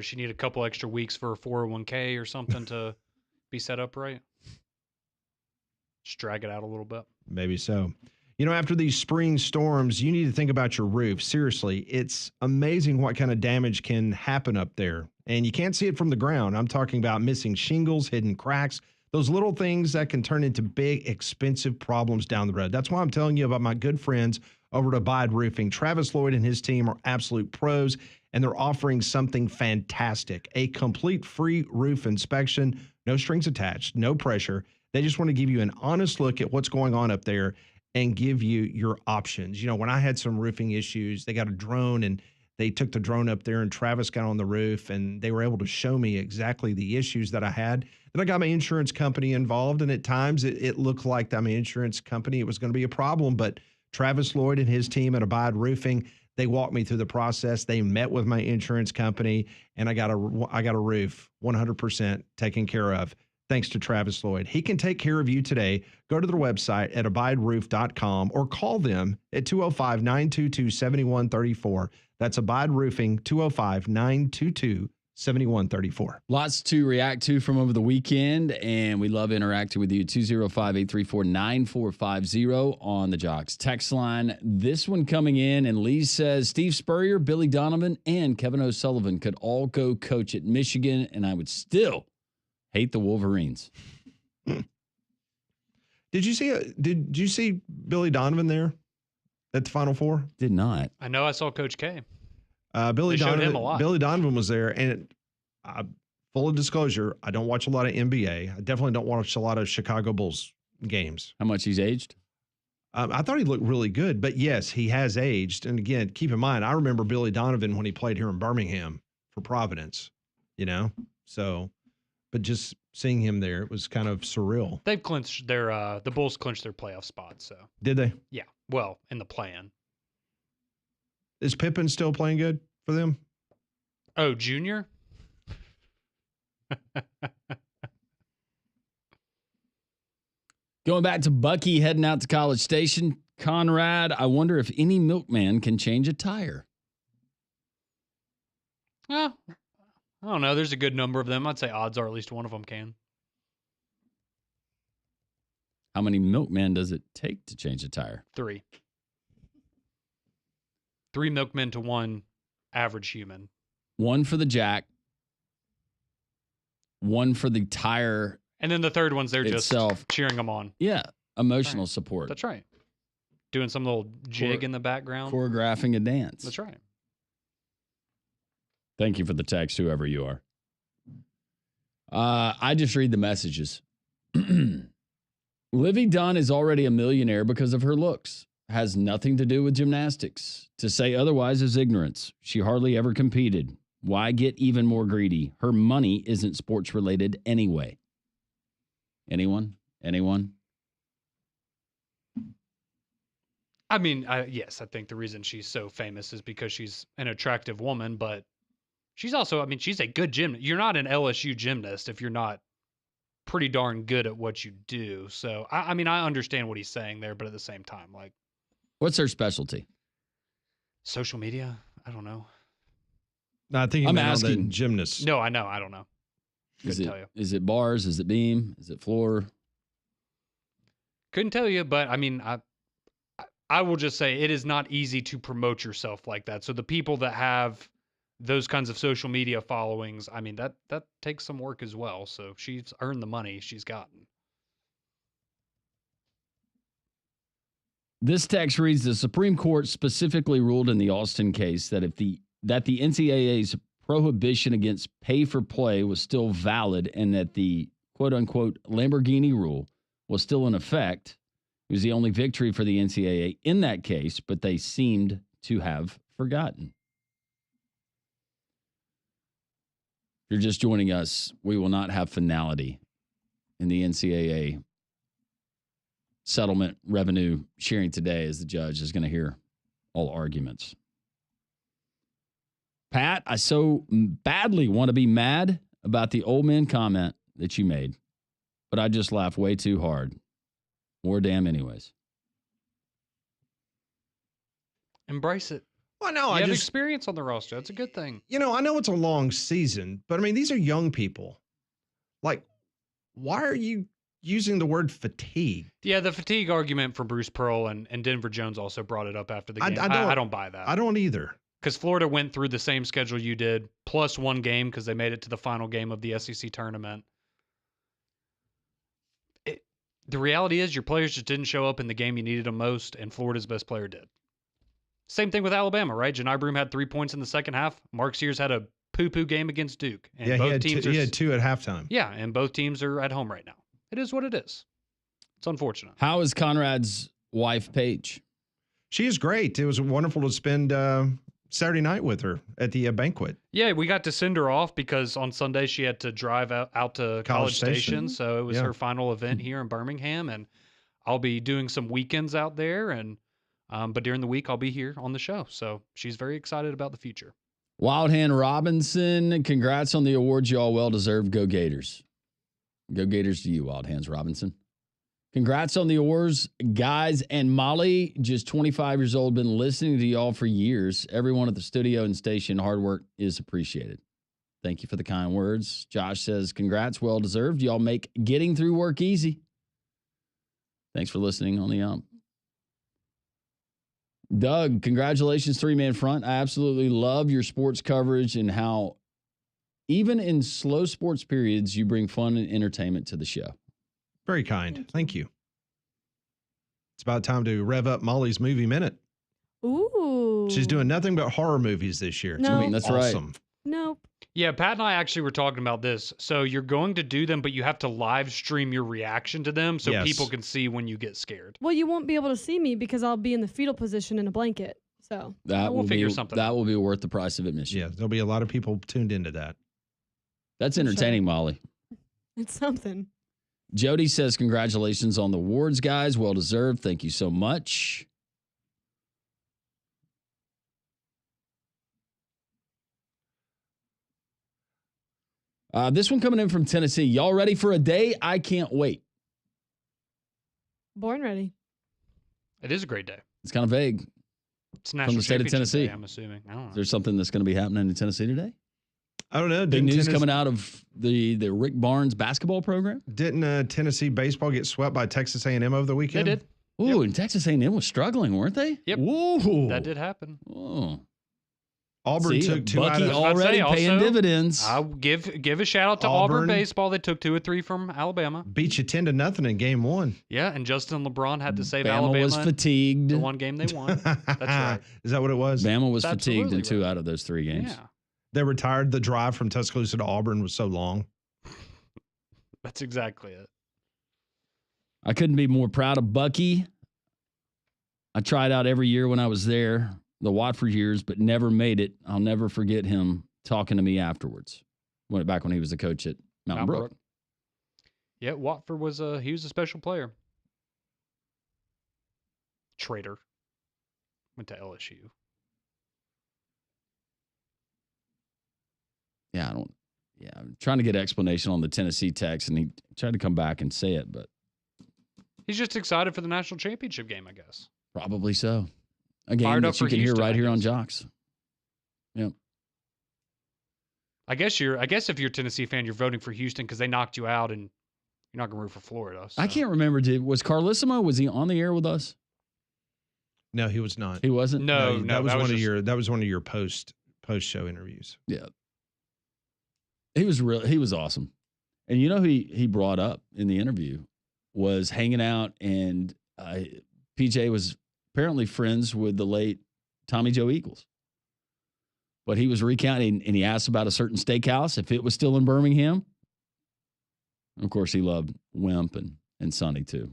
she need a couple extra weeks for a 401k or something to be set up right? Just drag it out a little bit. Maybe so. After these spring storms, you need to think about your roof. Seriously, it's amazing what kind of damage can happen up there. And you can't see it from the ground. I'm talking about missing shingles, hidden cracks, those little things that can turn into big, expensive problems down the road. That's why I'm telling you about my good friends over at Abide Roofing. Travis Lloyd and his team are absolute pros, and they're offering something fantastic, a complete free roof inspection, no strings attached, no pressure. They just want to give you an honest look at what's going on up there and give you your options. When I had some roofing issues, they got a drone and they took the drone up there and Travis got on the roof and they were able to show me exactly the issues that I had. Then I got my insurance company involved, and at times it looked like that my insurance company, it was going to be a problem, but Travis Lloyd and his team at Abide Roofing, they walked me through the process. They met with my insurance company, and I got a roof 100% taken care of. Thanks to Travis Lloyd. He can take care of you today. Go to their website at abideroof.com or call them at 205-922-7134. That's Abide Roofing, 205-922-7134. Lots to react to from over the weekend, and we love interacting with you. 205-834-9450 on the Jocks text line. This one coming in, and Lee says, Steve Spurrier, Billy Donovan, and Kevin O'Sullivan could all go coach at Michigan, and I would still hate the Wolverines. Did you see Billy Donovan there at the Final Four? Did not. I know I saw Coach K. Billy showed him a lot. Donovan was there, and full of disclosure, I don't watch a lot of NBA. I definitely don't watch a lot of Chicago Bulls games. How much he's aged? I thought he looked really good, but yes, he has aged. And again, keep in mind, I remember Billy Donovan when he played here in Birmingham for Providence, so, but just seeing him there, it was kind of surreal. They've clinched the Bulls clinched their playoff spot. So did they? Yeah. Well, in the play-in. Is Pippen still playing good for them? Oh, Junior? Going back to Bucky heading out to College Station. Conrad, I wonder if any milkman can change a tire. I don't know. There's a good number of them. I'd say odds are at least one of them can. How many milkmen does it take to change a tire? 3. 3 milkmen to 1 average human. 1 for the jack, 1 for the tire. And then the third one's there just cheering them on. Yeah, emotional support. That's right. Doing some little jig in the background. Choreographing a dance. That's right. Thank you for the text, whoever you are. I just read the messages. Livy Dunn is already a millionaire because of her looks. Has nothing to do with gymnastics. To say otherwise is ignorance. She hardly ever competed. Why get even more greedy? Her money isn't sports related anyway. Anyone? I mean, yes, I think the reason she's so famous is because she's an attractive woman, but she's also, she's a good gymnast. You're not an LSU gymnast if you're not pretty darn good at what you do. So, I understand what he's saying there, but at the same time, what's her specialty? Social media? I don't know. No, I think I'm asking gymnasts. No, I know. I don't know. Couldn't tell you. Is it bars? Is it beam? Is it floor? Couldn't tell you, but I will just say it is not easy to promote yourself like that. So the people that have those kinds of social media followings, that takes some work as well. So she's earned the money she's gotten. This text reads, the Supreme Court specifically ruled in the Austin case that the NCAA's prohibition against pay for play was still valid and that the quote unquote Lamborghini rule was still in effect It was the only victory for the NCAA in that case, but they seemed to have forgotten. If you're just joining us, we will not have finality in the NCAA settlement revenue sharing today, as the judge is going to hear all arguments. Pat, I so badly want to be mad about the old men comment that you made, but I just laughed way too hard. More damn anyways. Embrace it. Well, no, You have experience on the roster. That's a good thing. You know, I know it's a long season, but I mean, these are young people. Like, why are you using the word fatigue? Yeah, the fatigue argument for Bruce Pearl and Denver Jones also brought it up after the game. I don't buy that. I don't either. Because Florida went through the same schedule you did, plus one game because they made it to the final game of the SEC tournament. The reality is your players just didn't show up in the game you needed them most, and Florida's best player did. Same thing with Alabama, right? Janai Broome had 3 points in the second half. Mark Sears had a poo-poo game against Duke. And Yeah, both he had two at halftime. Yeah, and both teams are at home right now. It is what it is. It's unfortunate. How is Conrad's wife, Paige? She is great. It was wonderful to spend Saturday night with her at the banquet. Yeah, we got to send her off because on Sunday she had to drive out to College Station. So it was her final event here in Birmingham, and I'll be doing some weekends out there. And but during the week I'll be here on the show. So she's very excited about the future. Wild Hand Robinson, congrats on the awards. You all well deserved. Go Gators. Go Gators to you, Wild Hands Robinson. Congrats on the awards, guys. And Molly, just 25 years old, been listening to y'all for years. Everyone at the studio and station, hard work is appreciated. Thank you for the kind words. Josh says, congrats, well deserved. Y'all make getting through work easy. Thanks for listening on the ump. Doug, congratulations, three-man front. I absolutely love your sports coverage and how even in slow sports periods, you bring fun and entertainment to the show. Very kind. Thank you. It's about time to rev up Molly's movie minute. Ooh. She's doing nothing but horror movies this year. It's No. gonna be That's awesome. right. Nope. Yeah, Pat and I actually were talking about this. So you're going to do them, but you have to live stream your reaction to them so Yes. people can see when you get scared. Well, you won't be able to see me because I'll be in the fetal position in a blanket. So That We'll will figure be something that out. will be worth the price of admission. Yeah, there'll be a lot of people tuned into that. That's entertaining, Molly. it's something. Jody says, congratulations on the awards, guys. Well deserved. Thank you so much. This one coming in from Tennessee. Y'all ready for a day? I can't wait. Born ready. It is a great day. It's kind of vague. It's National From the state of Championship Tennessee. Day, I'm assuming. I don't know. Is there something that's going to be happening in Tennessee today? I don't know. Big Didn't news Tennessee- coming out of the Rick Barnes basketball program? Didn't Tennessee baseball get swept by Texas A&M over the They weekend? did. Ooh, and Texas A&M was struggling, weren't they? Yep. Whoa. That did happen. Oh. Auburn See, took two Bucky out of... already I was about to say, paying also, dividends. I'll give a shout out to Auburn baseball. They took 2 or 3 from Alabama. Beat you 10-0 in game one. Yeah, and Justin LeBron had to save Bama Alabama. was fatigued. The one game they won. That's right. Is that what it was? Bama was That's fatigued in absolutely 2 out of those 3 games. Yeah, They retired. The drive from Tuscaloosa to Auburn was so long. that's exactly it. I couldn't be more proud of Bucky. I tried out every year when I was there, the Watford years, but never made it. I'll never forget him talking to me afterwards. Back when he was the coach at Mountain Brook. Yeah, Watford was he was a special player. Traitor. Went to LSU. Yeah, I'm trying to get an explanation on the Tennessee text, and he tried to come back and say it, but He's just excited for the national championship game, I guess. probably so. A game Fired up that you for can hear Houston, right I here on guess. Jocks. Yep. I guess if you're a Tennessee fan, you're voting for Houston because they knocked you out, and you're not going to root for Florida. So. I can't remember. Was Carlissimo? Was he on the air with us? No, he was not. He wasn't. No, that was one just- of your. That was one of your post show interviews. Yeah. He was awesome. And you know who he brought up in the interview was hanging out, and PJ was apparently friends with the late Tommy Joe Eagles. But he was recounting, and he asked about a certain steakhouse, if it was still in Birmingham. Of course, he loved Wimp and Sonny too.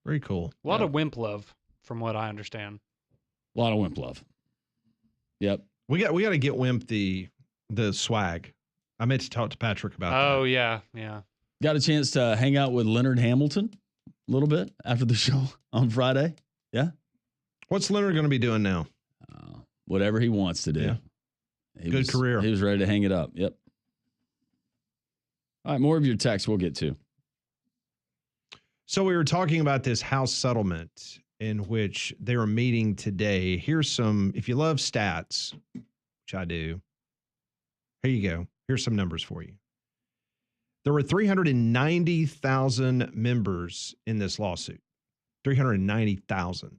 Very cool. A lot of wimp love, from what I understand. A lot of wimp love. Yep. We got to get Wimp the swag. I meant to talk to Patrick about that. Oh, yeah. Got a chance to hang out with Leonard Hamilton a little bit after the show on Friday. Yeah. What's Leonard going to be doing now? Whatever he wants to do. Yeah. Good career. He was ready to hang it up. Yep. All right, more of your texts we'll get to. So we were talking about this House settlement in which they were meeting today. Here's some, if you love stats, which I do, here you go. Here's some numbers for you. There were 390,000 members in this lawsuit. 390,000.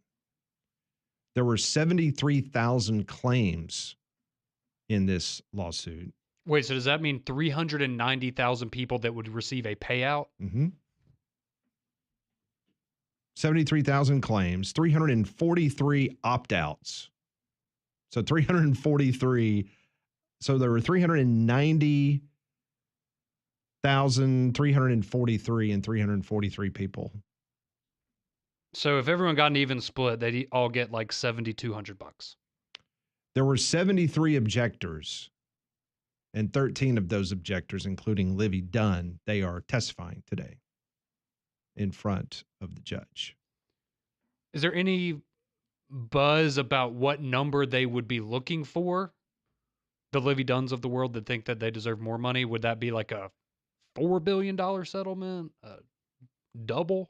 There were 73,000 claims in this lawsuit. Wait, so does that mean 390,000 people that would receive a payout? Mm-hmm. 73,000 claims, 343 opt-outs. So 343. So there were 390,343 and 343 people. So if everyone got an even split, they'd all get like $7,200. There were 73 objectors, and 13 of those objectors, including Livy Dunn, they are testifying today in front of the judge. Is there any buzz about what number they would be looking for? The Livy Dunns of the world that think that they deserve more money? Would that be like a $4 billion settlement? Double?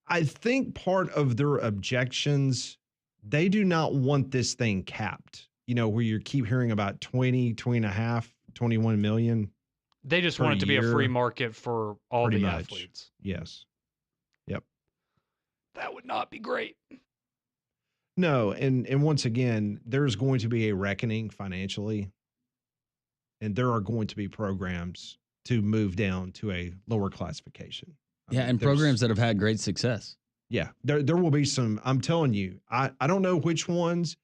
I think part of their objections, they do not want this thing capped. You know, where you keep hearing about 20.5, 21 million. They just want it to be a free market for all the athletes. Yes. Yep. That would not be great. No, and once again, there's going to be a reckoning financially, and there are going to be programs to move down to a lower classification. And programs that have had great success. Yeah, there will be some. I'm telling you, I don't know which ones,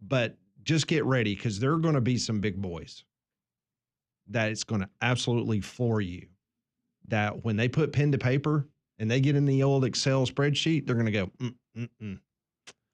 but just get ready because there are going to be some big boys that it's going to absolutely floor you. That when they put pen to paper and they get in the old Excel spreadsheet, they're going to go,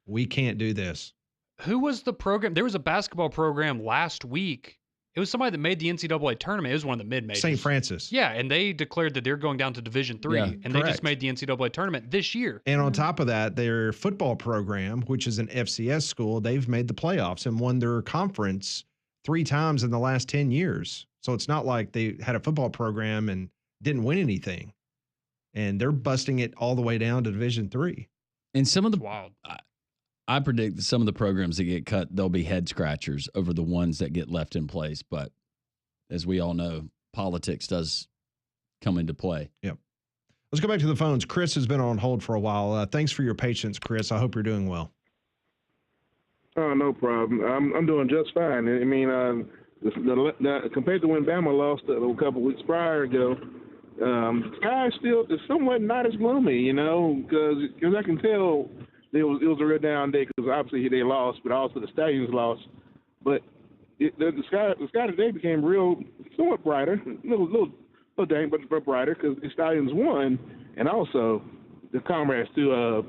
we can't do this. Who was the program? There was a basketball program last week. It was somebody that made the NCAA tournament. It was one of the mid-majors. St. Francis. Yeah, and they declared that they're going down to Division III, and correct. they just made the NCAA tournament this year. And on top of that, their football program, which is an FCS school, they've made the playoffs and won their conference 3 times in the last 10 years. So it's not like they had a football program and didn't win anything. And they're busting it all the way down to Division III. And some of the wild. I predict that some of the programs that get cut, they'll be head scratchers over the ones that get left in place. But as we all know, politics does come into play. Yep. Let's go back to the phones. Chris has been on hold for a while. Thanks for your patience, Chris. I hope you're doing well. Oh, no problem. I'm doing just fine. I mean, compared to when Bama lost a couple weeks prior ago, sky still is somewhat not as gloomy, you know, because I can tell it was a real down day because obviously they lost, but also the Stallions lost. But the sky today became somewhat brighter, a little dang, but brighter because the Stallions won, and also the comrades too.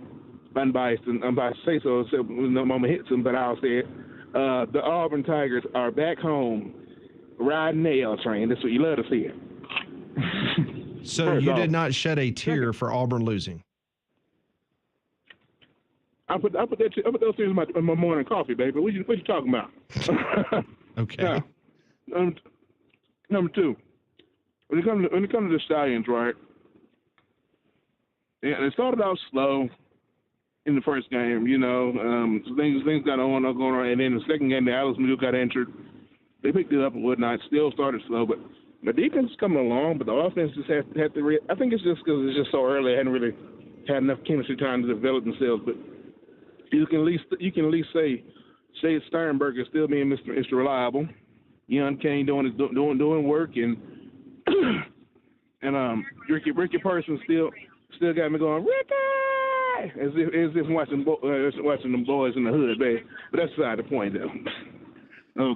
Unbiased and unbiased say so. When the moment hits them, but I'll say it. The Auburn Tigers are back home, riding the L train. That's what you love to see. So you did not shed a tear for Auburn losing. I put those things in my morning coffee, baby. What you talking about? Okay. Number 2, when it comes to the Stallions, right? Yeah, they started out slow in the first game, you know. Things got going on, and then the second game, the Alice Mizzou got injured. They picked it up and whatnot. Still started slow, but the defense is coming along. But the offense just had to. I think it's just because it's just so early. They hadn't really had enough chemistry time to develop themselves, but. You can at least say Sternberger still being Mr. Reliable. Young Kane doing work, and Ricky Person still got me going Ricky as if watching them boys in the hood, baby. But that's beside the point, though.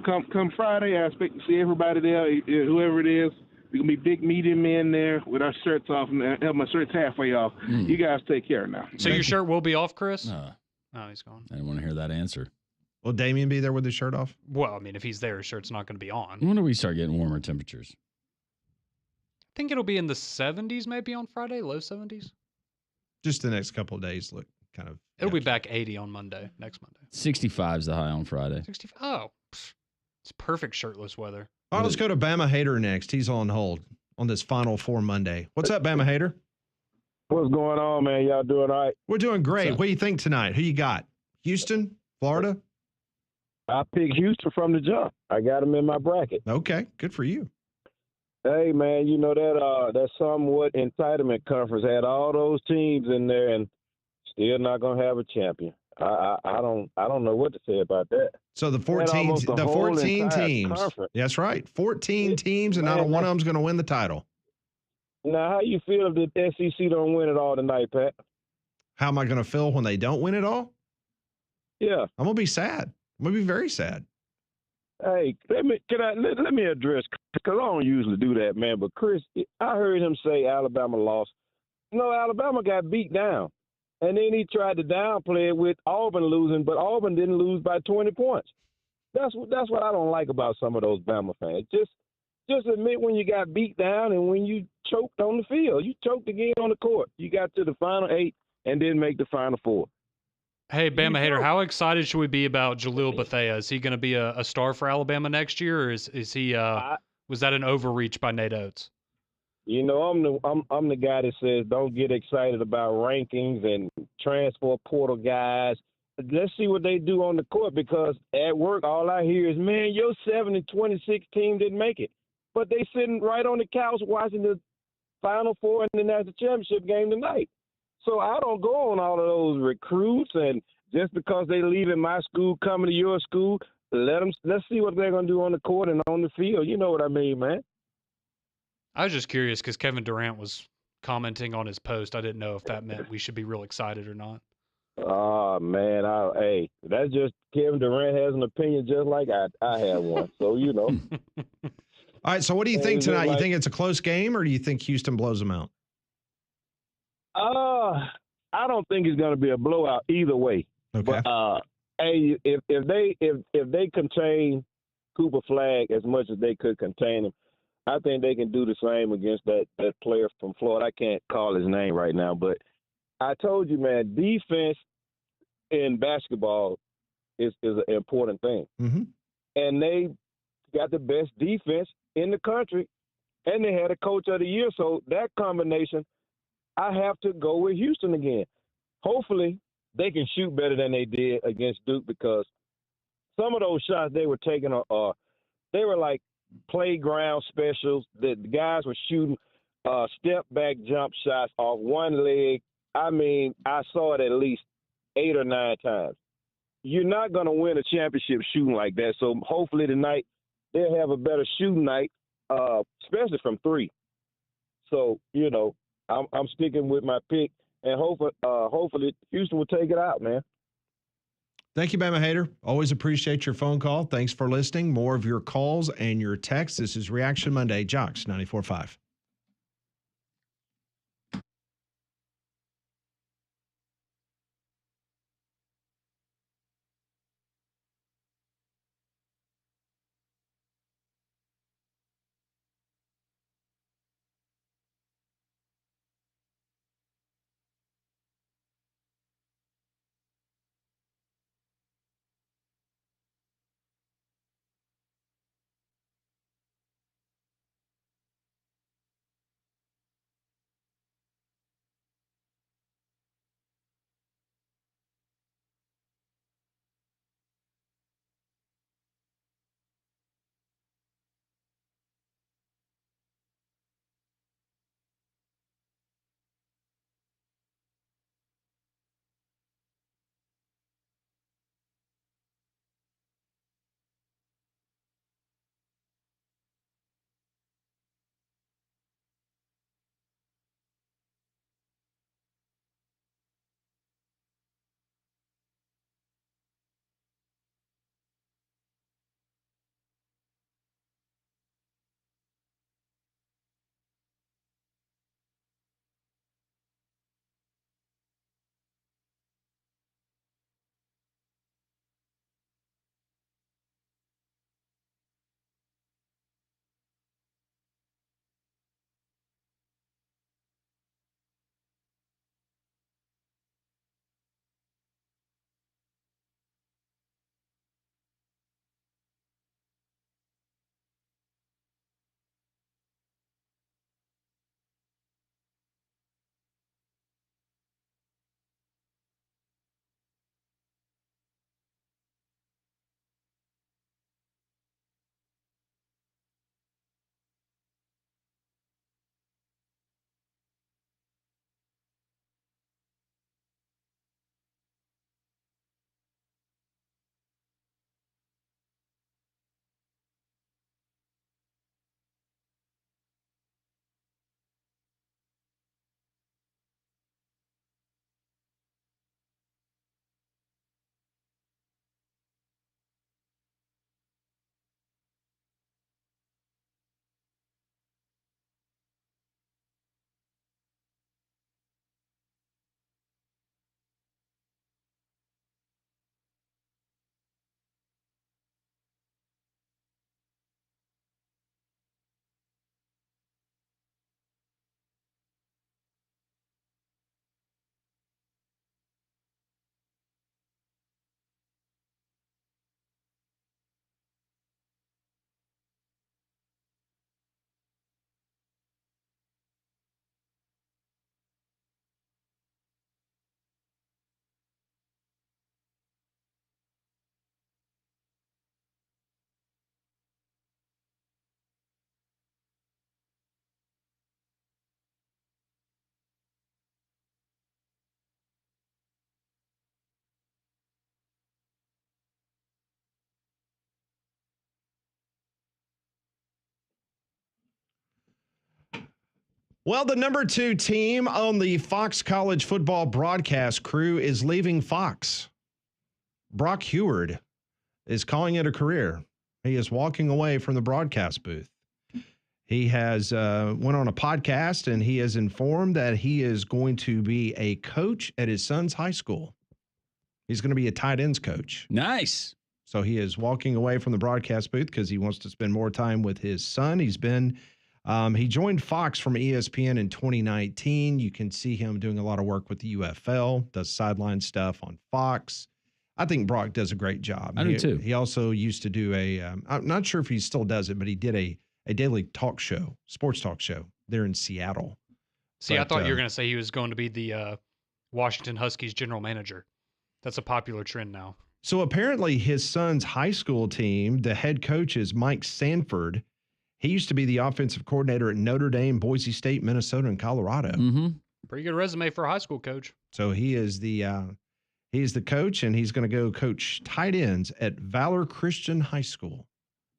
Come Friday, I expect to see everybody there, whoever it is. We're going to be big medium men there with our shirts off and have my shirts halfway off. You guys take care now. So your shirt will be off, Chris? No. Oh, he's gone. I didn't want to hear that answer. Will Damien be there with his shirt off? Well, I mean, if he's there, his shirt's not going to be on. When do we start getting warmer temperatures? I think it'll be in the 70s maybe on Friday, low 70s. Just the next couple of days look kind of. It'll be back 80 on Monday, next Monday. 65 is the high on Friday. 65. Oh, it's perfect shirtless weather. All right, let's go to Bama Hater next. He's on hold on this Final Four Monday. What's up, Bama Hater? What's going on, man? Y'all doing all right? We're doing great. What do you think tonight? Who you got? Houston, Florida? I picked Houston from the jump. I got them in my bracket. Okay, good for you. Hey, man, you know that somewhat entitlement conference had all those teams in there and still not gonna have a champion. I don't know what to say about that. So the 14 teams. Conference. That's right. 14 teams, and Man, not one of them's going to win the title. Now, how you feel if the SEC don't win it all tonight, Pat? How am I going to feel when they don't win it all? Yeah. I'm going to be sad. I'm going to be very sad. Hey, let me address, because I don't usually do that, man. But Chris, I heard him say Alabama lost. No, Alabama got beat down, and then he tried to downplay it with Auburn losing, but Auburn didn't lose by 20 points. That's what I don't like about some of those Bama fans. Just admit when you got beat down and when you choked on the field. You choked again on the court. You got to the Final 8 and didn't make the Final 4. Hey, Bama Hater, how excited should we be about Jalil Bethea? Is he going to be a star for Alabama next year, or is he? Was that an overreach by Nate Oates? You know, I'm the guy that says don't get excited about rankings and transfer portal guys. Let's see what they do on the court, because at work all I hear is, man, your 7-26 team didn't make it, but they sitting right on the couch watching the Final Four and the national championship game tonight. So I don't go on all of those recruits, and just because they leaving my school, coming to your school, let's see what they're going to do on the court and on the field. You know what I mean, man. I was just curious because Kevin Durant was commenting on his post. I didn't know if that meant we should be real excited or not. Oh, man, hey, that's just Kevin Durant has an opinion just like I have one. So, you know. All right, so what do you think tonight? You think it's a close game, or do you think Houston blows them out? I don't think it's going to be a blowout either way. Okay. But hey, if they contain Cooper Flag as much as they could contain him, I think they can do the same against that player from Florida. I can't call his name right now, but I told you, man, defense in basketball is an important thing. Mm-hmm. And they got the best defense in the country, and they had a coach of the year. So that combination, I have to go with Houston again. Hopefully, they can shoot better than they did against Duke, because some of those shots they were taking they were like playground specials. The guys were shooting step back jump shots off one leg. I mean, I saw it at least 8 or 9 times. You're not going to win a championship shooting like that. So hopefully tonight they'll have a better shooting night, especially from 3. So, you know, I'm sticking with my pick, and hopefully Houston will take it out, man. Thank you, Bama Hater. Always appreciate your phone call. Thanks for listening. More of your calls and your texts. This is Reaction Monday, Jocks 94.5. Well, the number 2 team on the Fox College football broadcast crew is leaving Fox. Brock Heward is calling it a career. He is walking away from the broadcast booth. He has went on a podcast, and he has informed that he is going to be a coach at his son's high school. He's going to be a tight ends coach. Nice. So he is walking away from the broadcast booth because he wants to spend more time with his son. He joined Fox from ESPN in 2019. You can see him doing a lot of work with the UFL, does sideline stuff on Fox. I think Brock does a great job. I do too. He also used to do I'm not sure if he still does it, but he did a daily talk show, sports talk show there in Seattle. See, I thought you were going to say he was going to be the Washington Huskies general manager. That's a popular trend now. So apparently his son's high school team, the head coach is Mike Sanford. He used to be the offensive coordinator at Notre Dame, Boise State, Minnesota, and Colorado. Mm-hmm. Pretty good resume for a high school coach. So he's the coach, and he's going to go coach tight ends at Valor Christian High School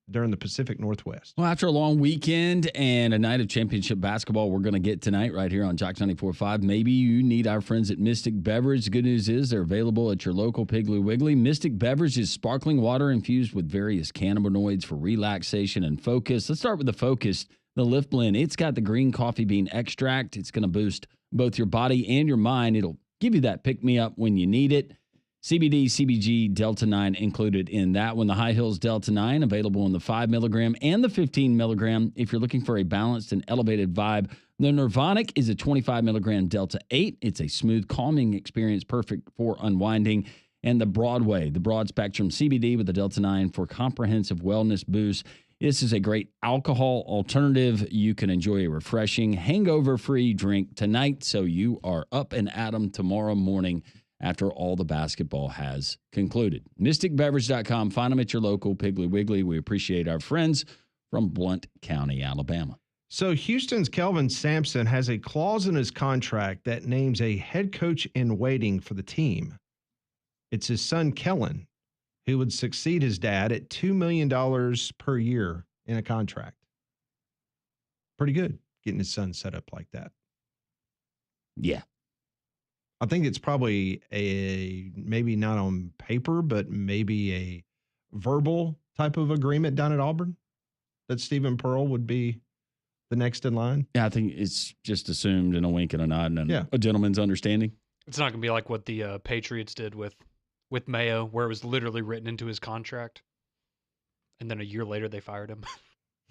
during the Pacific Northwest. Well, after a long weekend and a night of championship basketball we're going to get tonight right here on Jock 94.5, maybe you need our friends at Mystic Beverage. The good news is they're available at your local Piggly Wiggly. Mystic Beverage is sparkling water infused with various cannabinoids for relaxation and focus. Let's start with the focus, the Lift Blend. It's got the green coffee bean extract. It's going to boost both your body and your mind. It'll give you that pick-me-up when you need it. CBD, CBG, Delta 9 included in that one. The High Hills Delta 9 available in the 5 milligram and the 15 milligram. If you're looking for a balanced and elevated vibe, the Nirvanic is a 25 milligram Delta 8. It's a smooth, calming experience, perfect for unwinding. And the Broadway, the broad spectrum CBD with the Delta 9 for comprehensive wellness boost. This is a great alcohol alternative. You can enjoy a refreshing, hangover-free drink tonight, so you are up and at 'em tomorrow morning after all the basketball has concluded. MysticBeverage.com. Find them at your local Piggly Wiggly. We appreciate our friends from Blount County, Alabama. So Houston's Kelvin Sampson has a clause in his contract that names a head coach in waiting for the team. It's his son, Kellen, who would succeed his dad at $2 million per year in a contract. Pretty good getting his son set up like that. Yeah. I think it's probably maybe not on paper, but maybe a verbal type of agreement down at Auburn that Stephen Pearl would be the next in line. Yeah, I think it's just assumed in a wink and a nod and a gentleman's understanding. It's not going to be like what the Patriots did with Mayo, where it was literally written into his contract, and then a year later they fired him.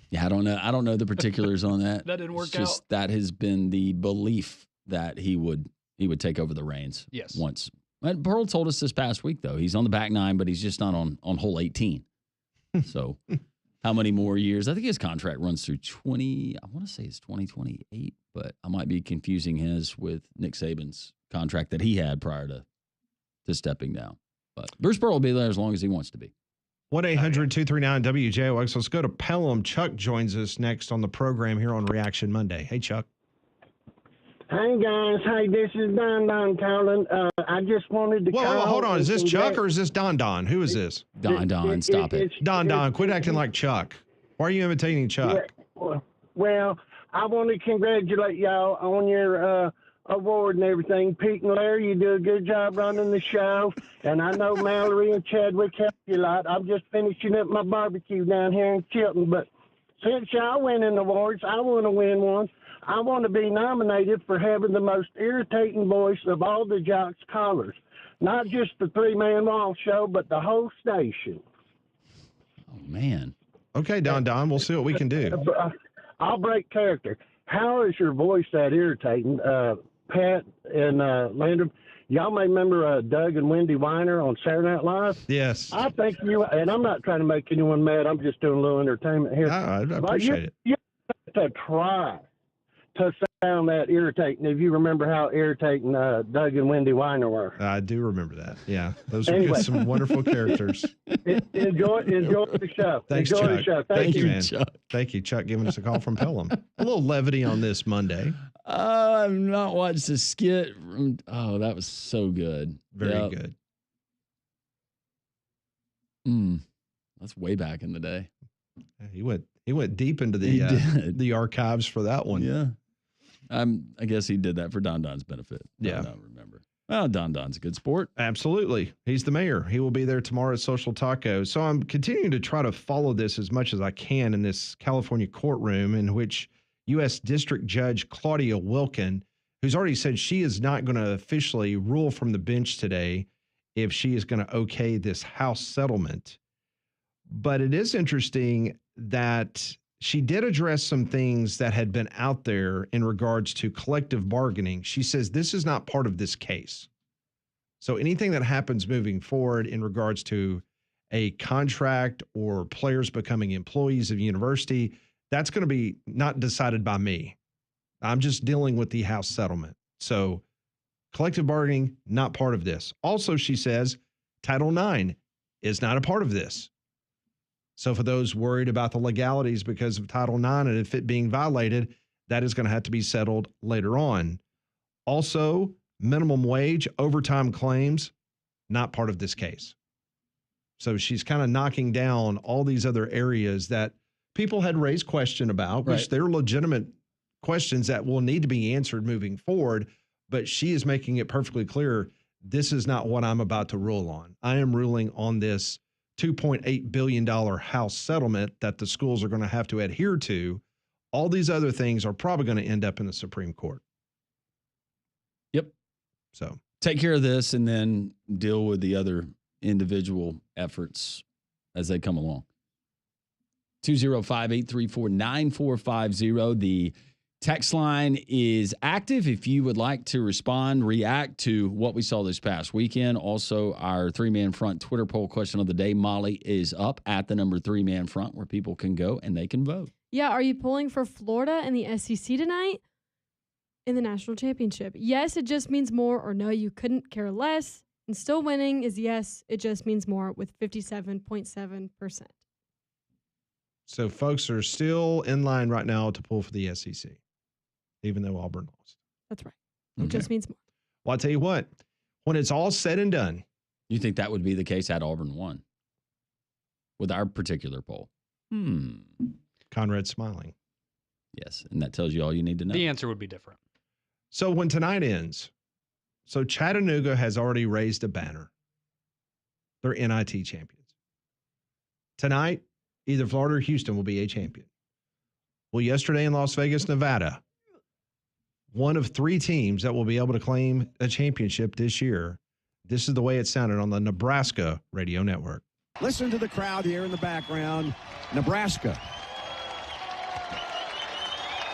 Yeah, I don't know the particulars on that. That didn't work it's just out. That has been the belief that he would take over the reins. Yes. Once. And Pearl told us this past week, though, he's on the back nine, but he's just not on hole 18. So how many more years? I think his contract runs through I want to say it's 2028, but I might be confusing his with Nick Saban's contract that he had prior to stepping down. But Bruce Pearl will be there as long as he wants to be. 1-800-239-WJOX. Let's go to Pelham. Chuck joins us next on the program here on Reaction Monday. Hey, Chuck. Hey, guys. Hey, this is Don calling. I just wanted to call. Whoa, hold on. Is this Chuck or is this Don? Who is this? Don, stop it. Don, quit acting like Chuck. Why are you imitating Chuck? Well, I want to congratulate y'all on your award and everything. Pete and Larry, you do a good job running the show. And I know Mallory and Chadwick help you a lot. I'm just finishing up my barbecue down here in Chilton. But since y'all winning awards, I want to win one. I want to be nominated for having the most irritating voice of all the Jocks callers. Not just the three-man wall show, but the whole station. Oh, man. Okay, Don, we'll see what we can do. I'll break character. How is your voice that irritating? Pat and Landrum, y'all may remember Doug and Wendy Weiner on Saturday Night Live? Yes. I think and I'm not trying to make anyone mad. I'm just doing a little entertainment here. I appreciate it. You have to try to sound that irritating. If you remember how irritating Doug and Wendy Weiner were. I do remember that. Yeah. Those are some wonderful characters. Enjoy the show. Thanks, Enjoy Chuck. the show. Thank you, man. Chuck. Thank you, Chuck, giving us a call from Pelham. A little levity on this Monday. I've not watched the skit. Oh, that was so good. Very good. That's way back in the day. He went deep into the archives for that one. Yeah. I guess he did that for Don Don's benefit. Yeah. I don't remember. Well, Don Don's a good sport. Absolutely. He's the mayor. He will be there tomorrow at Social Taco. So I'm continuing to try to follow this as much as I can in this California courtroom in which U.S. District Judge Claudia Wilkin, who's already said she is not going to officially rule from the bench today if she is going to okay this House settlement. But it is interesting that she did address some things that had been out there in regards to collective bargaining. She says this is not part of this case. So anything that happens moving forward in regards to a contract or players becoming employees of university, that's going to be not decided by me. I'm just dealing with the House settlement. So collective bargaining, not part of this. Also, she says Title IX is not a part of this. So for those worried about the legalities because of Title IX and if it being violated, that is going to have to be settled later on. Also, minimum wage, overtime claims, not part of this case. So she's kind of knocking down all these other areas that people had raised question about, which they're legitimate questions that will need to be answered moving forward. But she is making it perfectly clear, this is not what I'm about to rule on. I am ruling on this $2.8 billion House settlement that the schools are going to have to adhere to. All these other things are probably going to end up in the Supreme Court. Yep. So take care of this and then deal with the other individual efforts as they come along. 205-834-9450. The text line is active if you would like to respond, react to what we saw this past weekend. Also, our three-man front Twitter poll question of the day, Molly, is up at the number three-man front where people can go and they can vote. Yeah, are you pulling for Florida and the SEC tonight in the national championship? Yes, it just means more, or no, you couldn't care less. And still winning is yes, it just means more with 57.7%. So folks are still in line right now to pull for the SEC, even though Auburn lost. That's right. It just means more. Well, I'll tell you what, when it's all said and done. You think that would be the case had Auburn won with our particular poll? Conrad's smiling. Yes, and that tells you all you need to know. The answer would be different. So when tonight ends, so Chattanooga has already raised a banner. They're NIT champions. Tonight, either Florida or Houston will be a champion. Well, yesterday in Las Vegas, Nevada, one of three teams that will be able to claim a championship this year. This is the way it sounded on the Nebraska radio network. Listen to the crowd here in the background. Nebraska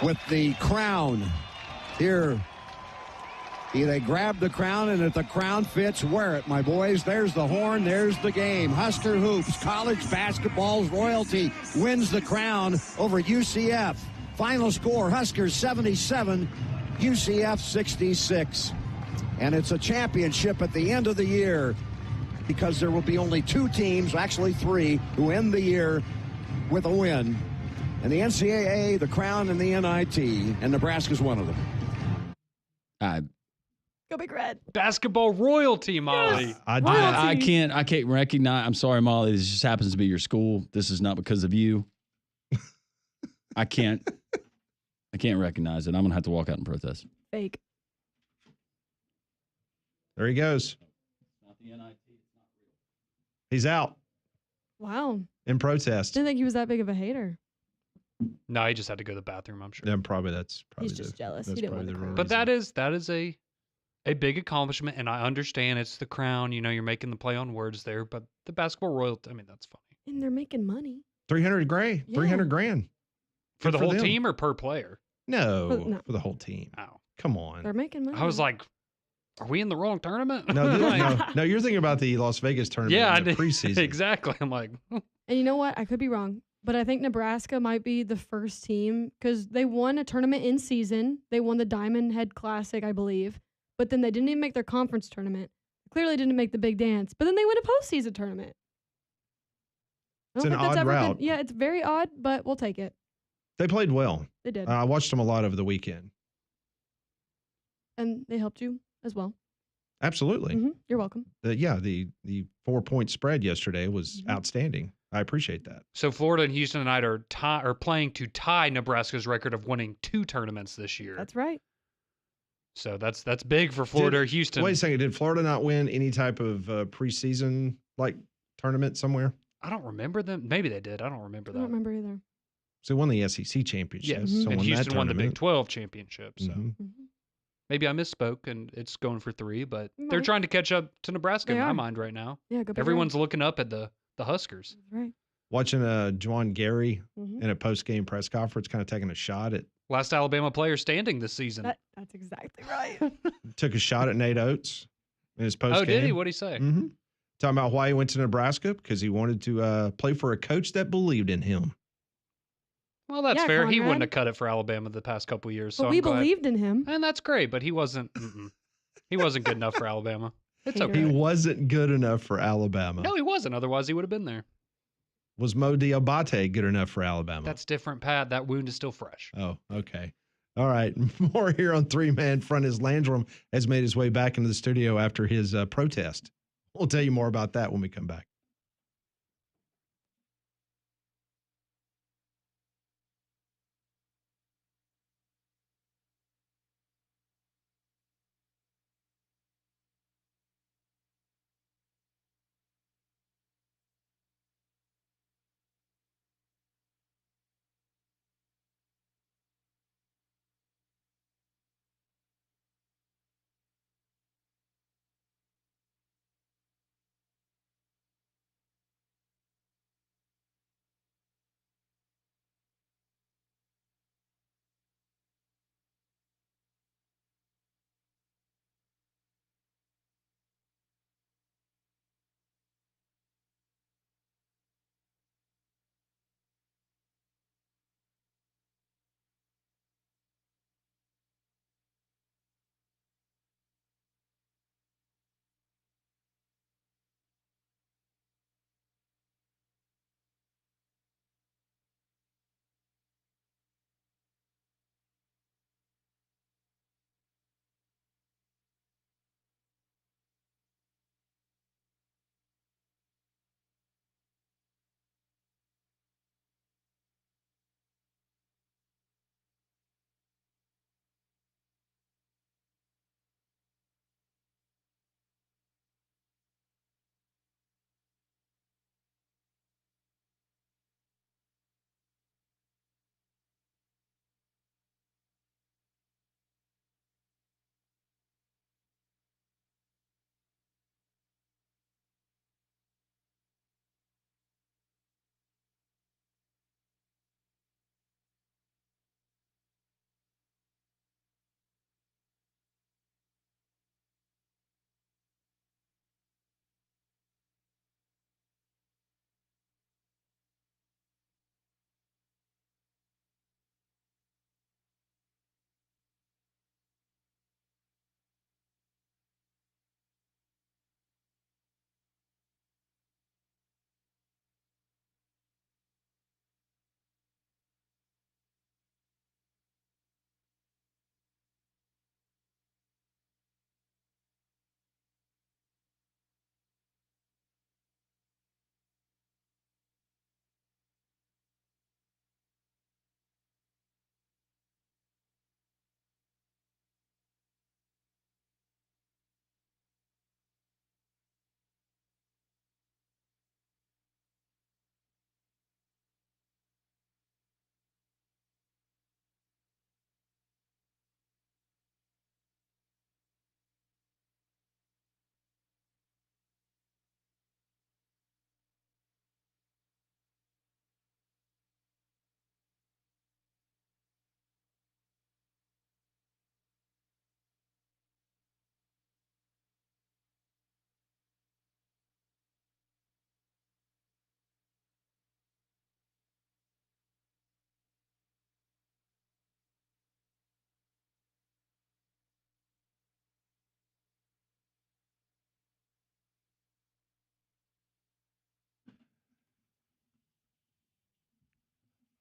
with the crown here. They grab the crown, and if the crown fits, wear it, my boys. There's the horn. There's the game. Husker Hoops, college basketball's royalty, wins the crown over UCF. Final score, Huskers 77, UCF 66. And it's a championship at the end of the year because there will be only two teams, actually three, who end the year with a win. And the NCAA, the Crown, and the NIT, and Nebraska's one of them. Go Big Red. Basketball royalty, Molly. Yes. I can't recognize. I'm sorry, Molly. This just happens to be your school. This is not because of you. I can't recognize it. I'm gonna have to walk out and protest. Fake. There he goes. He's out Wow. in protest. Didn't think he was that big of a hater. No, he just had to go to the bathroom, I'm sure. Then probably that's probably He's just jealous. He that's didn't want probably the the real But reason. that is a big accomplishment, and I understand it's the crown. You know, you're making the play on words there, but the basketball royalty, I mean, that's funny. And they're making money. 300 grand. Yeah. 300 grand. For the Good whole them. team or per player? No, for the whole team. Oh. Come on. They're making money. I was like, are we in the wrong tournament? No, Like, no, you're thinking about the Las Vegas tournament yeah, I in the did. preseason. Exactly. I'm like, And you know what? I could be wrong, but I think Nebraska might be the first team because they won a tournament in season. They won the Diamond Head Classic, I believe, but then they didn't even make their conference tournament. Clearly didn't make the big dance, but then they win a postseason tournament. It's an odd route. Yeah, it's very odd, but we'll take it. They played well. They did. I watched them a lot over the weekend. And they helped you as well. Absolutely. You're welcome. The 4-point spread yesterday was outstanding. I appreciate that. So Florida and Houston tonight are playing to tie Nebraska's record of winning 2 tournaments this year. That's right. So that's big for Florida or Houston. Wait a second. Did Florida not win any type of preseason tournament somewhere? I don't remember them. Maybe they did. I don't remember that. I don't remember either. So they won the SEC championship. Yes, So and won Houston that won the Big tournament. 12 championship. So Mhm. maybe I misspoke and it's going for 3, but they're Might. trying to catch up to Nebraska They in my are. mind right now. Yeah, go Big Everyone's looking up at the Huskers. Right. Watching Juwan Gary Mhm. in a post-game press conference, kind of taking a shot at, Last Alabama player standing this season. That's exactly right. took a shot at Nate Oates in his post-game. Oh, did he? What'd he say? Mm-hmm. Talking about why he went to Nebraska, because he wanted to play for a coach that believed in him. Well, that's Yeah, fair. He Conrad. wouldn't have cut it for Alabama the past couple of years. So But we I'm glad. believed in him. And that's great, but he wasn't. He wasn't good enough for Alabama. It's Hater. okay. He wasn't good enough for Alabama. No, he wasn't. Otherwise, he would have been there. Was Mo Diabate good enough for Alabama? That's different, Pat. That wound is still fresh. Oh, okay. All right. More here on Three Man Front as Landrum has made his way back into the studio after his protest. We'll tell you more about that when we come back.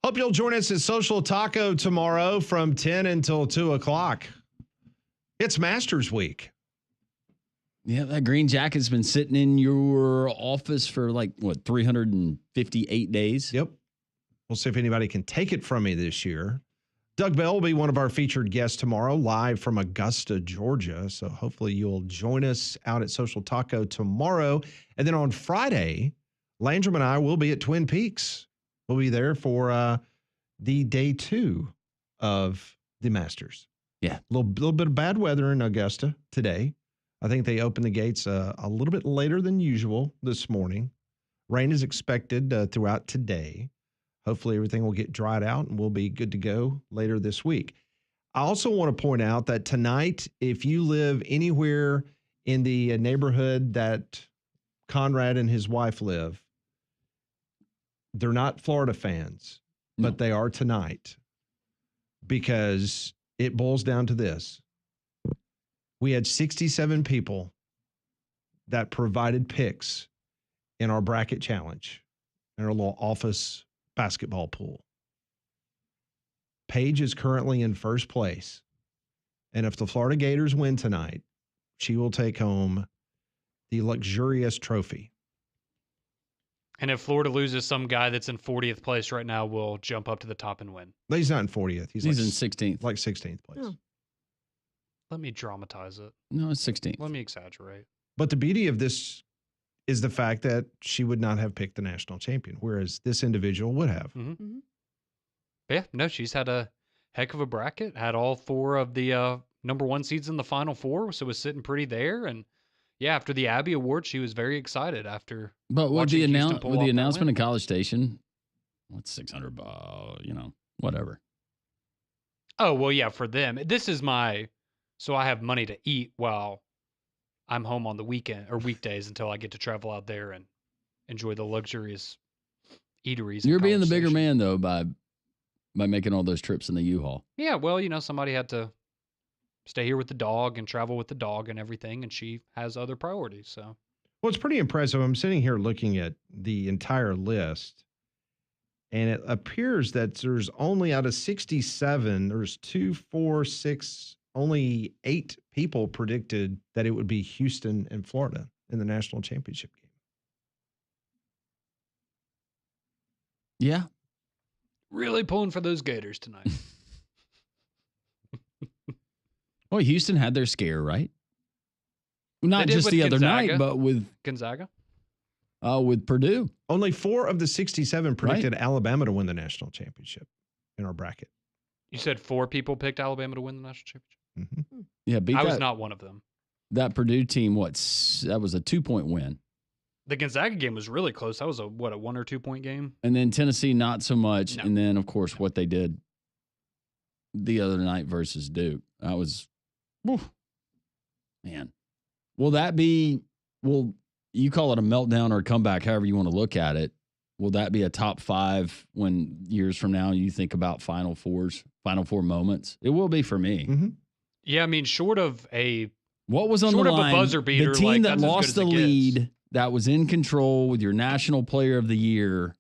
Hope you'll join us at Social Taco tomorrow from 10 until 2 o'clock. It's Masters Week. Yeah, that green jacket's been sitting in your office for 358 days? Yep. We'll see if anybody can take it from me this year. Doug Bell will be one of our featured guests tomorrow, live from Augusta, Georgia. So hopefully you'll join us out at Social Taco tomorrow. And then on Friday, Landrum and I will be at Twin Peaks. We'll be there for the day 2 of the Masters. Yeah. A little bit of bad weather in Augusta today. I think they opened the gates a little bit later than usual this morning. Rain is expected throughout today. Hopefully everything will get dried out and we'll be good to go later this week. I also want to point out that tonight, if you live anywhere in the neighborhood that Conrad and his wife live, they're not Florida fans, but they are tonight, because it boils down to this. We had 67 people that provided picks in our bracket challenge, in our little office basketball pool. Paige is currently in first place. And if the Florida Gators win tonight, she will take home the luxurious trophy. And if Florida loses, some guy that's in 40th place right now will jump up to the top and win. He's not in 40th. He's in 16th. Like 16th place. Oh. Let me dramatize it. No, it's 16th. Let me exaggerate. But the beauty of this is the fact that she would not have picked the national champion, whereas this individual would have. Mm-hmm. Yeah, no, she's had a heck of a bracket, had all 4 of the number 1 seeds in the Final Four, so was sitting pretty there. And yeah, after the Abby Award, she was very excited after. But with the announcement announcement in College Station, what's $600? Whatever. Oh, well, yeah, for them. This is so I have money to eat while I'm home on the weekend or weekdays until I get to travel out there and enjoy the luxurious eateries. You're being the bigger man, though, by making all those trips in the U-Haul. Yeah, well, somebody had to stay here with the dog and travel with the dog and everything, and she has other priorities. So, well, it's pretty impressive. I'm sitting here looking at the entire list, and it appears that there's only out of 67, there's 2, 4, 6, only 8 people predicted that it would be Houston and Florida in the national championship game. Yeah. Really pulling for those Gators tonight. Well, Houston had their scare, right? Not just the other night, but with Gonzaga. With Purdue. Only 4 of the 67 predicted Alabama to win the national championship in our bracket. You said 4 people picked Alabama to win the national championship? Mm-hmm. Yeah, I was not one of them. That Purdue team, that was a 2-point win. The Gonzaga game was really close. That was a 1 or 2 point game? And then Tennessee, not so much. No. And then, of course, what they did the other night versus Duke. That was, man. Will you call it a meltdown or a comeback, however you want to look at it. Will that be a top 5 when years from now you think about Final Four moments? It will be for me. Mm-hmm. Yeah, I mean, short of a what was on the line, a buzzer beater, the team that lost the lead, that was in control with your National Player of the Year,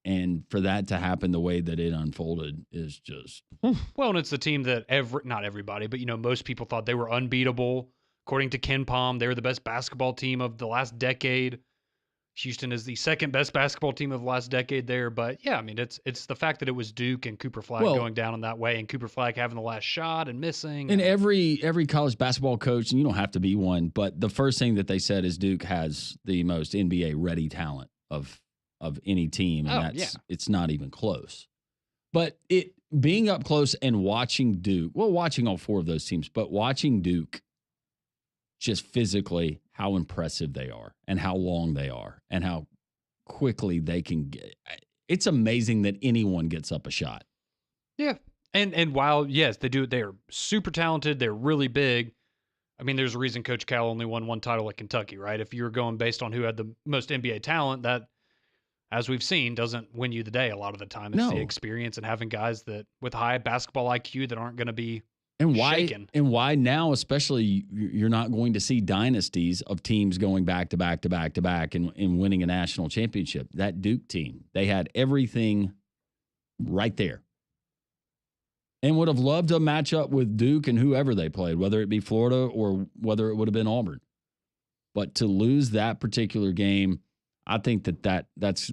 and for that to happen the way that it unfolded is just well, and it's the team that not everybody, but most people thought they were unbeatable. According to Ken Pom, they were the best basketball team of the last decade. Houston is the second best basketball team of the last decade there. But yeah, I mean, it's the fact that it was Duke and Cooper Flagg going down in that way, and Cooper Flagg having the last shot and missing. And every college basketball coach, and you don't have to be one, but the first thing that they said is Duke has the most NBA ready talent of any team. And it's not even close. But it being up close and watching Duke, watching all 4 of those teams, but watching Duke just physically how impressive they are and how long they are and how quickly they can get. It's amazing that anyone gets up a shot. Yeah. And while, yes, they do, they're super talented. They're really big. I mean, there's a reason Coach Cal only won 1 title at Kentucky, right? If you're going based on who had the most NBA talent, that, as we've seen, doesn't win you the day a lot of the time. It's the experience and having guys that with high basketball IQ that aren't going to be shaken. And why now, especially, you're not going to see dynasties of teams going back to back to back to back and winning a national championship. That Duke team, they had everything right there. And would have loved a matchup with Duke and whoever they played, whether it be Florida or whether it would have been Auburn. But to lose that particular game, I think that's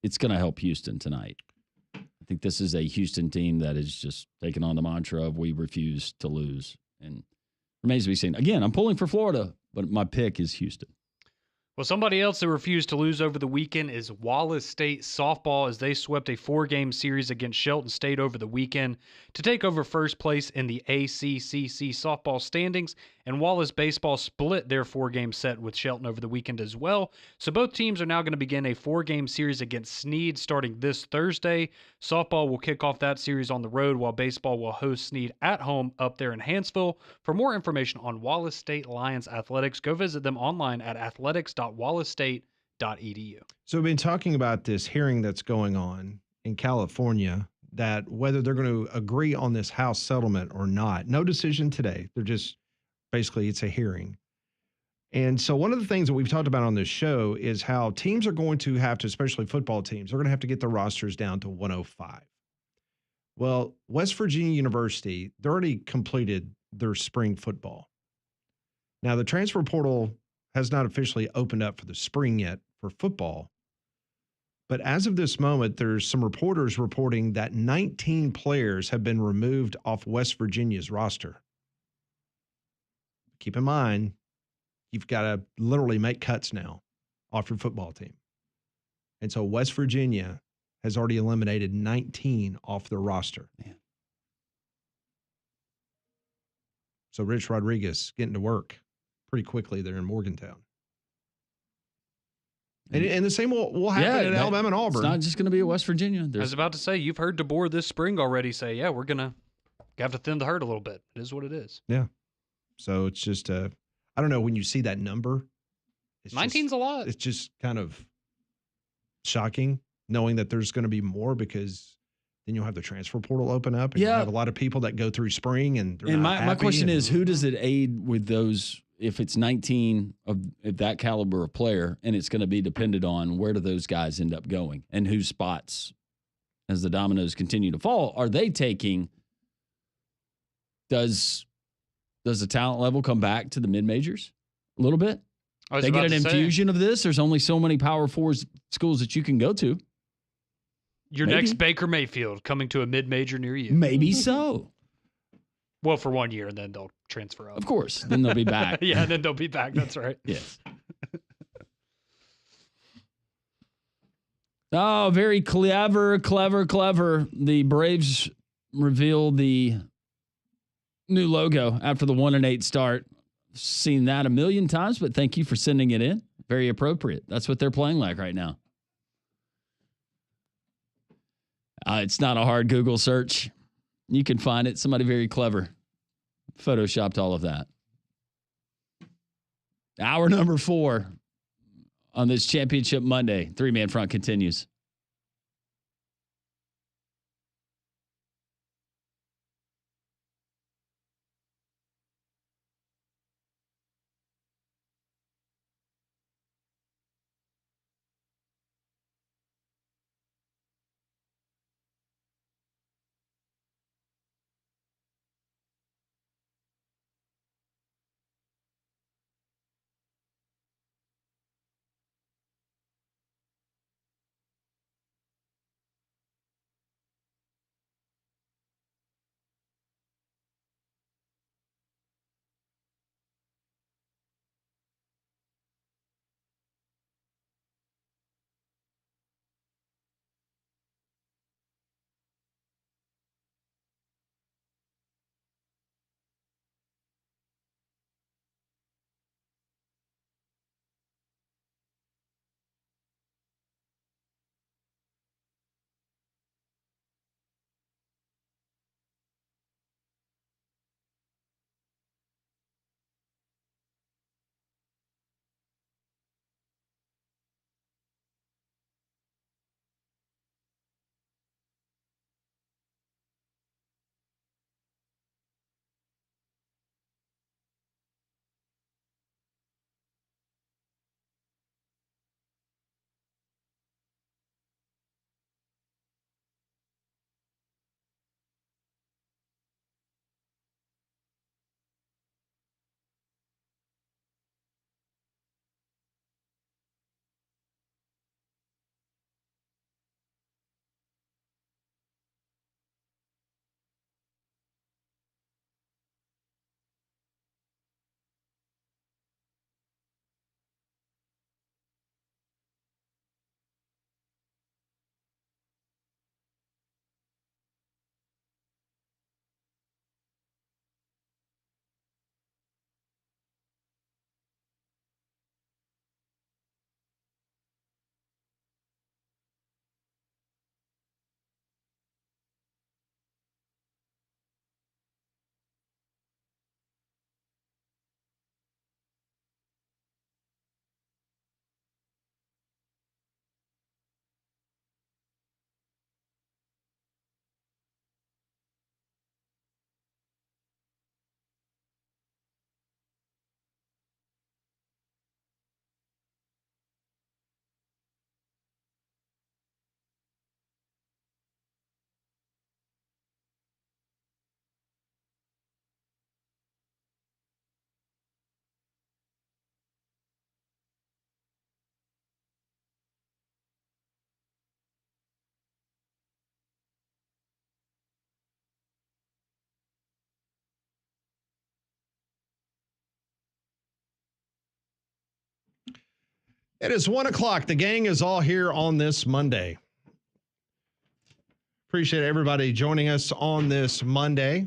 it's going to help Houston tonight. I think this is a Houston team that is just taking on the mantra of we refuse to lose. And remains to be seen. Again, I'm pulling for Florida, but my pick is Houston. Well, somebody else that refused to lose over the weekend is Wallace State softball, as they swept a 4-game series against Shelton State over the weekend to take over first place in the ACCC softball standings. And Wallace baseball split their 4-game set with Shelton over the weekend as well. So both teams are now going to begin a 4-game series against Snead starting this Thursday. Softball will kick off that series on the road, while baseball will host Snead at home up there in Hanceville. For more information on Wallace State Lions athletics, go visit them online at athletics.wallacestate.edu. So we've been talking about this hearing that's going on in California, that whether they're going to agree on this House settlement or not. No decision today. They're just basically, it's a hearing. And so one of the things that we've talked about on this show is how teams are going to have to, especially football teams, are going to have to get their rosters down to 105. Well, West Virginia University, they already completed their spring football. Now, the transfer portal has not officially opened up for the spring yet for football. But as of this moment, there's some reporters reporting that 19 players have been removed off West Virginia's roster. Keep in mind, you've got to literally make cuts now off your football team. And so West Virginia has already eliminated 19 off their roster. Man. So Rich Rodriguez getting to work pretty quickly there in Morgantown. And the same will happen at Alabama and Auburn. It's not just going to be at West Virginia. I was about to say, you've heard DeBoer this spring already say, yeah, we're going to have to thin the herd a little bit. It is what it is. Yeah. So it's just, I don't know, when you see that number. 19's a lot. It's just kind of shocking knowing that there's going to be more, because then you'll have the transfer portal open up, and you'll have a lot of people that go through spring and they're not happy. My question is, who does it aid with those, if it's 19 of that caliber of player, and it's going to be dependent on where do those guys end up going and whose spots, as the dominoes continue to fall, are they taking? Does the talent level come back to the mid-majors a little bit? They get an infusion of this. There's only so many Power Four schools that you can go to. Your next Baker Mayfield coming to a mid-major near you. Maybe so. Well, for 1 year, and then they'll transfer up. Of course. Then they'll be back. Yeah, then they'll be back. That's right. Yes. Oh, very clever. The Braves revealed the new logo after the 1-8 start. Seen that a million times, but thank you for sending it in. Very appropriate. That's what they're playing like right now. It's not a hard Google search. You can find it. Somebody very clever photoshopped all of that. Hour number 4 on this Championship Monday. 3-man front continues. It is 1 o'clock. The gang is all here on this Monday. Appreciate everybody joining us on this Monday.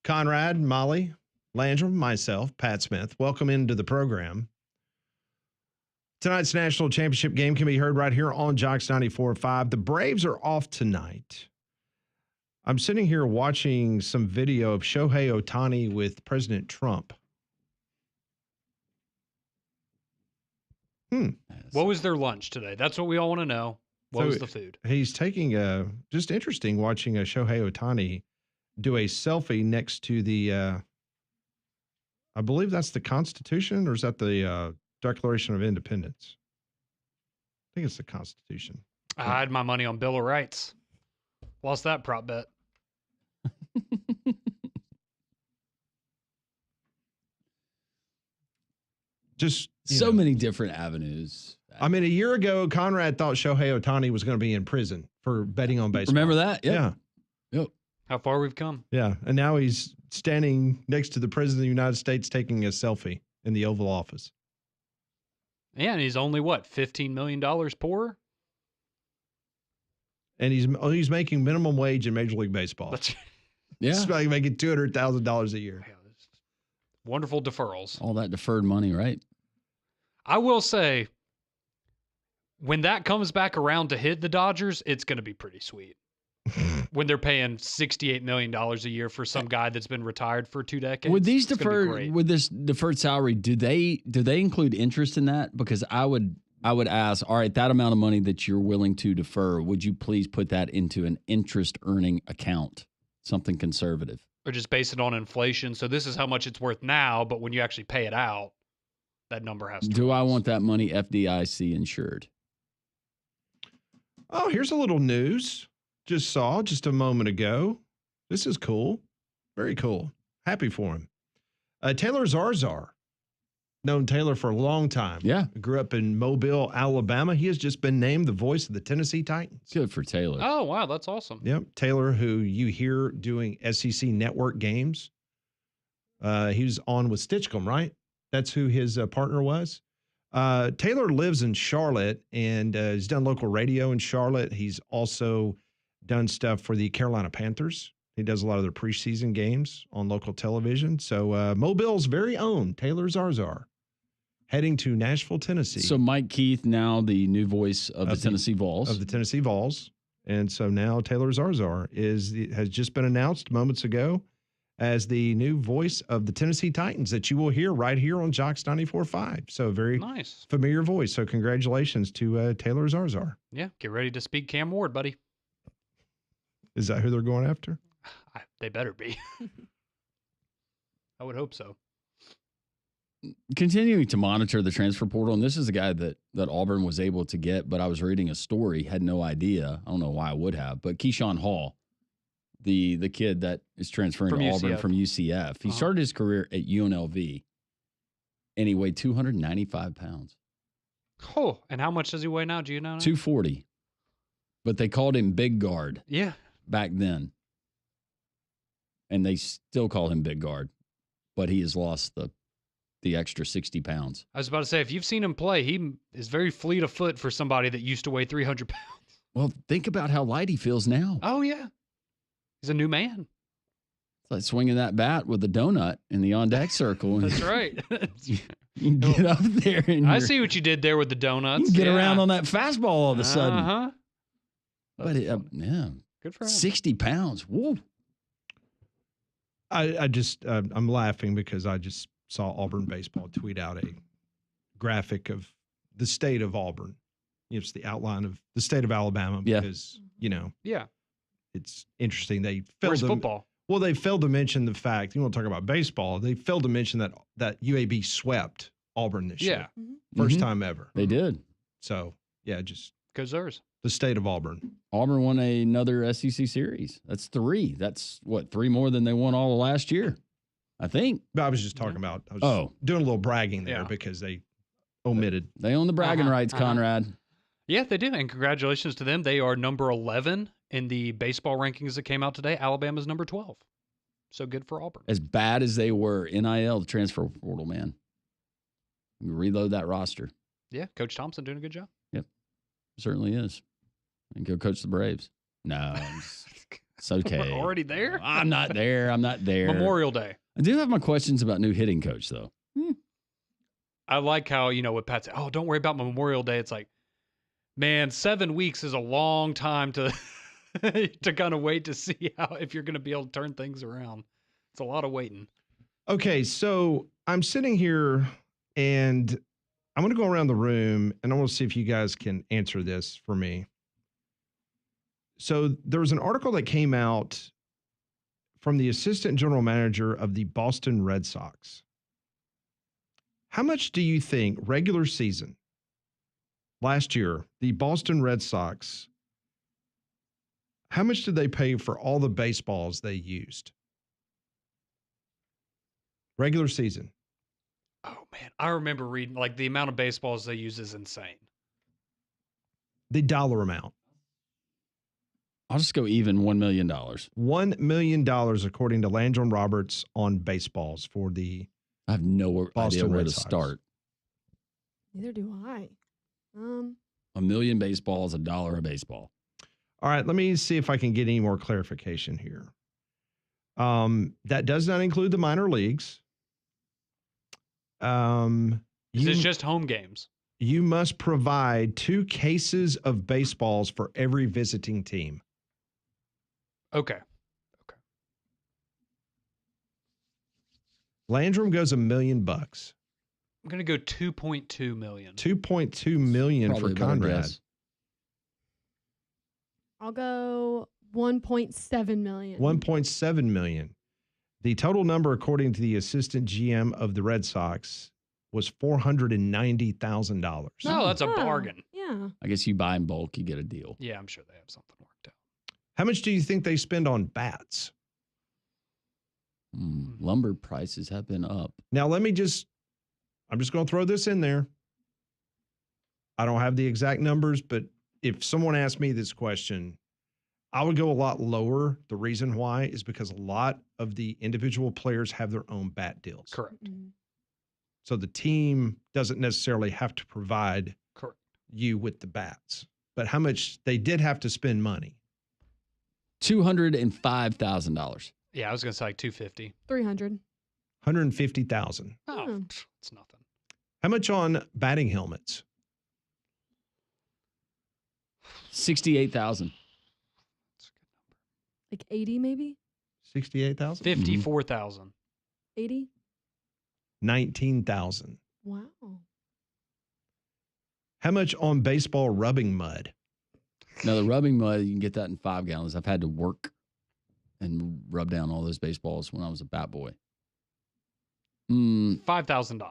Conrad, Molly, Landrum, myself, Pat Smith, welcome into the program. Tonight's national championship game can be heard right here on Jocks 94.5. The Braves are off tonight. I'm sitting here watching some video of Shohei Ohtani with President Trump. What was their lunch today? That's what we all want to know. What was the food? He's taking just interesting watching a Shohei Ohtani do a selfie next to the, I believe that's the Constitution, or is that the Declaration of Independence? I think it's the Constitution. I had my money on Bill of Rights. Lost that prop bet. Just so many different avenues. I mean, a year ago, Conrad thought Shohei Ohtani was going to be in prison for betting on baseball. Remember that? Yep. Yeah. How far we've come. Yeah. And now he's standing next to the President of the United States taking a selfie in the Oval Office. Yeah, and he's only, what, $15 million poorer? And he's making minimum wage in Major League Baseball. He's like making $200,000 a year. Wonderful deferrals. All that deferred money, right? I will say, when that comes back around to hit the Dodgers, it's going to be pretty sweet. When they're paying $68 million a year for some guy that's been retired for 2 decades. With these with this deferred salary, do they include interest in that? Because I would ask, all right, that amount of money that you're willing to defer, would you please put that into an interest earning account, something conservative? Or just base it on inflation. So this is how much it's worth now, but when you actually pay it out, that number has to. Do I want that money FDIC insured? Oh, here's a little news. Just a moment ago. This is cool. Very cool. Happy for him. Taylor Zarzar. Known Taylor for a long time. Yeah. Grew up in Mobile, Alabama. He has just been named the voice of the Tennessee Titans. Good for Taylor. Oh, wow. That's awesome. Yep. Taylor, who you hear doing SEC network games. He was on with Stitchcomb, right? That's who his partner was. Taylor lives in Charlotte, and he's done local radio in Charlotte. He's also done stuff for the Carolina Panthers. He does a lot of their preseason games on local television. So Mobile's very own Taylor Zarzar heading to Nashville, Tennessee. So Mike Keith, now the new voice of the Tennessee Vols. Of the Tennessee Vols. And so now Taylor Zarzar has just been announced moments ago as the new voice of the Tennessee Titans that you will hear right here on Jocks 94.5. So a very nice, familiar voice. So congratulations to Taylor Zarzar. Yeah, get ready to speak Cam Ward, buddy. Is that who they're going after? They better be. I would hope so. Continuing to monitor the transfer portal, and this is a guy that Auburn was able to get, but I was reading a story, had no idea. I don't know why I would have, but Keyshawn Hall, the kid that is transferring to Auburn from UCF. He started his career at UNLV, and he weighed 295 pounds. Oh, and how much does he weigh now? Do you know? 240. But they called him Big Guard. Yeah. Back then. And they still call him Big Guard, but he has lost the extra 60 pounds. I was about to say, if you've seen him play, he is very fleet of foot for somebody that used to weigh 300 pounds. Well, think about how light he feels now. Oh, yeah. He's a new man. It's like swinging that bat with a donut in the on-deck circle. And That's right. You can get up there. And I see what you did there with the donuts. You can get around on that fastball all of a sudden. Uh-huh. But yeah. Good for him. 60 pounds. Whoa. I'm laughing because I just saw Auburn baseball tweet out a graphic of the state of Auburn. It's the outline of the state of Alabama because, yeah, it's interesting. They Where's football? Well, they failed to mention the fact, you want to talk about baseball, they failed to mention that UAB swept Auburn this year. First time ever. They did. So, yeah, just goes theirs. The state of Auburn. Auburn won another SEC series. That's 3. That's 3 more than they won all of last year, I think. But I was just talking about, I was doing a little bragging there because they omitted. They own the bragging rights, Conrad. Yeah, they do. And congratulations to them. They are number 11 in the baseball rankings that came out today. Alabama's number 12. So good for Auburn. As bad as they were, NIL, the transfer portal, man. Reload that roster. Yeah, Coach Thompson doing a good job. Yep, certainly is. And go coach the Braves. No, it's okay. We're already there? I'm not there. I'm not there. Memorial Day. I do have my questions about new hitting coach, though. I like how, what Pat said, don't worry about Memorial Day. It's like, man, 7 weeks is a long time to to kind of wait to see if you're going to be able to turn things around. It's a lot of waiting. Okay, so I'm sitting here and I'm going to go around the room and I want to see if you guys can answer this for me. So there was an article that came out from the assistant general manager of the Boston Red Sox. How much do you think regular season last year, the Boston Red Sox, how much did they pay for all the baseballs they used? Regular season. Oh, man. I remember reading, the amount of baseballs they use is insane. The dollar amount. I'll just go even $1 million. $1 million, according to Landrum Roberts, on baseballs for the I have no idea where to start. Neither do I. A million baseballs, $1 a baseball. All right, let me see if I can get any more clarification here. That does not include the minor leagues. Is this just home games? You must provide 2 cases of baseballs for every visiting team. Okay. Landrum goes $1 million. I'm going to go 2.2 million. 2.2 million for Conrad. I'll go 1.7 million. 1.7 million. The total number, according to the assistant GM of the Red Sox, was $490,000. No, that's a bargain. Yeah. I guess you buy in bulk, you get a deal. Yeah, I'm sure they have something worked out. How much do you think they spend on bats? Lumber prices have been up. Now, I'm just going to throw this in there. I don't have the exact numbers, but if someone asked me this question, I would go a lot lower. The reason why is because a lot of the individual players have their own bat deals. Correct. So the team doesn't necessarily have to provide you with the bats. But how much they did have to spend money? $205,000. Yeah, I was going to say like 250. 300. $150,000. Oh, it's nothing. How much on batting helmets? $68,000. Like 80 maybe? 68,000? 54,000. 80? 19,000. Wow. How much on baseball rubbing mud? Now, the rubbing mud, you can get that in 5 gallons. I've had to work and rub down all those baseballs when I was a bat boy. $5,000.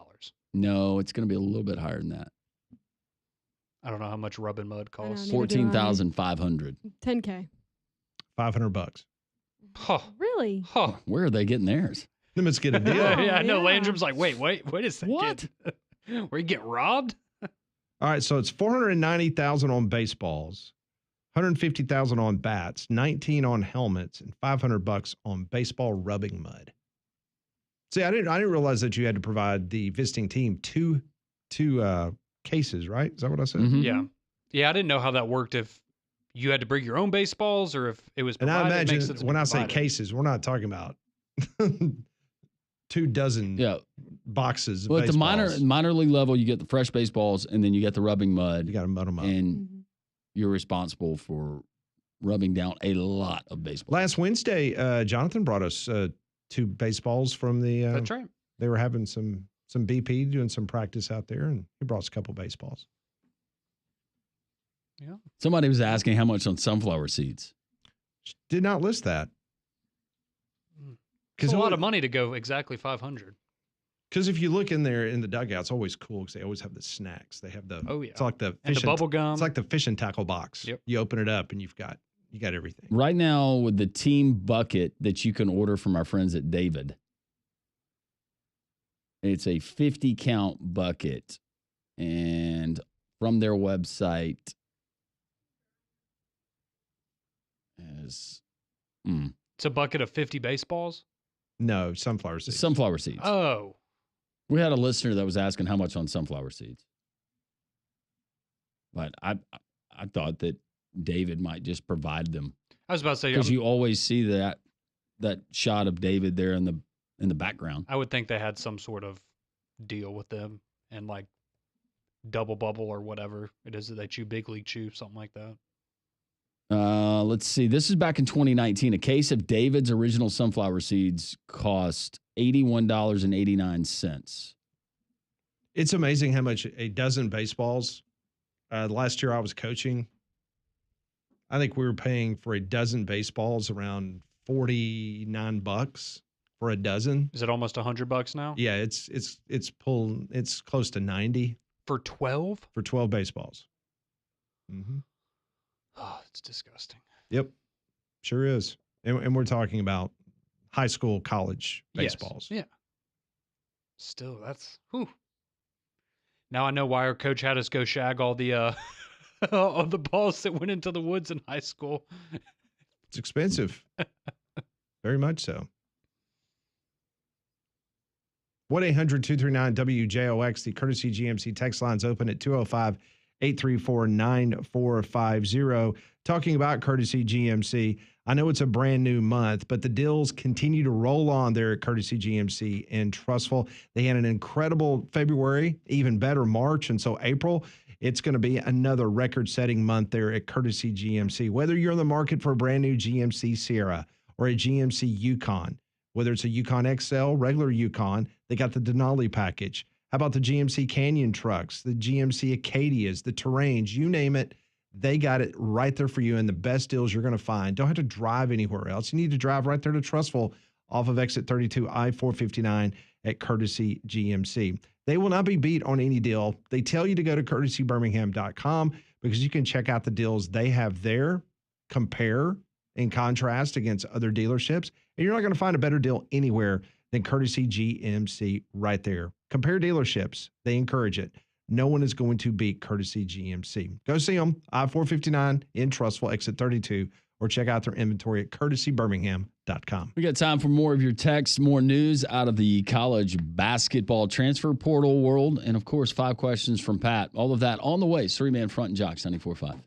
No, it's going to be a little bit higher than that. I don't know how much rubbing mud costs. $14,500. 10K. $500. Huh. Really? Huh. Where are they getting theirs? Then let's get a deal. Yeah, I know. Landrum's like, wait a second. What? Where you get robbed? All right, so it's $490,000 on baseballs, $150,000 on bats, $19,000 on helmets, and $500 on baseball rubbing mud. See, I didn't realize that you had to provide the visiting team two cases, right? Is that what I said? Yeah. Yeah, I didn't know how that worked. If you had to bring your own baseballs or if it was And provided. I It makes imagine sense to when be I say provided. cases, we're not talking about 24 boxes. Of Well, at the baseballs. minor league level, you get the fresh baseballs, and then you get the rubbing mud. You got to mud them up. And you're responsible for rubbing down a lot of baseballs. Last Wednesday, Jonathan brought us 2 baseballs from the. That's right. They were having some BP doing some practice out there, and he brought us a couple baseballs. Yeah. Somebody was asking how much on sunflower seeds. Did not list that. It's a lot of money to go exactly 500. Because if you look in there in the dugout, it's always cool because they always have the snacks. They have the It's like the And the bubble gum. It's like the fish and tackle box. Yep. You open it up and you got everything. Right now, with the team bucket that you can order from our friends at David, it's a 50 count bucket, and from their website is It's a bucket of 50 baseballs. No, sunflower seeds. sunflower seeds. Oh, We had a listener that was asking how much on sunflower seeds. But I thought that David might just provide them. I was about to say, because you always see that shot of David there in the background. I would think they had some sort of deal with them and like double bubble or whatever it is that they chew, Big League Chew, something like that. Let's see. This is back in 2019. A case of David's original sunflower seeds cost $81.89. It's amazing how much a dozen baseballs. Last year I was coaching. I think we were paying for a dozen baseballs around $49 for a dozen. Is it almost $100 now? Yeah, it's close to 90 for 12. For 12 baseballs. Mm-hmm. Oh, it's disgusting. Yep, sure is. And we're talking about high school, college baseballs. Yes. Yeah. Still, that's whew. Now I know why our coach had us go shag all the all the balls that went into the woods in high school. It's expensive. Very much so. 1-800-239-WJOX. The Courtesy GMC text line's open at 205-834-9450. Talking about Courtesy GMC, I know it's a brand new month, but the deals continue to roll on there at Courtesy GMC in Trussville. They had an incredible February, even better March, and so April, it's going to be another record-setting month there at Courtesy GMC. Whether you're in the market for a brand new GMC Sierra or a GMC Yukon, whether it's a Yukon XL, regular Yukon, they got the Denali package. How about the GMC Canyon trucks, the GMC Acadias, the Terrains, you name it, they got it right there for you and the best deals you're going to find. Don't have to drive anywhere else. You need to drive right there to Trussville off of exit 32 I-459 at Courtesy GMC. They will not be beat on any deal. They tell you to go to courtesybirmingham.com because you can check out the deals they have there, compare and contrast against other dealerships, and you're not going to find a better deal anywhere than Courtesy GMC right there. Compare dealerships. They encourage it. No one is going to beat Courtesy GMC. Go see them, I-459 in Trussville, exit 32, or check out their inventory at courtesybirmingham.com. We got time for more of your texts, more news out of the college basketball transfer portal world, and, of course, 5 questions from Pat. All of that on the way. 3-man front and Jocks 94.5.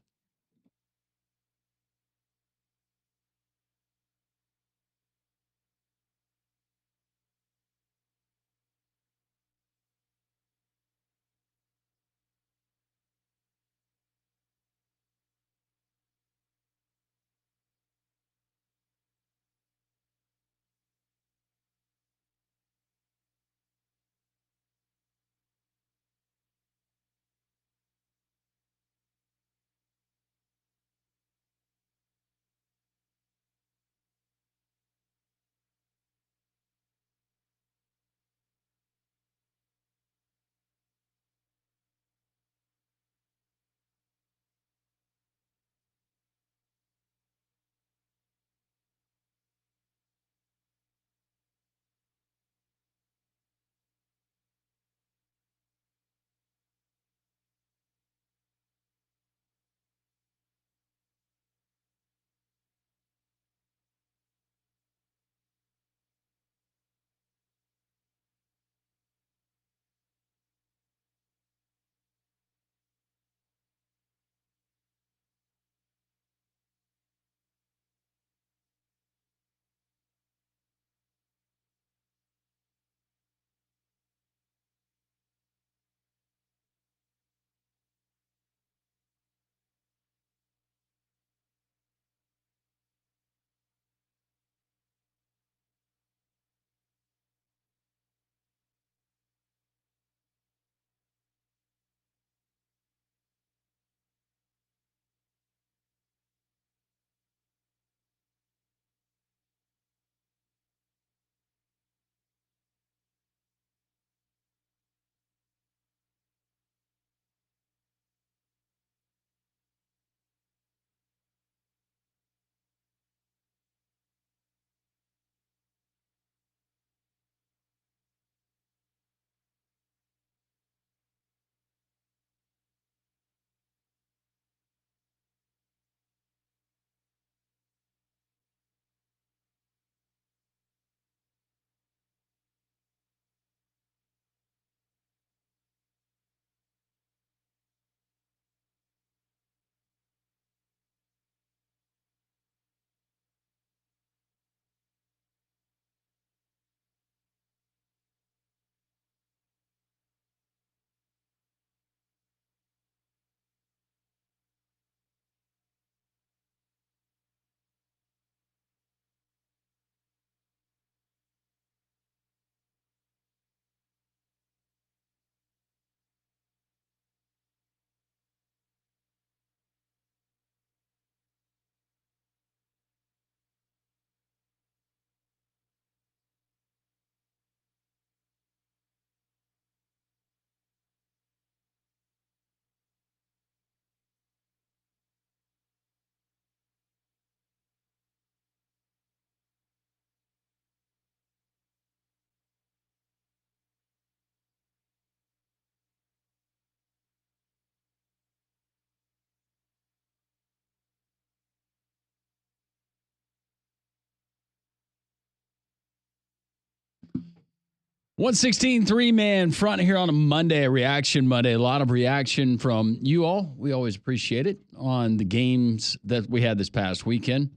116 3-man front here on a Monday, a Reaction Monday. A lot of reaction from you all. We always appreciate it on the games that we had this past weekend.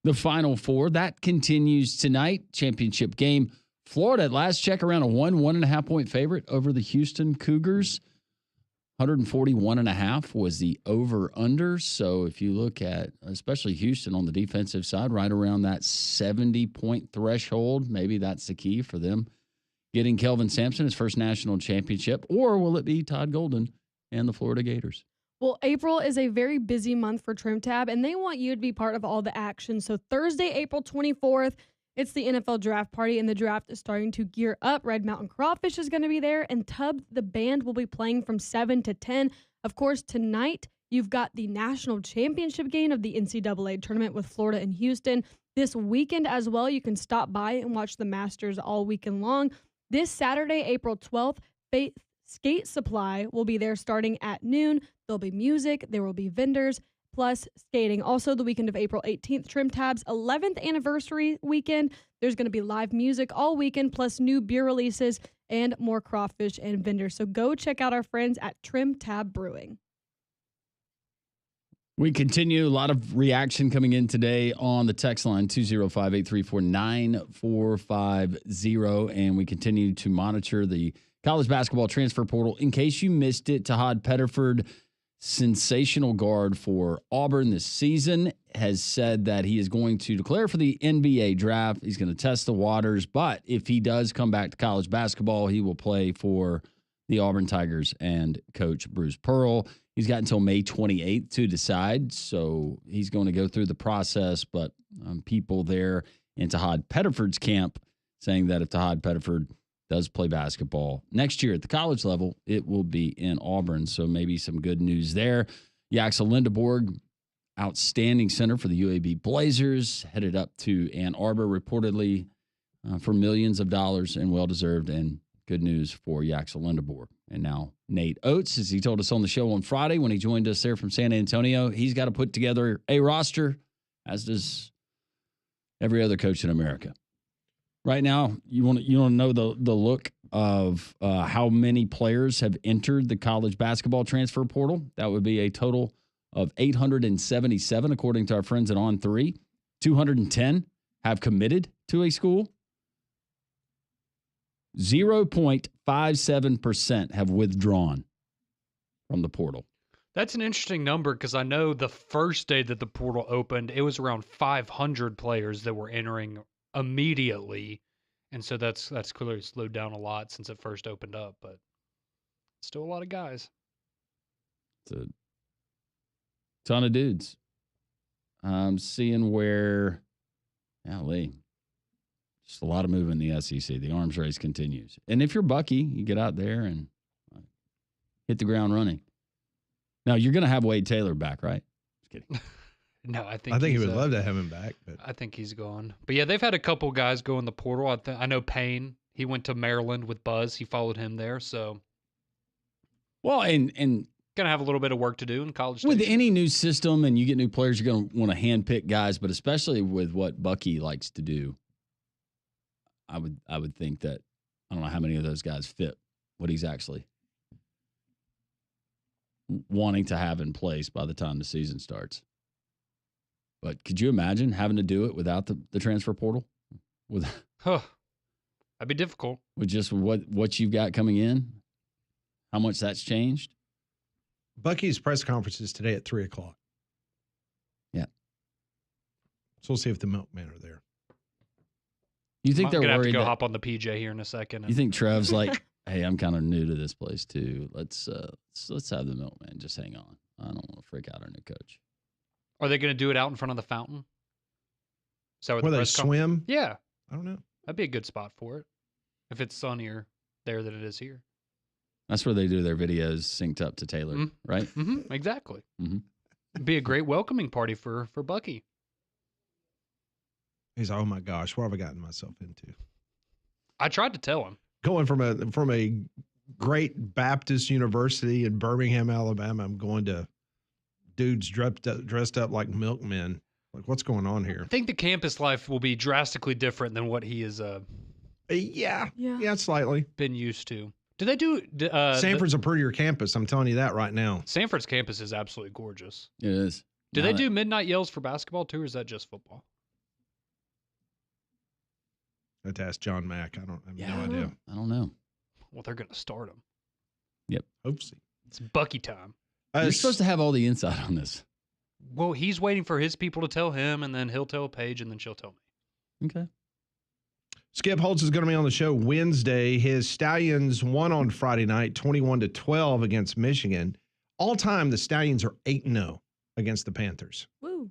The Final Four, that continues tonight. Championship game. Florida, at last check, around a 1.5 point favorite over the Houston Cougars. 141.5 was the over-under. So if you look at, especially Houston on the defensive side, right around that 70-point threshold, maybe that's the key for them getting Kelvin Sampson his first national championship, or will it be Todd Golden and the Florida Gators? Well, April is a very busy month for Trim Tab, and they want you to be part of all the action. So Thursday, April 24th, it's the NFL draft party, and the draft is starting to gear up. Red Mountain Crawfish is going to be there, and Tub, the band, will be playing from 7 to 10. Of course, tonight, you've got the national championship game of the NCAA tournament with Florida and Houston. This weekend as well, you can stop by and watch the Masters all weekend long. This Saturday, April 12th, Faith Skate Supply will be there starting at noon. There'll be music, there will be vendors, plus skating. Also, the weekend of April 18th, Trim Tab's 11th anniversary weekend. There's going to be live music all weekend, plus new beer releases and more crawfish and vendors. So go check out our friends at Trim Tab Brewing. We continue. A lot of reaction coming in today on the text line, 205-834-9450. And we continue to monitor the college basketball transfer portal. In case you missed it, Tahad Pettiford, sensational guard for Auburn this season, has said that he is going to declare for the NBA draft. He's going to test the waters. But if he does come back to college basketball, he will play for the Auburn Tigers and Coach Bruce Pearl. He's got until May 28th to decide, so he's going to go through the process. But people there in Tahad Pettiford's camp saying that if Tahad Pettiford does play basketball next year at the college level, it will be in Auburn. So maybe some good news there. Yaxel Lindeborg, outstanding center for the UAB Blazers, headed up to Ann Arbor reportedly for millions of dollars, and well-deserved, and good news for Yaxel Lindeborg. And now Nate Oates, as he told us on the show on Friday when he joined us there from San Antonio, he's got to put together a roster, as does every other coach in America. Right now, you want to know the look of how many players have entered the college basketball transfer portal. That would be a total of 877, according to our friends at On3. 210 have committed to a school. 0.57% have withdrawn from the portal. That's an interesting number because I know the first day that the portal opened, it was around 500 players that were entering immediately. And so that's clearly slowed down a lot since it first opened up, but still a lot of guys. It's a ton of dudes. I'm seeing where, golly, just a lot of movement in the SEC. The arms race continues. And if you're Bucky, you get out there and hit the ground running. Now, you're going to have Wade Taylor back, right? Just kidding. No, I think he would love to have him back. But I think he's gone. But yeah, they've had a couple guys go in the portal. I know Payne. He went to Maryland with Buzz. He followed him there. So, well, and gonna have a little bit of work to do in college. With station. any new system and you get new players, you're going to want to handpick guys. But especially with what Bucky likes to do, I would think that I don't know how many of those guys fit what he's actually wanting to have in place by the time the season starts. But could you imagine having to do it without the transfer portal? That'd be difficult. With just what you've got coming in, how much that's changed? Bucky's press conference is today at 3:00. Yeah. So we'll see if the milkmen are there. You think I'm they're gonna worried have to go that, hop on the PJ here in a second. You think Trev's like, hey, I'm kind of new to this place too. Let's have the milkman. Just hang on. I don't want to freak out our new coach. Are they going to do it out in front of the fountain? So where they swim? Yeah. I don't know. That'd be a good spot for it. If it's sunnier there than it is here. That's where they do their videos synced up to Taylor, right? Mm-hmm. Exactly. Mm-hmm. It'd be a great welcoming party for Bucky. He's like, oh my gosh, what have I gotten myself into? I tried to tell him. Going from a great Baptist university in Birmingham, Alabama, I'm going to dudes dressed up like milkmen. Like, what's going on here? I think the campus life will be drastically different than what he is Yeah, slightly. Been used to. Do they do? Sanford's a prettier campus. I'm telling you that right now. Sanford's campus is absolutely gorgeous. It is. Do they do midnight yells for basketball too, or is that just football? I have to ask John Mack. I have no idea. I don't know. Well, they're going to start him. Yep. Hopefully. It's Bucky time. You're supposed to have all the insight on this. Well, he's waiting for his people to tell him, and then he'll tell Paige, and then she'll tell me. Okay. Skip Holtz is going to be on the show Wednesday. His Stallions won on Friday night, 21-12 against Michigan. All time, the Stallions are 8-0 against the Panthers. Woo.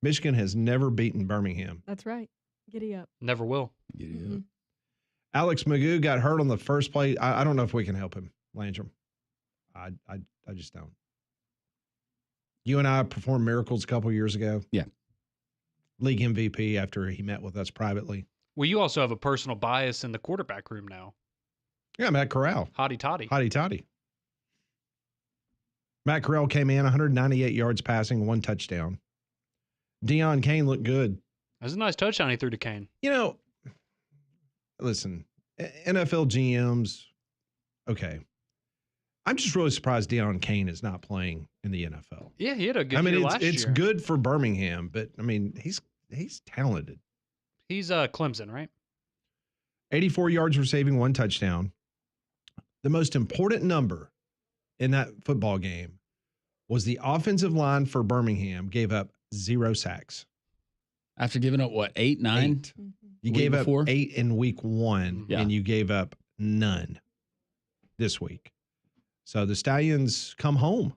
Michigan has never beaten Birmingham. That's right. Giddy up. Never will. Mm-hmm. Alex Magoo got hurt on the first play. I don't know if we can help him, Landrum. I just don't. You and I performed miracles a couple years ago. Yeah. League MVP after he met with us privately. Well, you also have a personal bias in the quarterback room now. Yeah, Matt Corral. Hotty toddy. Hotty toddy. Matt Corral came in 198 yards passing, 1 touchdown. Deion Kane looked good. That was a nice touchdown he threw to Kane. You know, listen, NFL GMs, okay. I'm just really surprised Deion Kane is not playing in the NFL. Yeah, he had a good year last year. It's good for Birmingham, but I mean, he's talented. He's Clemson, right? 84 yards receiving, 1 touchdown. The most important number in that football game was the offensive line for Birmingham gave up 0 sacks. After giving up, what, 8, 9? 8. You gave up 8 in week 1, and you gave up none this week. So the Stallions come home.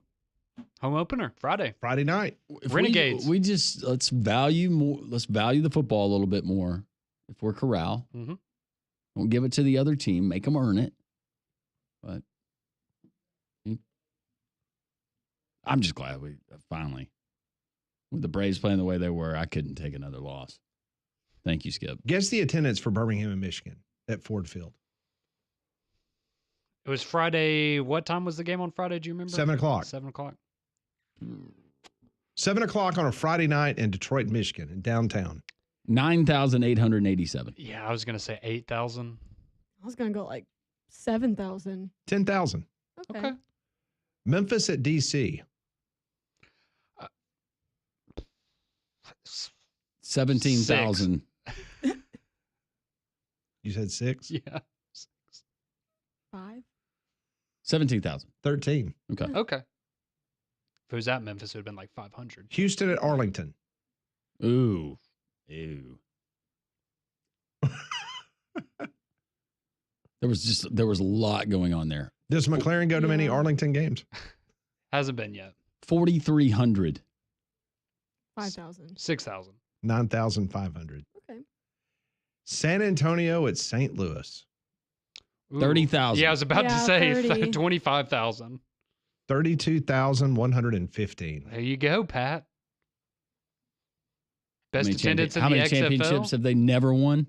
Home opener, Friday night. If Renegades. We just let's value the football a little bit more. If we're Corral, don't give it to the other team. Make them earn it. But I'm just glad we finally, with the Braves playing the way they were, I couldn't take another loss. Thank you, Skip. Guess the attendance for Birmingham and Michigan at Ford Field. It was Friday. What time was the game on Friday? Do you remember? 7 o'clock. 7 o'clock. 7 o'clock on a Friday night in Detroit, Michigan, in downtown. 9,887. Yeah, I was going to say 8,000. I was going to go like 7,000. 10,000. Okay. Memphis at DC. 17,000. You said 6? Yeah. 5? 17,000. 13. Okay. Okay. If it was at Memphis, it would have been like 500. Houston at Arlington. Ooh. There was a lot going on there. Does McLaren go to many Arlington games? Hasn't been yet. 4,300. 5,000. 6,000. 9,500. Okay. San Antonio at St. Louis. 30,000. Yeah, I was about to say 30. 25,000. 32,115. There you go, Pat. Best How many attendance in How the many XFL. championships have they never won?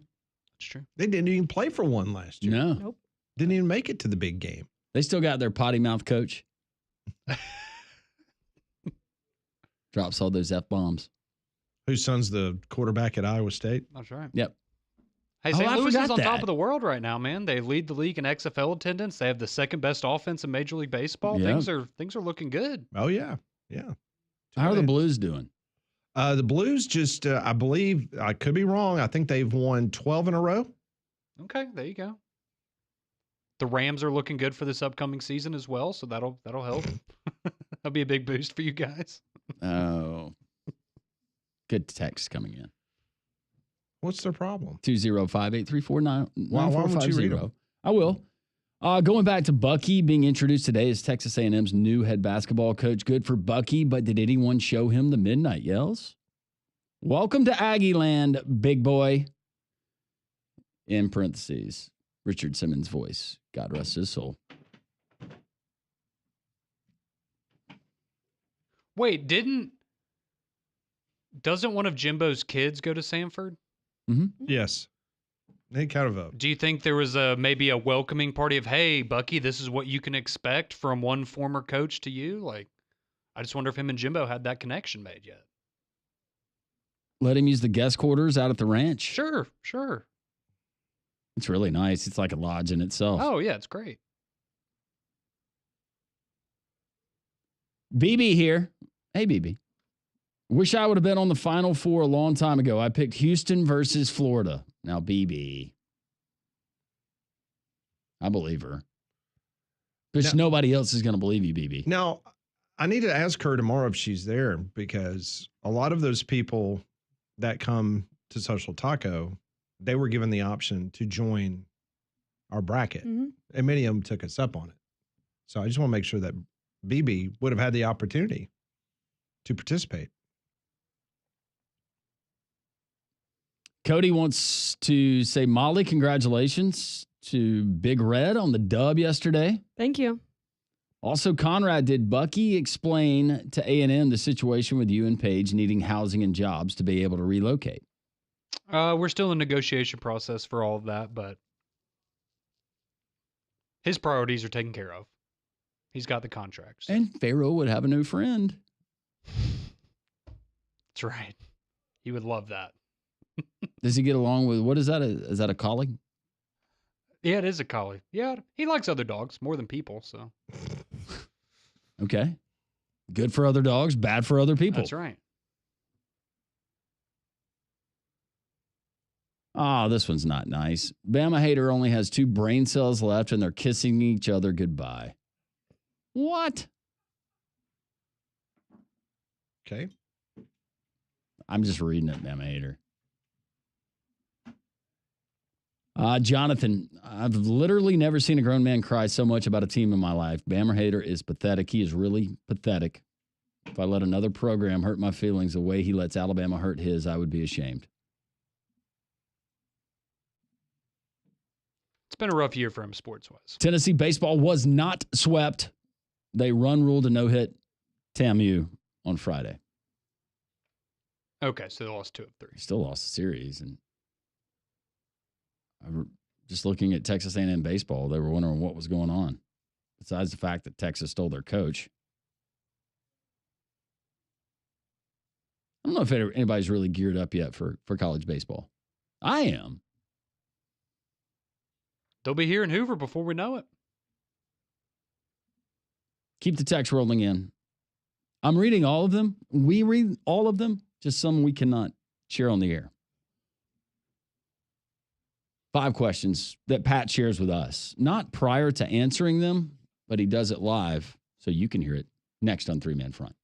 That's true. They didn't even play for one last year. No. Nope. Didn't even make it to the big game. They still got their potty mouth coach. Drops all those F-bombs. Whose son's the quarterback at Iowa State? That's right. Yep. Hey, Oh, St. I Louis is forgot on that. top of the world right now, man. They lead the league in XFL attendance. They have the second best offense in Major League Baseball. Yeah. Things are looking good. Oh, yeah. Yeah. How are the Blues doing? The Blues just, I believe, I could be wrong. I think they've won 12 in a row. Okay, there you go. The Rams are looking good for this upcoming season as well, so that'll help. That'll be a big boost for you guys. Oh. Good text coming in. What's their problem? 205-834-9450. Why won't you read them? I will. Going back to Bucky being introduced today as Texas A&M's new head basketball coach. Good for Bucky, but did anyone show him the midnight yells? Welcome to Aggie Land, big boy. In parentheses, Richard Simmons' voice. God rest his soul. Wait, doesn't one of Jimbo's kids go to Samford? Mm-hmm. Yes. They kind of Do you think there was maybe a welcoming party of, hey, Bucky, this is what you can expect from one former coach to you? Like, I just wonder if him and Jimbo had that connection made yet. Let him use the guest quarters out at the ranch. Sure. It's really nice. It's like a lodge in itself. Oh, yeah, it's great. BB here. Hey, BB. Wish I would have been on the Final Four a long time ago. I picked Houston versus Florida. Now, BB. I believe her. But nobody else is going to believe you, BB. Now, I need to ask her tomorrow if she's there, because a lot of those people that come to Social Taco, they were given the option to join our bracket. Mm-hmm. And many of them took us up on it. So I just want to make sure that BB would have had the opportunity to participate. Cody wants to say, Molly, congratulations to Big Red on the dub yesterday. Thank you. Also, Conrad, did Bucky explain to A&M the situation with you and Paige needing housing and jobs to be able to relocate? We're still in negotiation process for all of that, but his priorities are taken care of. He's got the contracts. And Pharaoh would have a new friend. That's right. He would love that. Does he get along with, what is that? Is that a collie? Yeah, it is a collie. Yeah, he likes other dogs more than people, so. Okay. Good for other dogs, bad for other people. That's right. Oh, this one's not nice. Bama hater only has 2 brain cells left and they're kissing each other goodbye. What? Okay. I'm just reading it, Bama hater. Jonathan, I've literally never seen a grown man cry so much about a team in my life. Bama hater is pathetic. He is really pathetic. If I let another program hurt my feelings the way he lets Alabama hurt his, I would be ashamed. It's been a rough year for him sports-wise. Tennessee baseball was not swept. They ruled a no-hit TAMU on Friday. Okay, so they lost 2 of 3. Still lost the series. And just looking at Texas A&M baseball, they were wondering what was going on. Besides the fact that Texas stole their coach. I don't know if anybody's really geared up yet for college baseball. I am. They'll be here in Hoover before we know it. Keep the text rolling in. I'm reading all of them. We read all of them, just some we cannot share on the air. 5 questions that Pat shares with us, not prior to answering them, but he does it live so you can hear it next on 3 Man Front.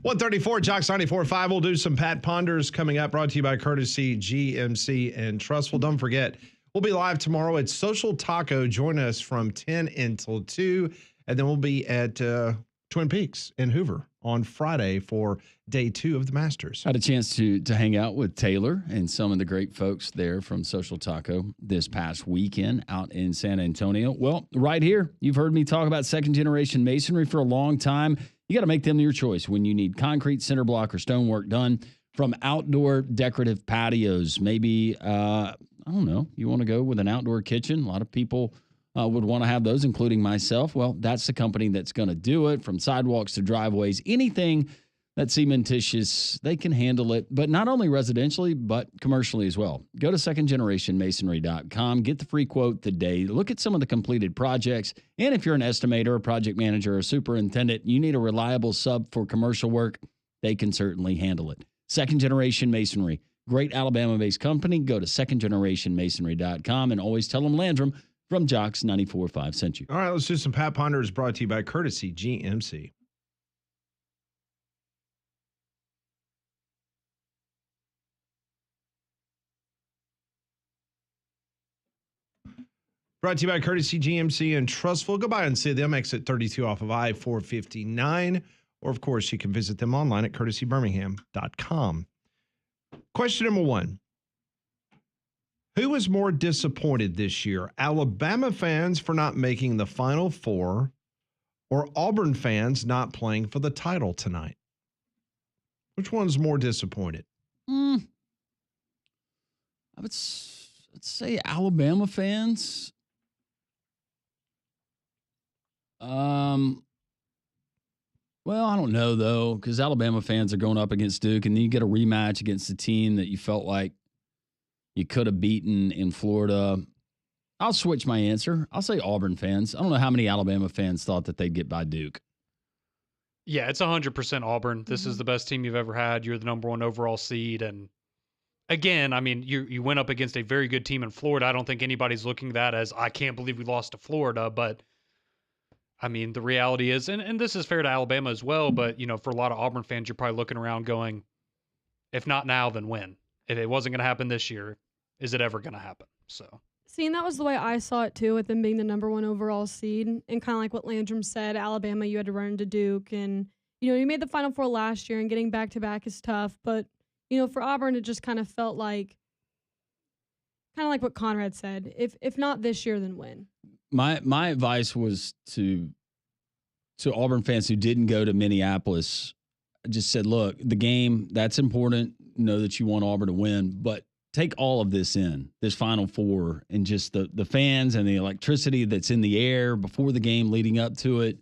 134, Jocks 94.5. We'll do some Pat Ponders coming up, brought to you by courtesy GMC and Trustful. Don't forget, we'll be live tomorrow at Social Taco. Join us from 10 until 2. And then we'll be at Twin Peaks in Hoover on Friday for day 2 of the Masters. I had a chance to hang out with Taylor and some of the great folks there from Social Taco this past weekend out in San Antonio. Well, right here, you've heard me talk about second-generation masonry for a long time. You got to make them your choice when you need concrete, cinder block, or stonework done. From outdoor decorative patios, maybe, I don't know, you want to go with an outdoor kitchen. A lot of people would want to have those, including myself. Well, that's the company that's going to do it. From sidewalks to driveways, anything that's cementitious, they can handle it, but not only residentially, but commercially as well. Go to secondgenerationmasonry.com, get the free quote today, look at some of the completed projects, and if you're an estimator, a project manager, or a superintendent, you need a reliable sub for commercial work, they can certainly handle it. Second Generation Masonry, great Alabama-based company. Go to secondgenerationmasonry.com and always tell them Landrum from Jocks 94.5 sent you. All right, let's do some Pat Ponders brought to you by courtesy GMC. Brought to you by courtesy GMC and Trustful. Go by and see them. Exit 32 off of I-459. Or, of course, you can visit them online at courtesybirmingham.com. Question number 1. Who was more disappointed this year? Alabama fans for not making the Final Four or Auburn fans not playing for the title tonight? Which one's more disappointed? I would say Alabama fans. Well, I don't know, though, because Alabama fans are going up against Duke, and then you get a rematch against a team that you felt like you could have beaten in Florida. I'll switch my answer. I'll say Auburn fans. I don't know how many Alabama fans thought that they'd get by Duke. Yeah, it's 100% Auburn. This is the best team you've ever had. You're the number 1 overall seed. And again, I mean, you went up against a very good team in Florida. I don't think anybody's looking at that as, I can't believe we lost to Florida. But, I mean, the reality is, and this is fair to Alabama as well, but, you know, for a lot of Auburn fans, you're probably looking around going, if not now, then when? If it wasn't going to happen this year, is it ever going to happen? So. See, and that was the way I saw it, too, with them being the number 1 overall seed. And kind of like what Landrum said, Alabama, you had to run into Duke. And, you know, you made the Final Four last year, and getting back-to-back is tough. But, you know, for Auburn, it just kind of felt like, kind of like what Conrad said. If not this year, then when? My advice was to Auburn fans who didn't go to Minneapolis. I just said, look, the game, that's important. Know that you want Auburn to win, but take all of this in, this Final Four, and just the fans and the electricity that's in the air before the game leading up to it.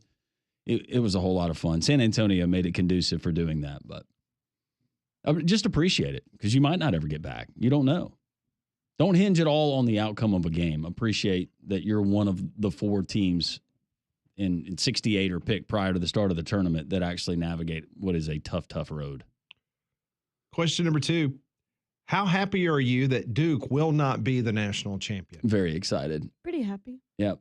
It was a whole lot of fun. San Antonio made it conducive for doing that, but just appreciate it because you might not ever get back. You don't know. Don't hinge it all on the outcome of a game. Appreciate that you're one of the 4 teams in 68 are picked prior to the start of the tournament that actually navigate what is a tough road. Question number 2. How happy are you that Duke will not be the national champion? Very excited. Pretty happy. Yep.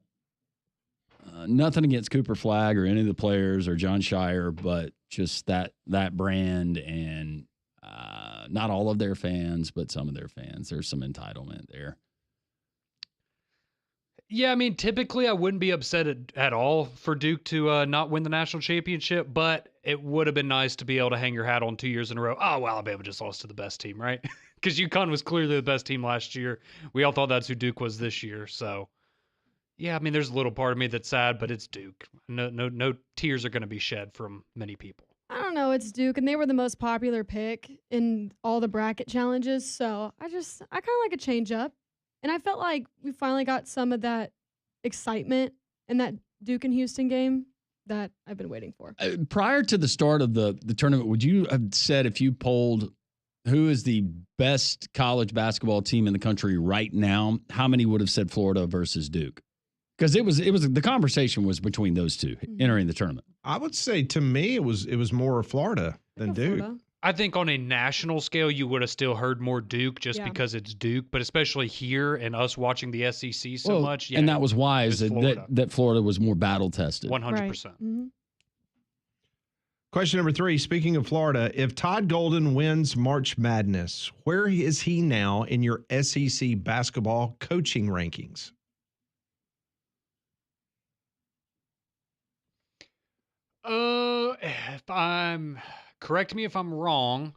Nothing against Cooper Flagg or any of the players or John Shire, but just that brand and not all of their fans, but some of their fans. There's some entitlement there. Yeah, I mean, typically I wouldn't be upset at all for Duke to not win the national championship, but it would have been nice to be able to hang your hat on 2 years in a row. Oh, well, Alabama just lost to the best team, right? Because UConn was clearly the best team last year. We all thought that's who Duke was this year. So, yeah, I mean, there's a little part of me that's sad, but it's Duke. No tears are going to be shed from many people. I don't know. It's Duke, and they were the most popular pick in all the bracket challenges. So I kind of like a change up. And I felt like we finally got some of that excitement in that Duke and Houston game that I've been waiting for. Prior to the start of the tournament, would you have said if you polled who is the best college basketball team in the country right now, how many would have said Florida versus Duke? Because it was the conversation was between those two entering the tournament. I would say to me it was more Florida than Duke. Florida. I think on a national scale, you would have still heard more Duke just because it's Duke, but especially here and us watching the SEC so much. Yeah, and that was wise that Florida was more battle tested. 100%. Right. Mm-hmm. Question number 3, speaking of Florida, if Todd Golden wins March Madness, where is he now in your SEC basketball coaching rankings? Correct me if I'm wrong.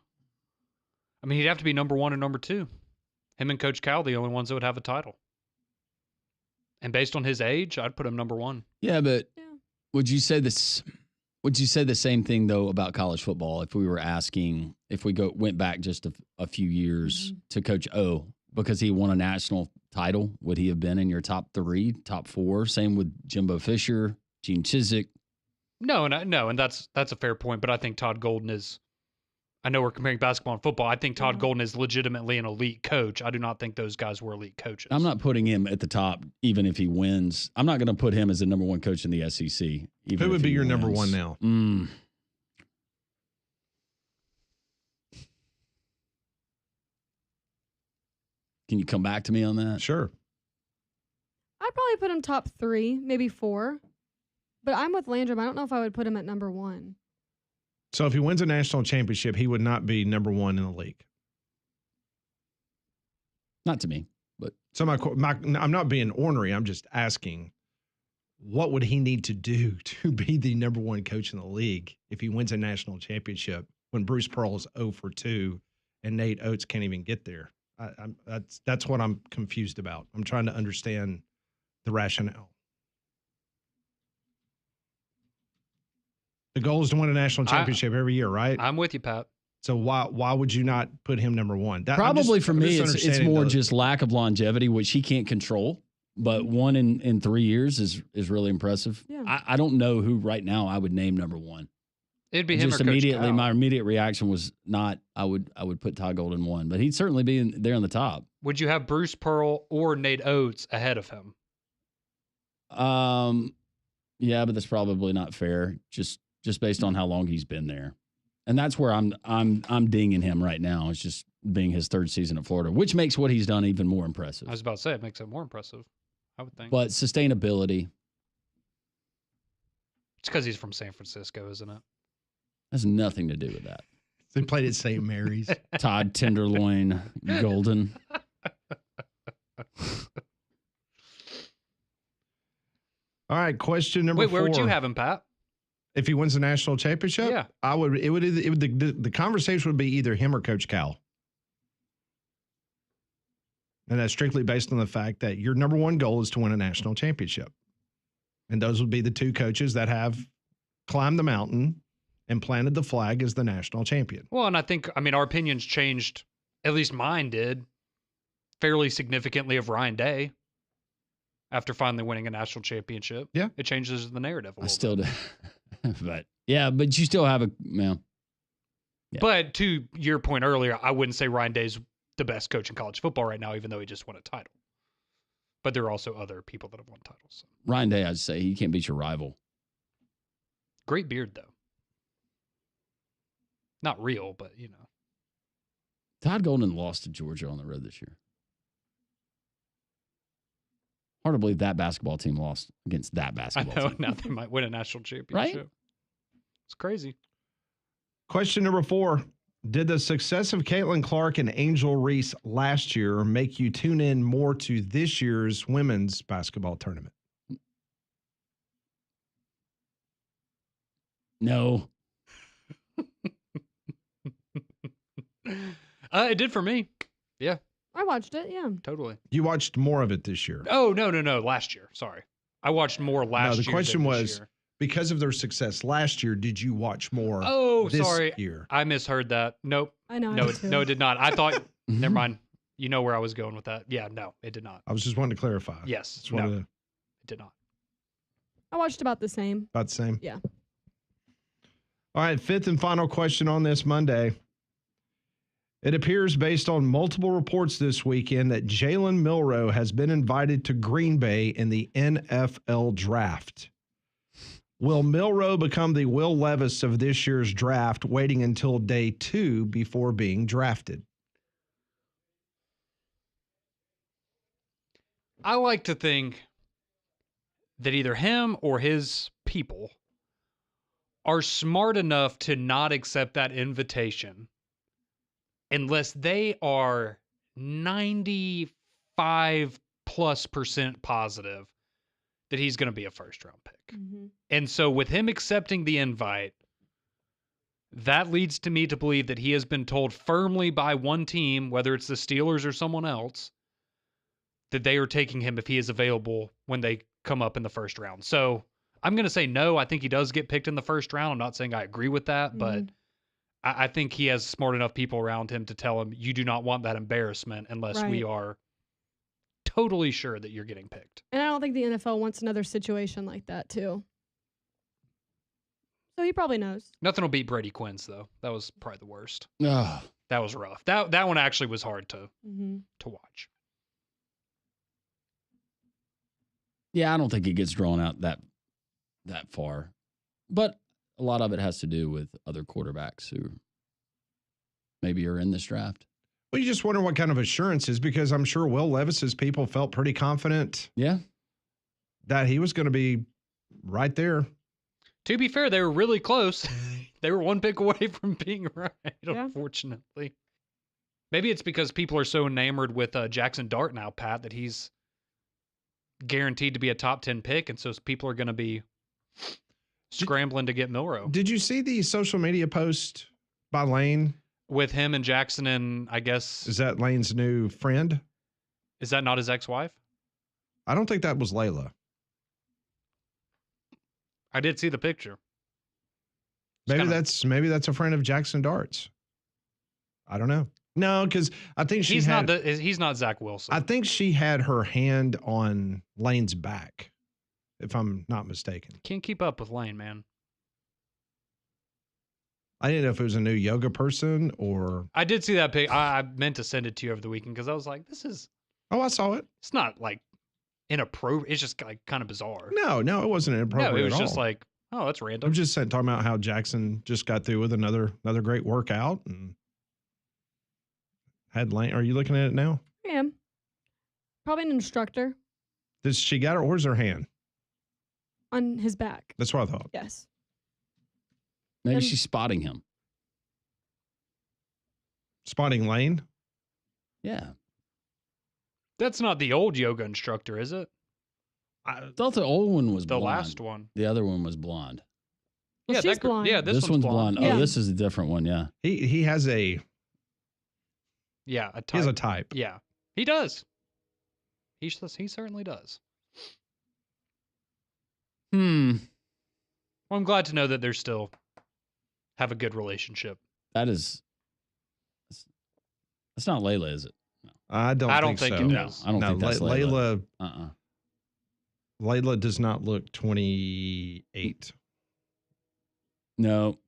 I mean, he'd have to be number 1 and number 2. Him and Coach Cal, the only ones that would have a title. And based on his age, I'd put him number 1. Yeah, but would you say this? Would you say the same thing though about college football? If we were asking, if we went back just a few years to Coach O, because he won a national title, would he have been in your top 3, top 4? Same with Jimbo Fisher, Gene Chizik. No, and that's a fair point. But I think Todd Golden is. I know we're comparing basketball and football. I think Todd Golden is legitimately an elite coach. I do not think those guys were elite coaches. I'm not putting him at the top, even if he wins. I'm not going to put him as the number 1 coach in the SEC. Who would be your number 1 now? Can you come back to me on that? Sure. I'd probably put him top 3, maybe 4. But I'm with Landrum. I don't know if I would put him at number 1. So if he wins a national championship, he would not be number 1 in the league. Not to me, but so I'm not being ornery. I'm just asking, what would he need to do to be the number 1 coach in the league if he wins a national championship when Bruce Pearl is 0 for 2 and Nate Oates can't even get there? That's what I'm confused about. I'm trying to understand the rationale. The goal is to win a national championship every year, right? I'm with you, Pat. So why would you not put him number 1? Probably for me, it's more just lack of longevity, which he can't control. But 1 in 3 years is really impressive. Yeah. I don't know who right now I would name number 1. It'd be him just or Coach immediately. Cal. My immediate reaction was not. I would put Todd Golden 1, but he'd certainly be there on the top. Would you have Bruce Pearl or Nate Oates ahead of him? Yeah, but that's probably not fair. Just based on how long he's been there. And that's where I'm dinging him right now. It's just being his 3rd season at Florida, which makes what he's done even more impressive. I was about to say, it makes it more impressive, I would think. But sustainability. It's because he's from San Francisco, isn't it? Has nothing to do with that. They played at St. Mary's. Todd Tenderloin Golden. All right, question number 4. Wait, where would you have him, Pat? If he wins the national championship? Yeah. The conversation would be either him or Coach Cal. And that's strictly based on the fact that your number 1 goal is to win a national championship. And those would be the 2 coaches that have climbed the mountain and planted the flag as the national champion. Well, and our opinions changed, at least mine did, fairly significantly of Ryan Day after finally winning a national championship. Yeah. It changes the narrative a little I still do. But you still have yeah. But to your point earlier, I wouldn't say Ryan Day's the best coach in college football right now, even though he just won a title. But there are also other people that have won titles. So. Ryan Day, I'd say he can't beat your rival. Great beard, though. Not real, but Todd Golden lost to Georgia on the road this year. Hard to believe that basketball team lost against that basketball I know, team. now they might win a national championship. Right? It's crazy. Question number 4. Did the success of Caitlin Clark and Angel Reese last year make you tune in more to this year's women's basketball tournament? No. It did for me. Yeah. I watched it, yeah. Totally. You watched more of it this year. Oh, no. Last year. Sorry. I watched more last year. No, the question than this was, year. because of their success last year, did you watch more this year? I misheard that. Nope. I know. No, it did not. I thought, never mind. You know where I was going with that. Yeah, no, it did not. I was just wanting to clarify. Yes. Just wanted to, it did not. I watched about the same. about the same? Yeah. All right, 5th and final question on this Monday. It appears, based on multiple reports this weekend, that Jalen Milroe has been invited to Green Bay in the NFL draft. Will Milroe become the Will Levis of this year's draft, waiting until day 2 before being drafted? I like to think that either him or his people are smart enough to not accept that invitation unless they are 95+% positive that he's going to be a first-round pick. Mm-hmm. And so with him accepting the invite, that leads to me to believe that he has been told firmly by one team, whether it's the Steelers or someone else, that they are taking him if he is available when they come up in the first round. So I'm going to say no. I think he does get picked in the first round. I'm not saying I agree with that, but I think he has smart enough people around him to tell him, you do not want that embarrassment unless we are totally sure that you're getting picked. And I don't think the NFL wants another situation like that, too. So he probably knows. Nothing will beat Brady Quinn's, though. That was probably the worst. Ugh. That was rough. That one actually was hard to watch. Yeah, I don't think it gets drawn out that far. But a lot of it has to do with other quarterbacks who maybe are in this draft. Well, you just wonder what kind of assurance is, because I'm sure Will Levis's people felt pretty confident. Yeah. That he was going to be right there. To be fair, they were really close. They were one pick away from being right, unfortunately. Maybe it's because people are so enamored with Jackson Dart now, Pat, that he's guaranteed to be a top 10 pick, and so people are going to be scrambling to get Milroe. Did you see the social media post by Lane? With him and Jackson and, I guess... Is that Lane's new friend? Is that not his ex-wife? I don't think that was Layla. I did see the picture. Maybe that's a friend of Jackson Dart's. I don't know. No, because I think he's not Zach Wilson. I think she had her hand on Lane's back, if I'm not mistaken. Can't keep up with Lane, man. I didn't know if it was a new yoga person or... I did see that pic. I meant to send it to you over the weekend because I was like, this is... Oh, I saw it. It's not like inappropriate. It's just like kind of bizarre. No, it wasn't inappropriate. No, it was at just all. like, oh, that's random. I'm just talking about how Jackson just got through with another great workout and had Lane. Are you looking at it now? I am. Probably an instructor. Does she got her, or is her hand on his back? That's what I thought. Yes. Maybe she's spotting him. Spotting Lane? Yeah. That's not the old yoga instructor, is it? I thought the old one was the blonde. last one. The other one was blonde. Well, she's blonde. Yeah, this one's blonde. Yeah. Oh, this is a different one. Yeah. He has a... Yeah, a type. He has a type. Yeah, he does. He certainly does. Well, I'm glad to know that they're still have a good relationship. That's not Layla, is it? No. I don't think it so. is. I don't think that's Layla. Layla does not look 28. No.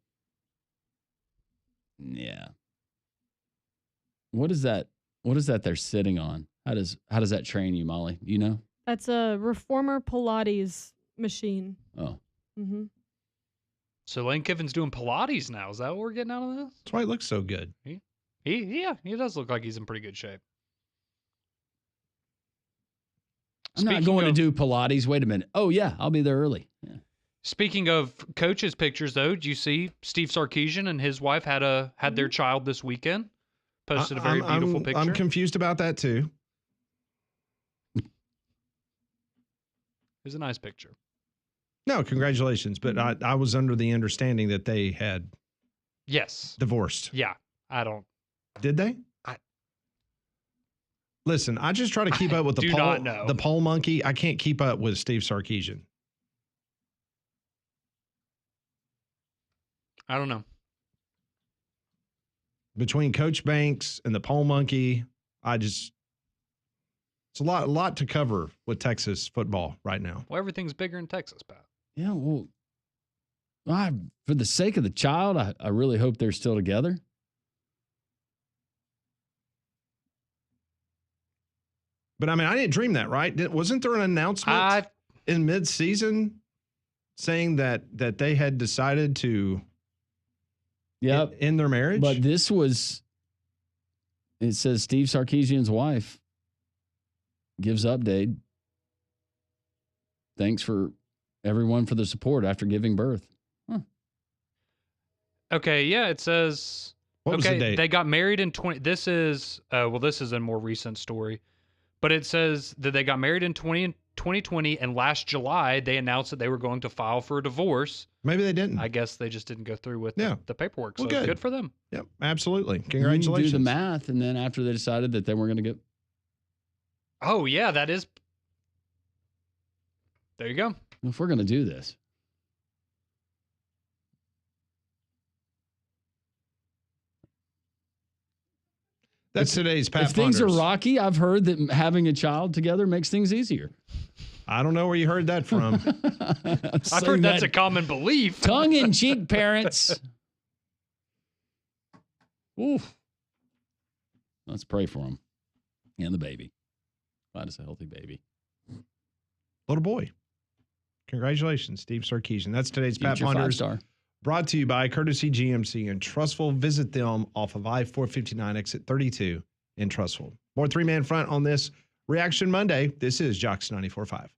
Yeah. What is that? What is that they're sitting on? How does that train you, Molly? You know? That's a reformer Pilates machine. Oh. Mm-hmm. So Lane Kiffin's doing Pilates now. Is that what we're getting out of this? That's why he looks so good. He does look like he's in pretty good shape. I'm not going to do Pilates. Wait a minute. Oh, yeah. I'll be there early. Yeah. Speaking of coaches' pictures, though, did you see Steve Sarkisian and his wife had their child this weekend? Posted a very beautiful picture. I'm confused about that, too. It was a nice picture. No, congratulations. But I was under the understanding that they had divorced. Yeah. I don't. Did they? Listen, I just try to keep up with the poll monkey. I can't keep up with Steve Sarkisian. I don't know. Between Coach Banks and the poll monkey, it's a lot to cover with Texas football right now. Well, everything's bigger in Texas, Pat. Yeah, well, for the sake of the child, I really hope they're still together. But I mean, I didn't dream that, right? Wasn't there an announcement in mid-season saying that they had decided to end their marriage? But it says Steve Sarkisian's wife gives update. Thanks for everyone for the support after giving birth. Huh. Okay, yeah, it says. What was the date? They got married in 20. This is this is a more recent story, but it says that they got married in 2020, and last July they announced that they were going to file for a divorce. Maybe they didn't. I guess they just didn't go through with the paperwork. Well, So good. good for them. Yep, absolutely. You Congratulations. do the math, and then after they decided that they weren't going to get. Oh yeah, that is. There you go. If we're going to do this. That's today's Pat If things are Ponders. rocky, I've heard that having a child together makes things easier. I don't know where you heard that from. I've heard that's a common belief. Tongue in cheek, parents. Oof. Let's pray for him and the baby. Glad it's a healthy baby. Little boy. Congratulations, Steve Sarkeesian. That's today's Pat Future Ponders. 5-star. Brought to you by Courtesy GMC in Trussville. Visit them off of I-459 exit 32 in Trussville. More three-man front on this Reaction Monday. This is Jocks 94.5.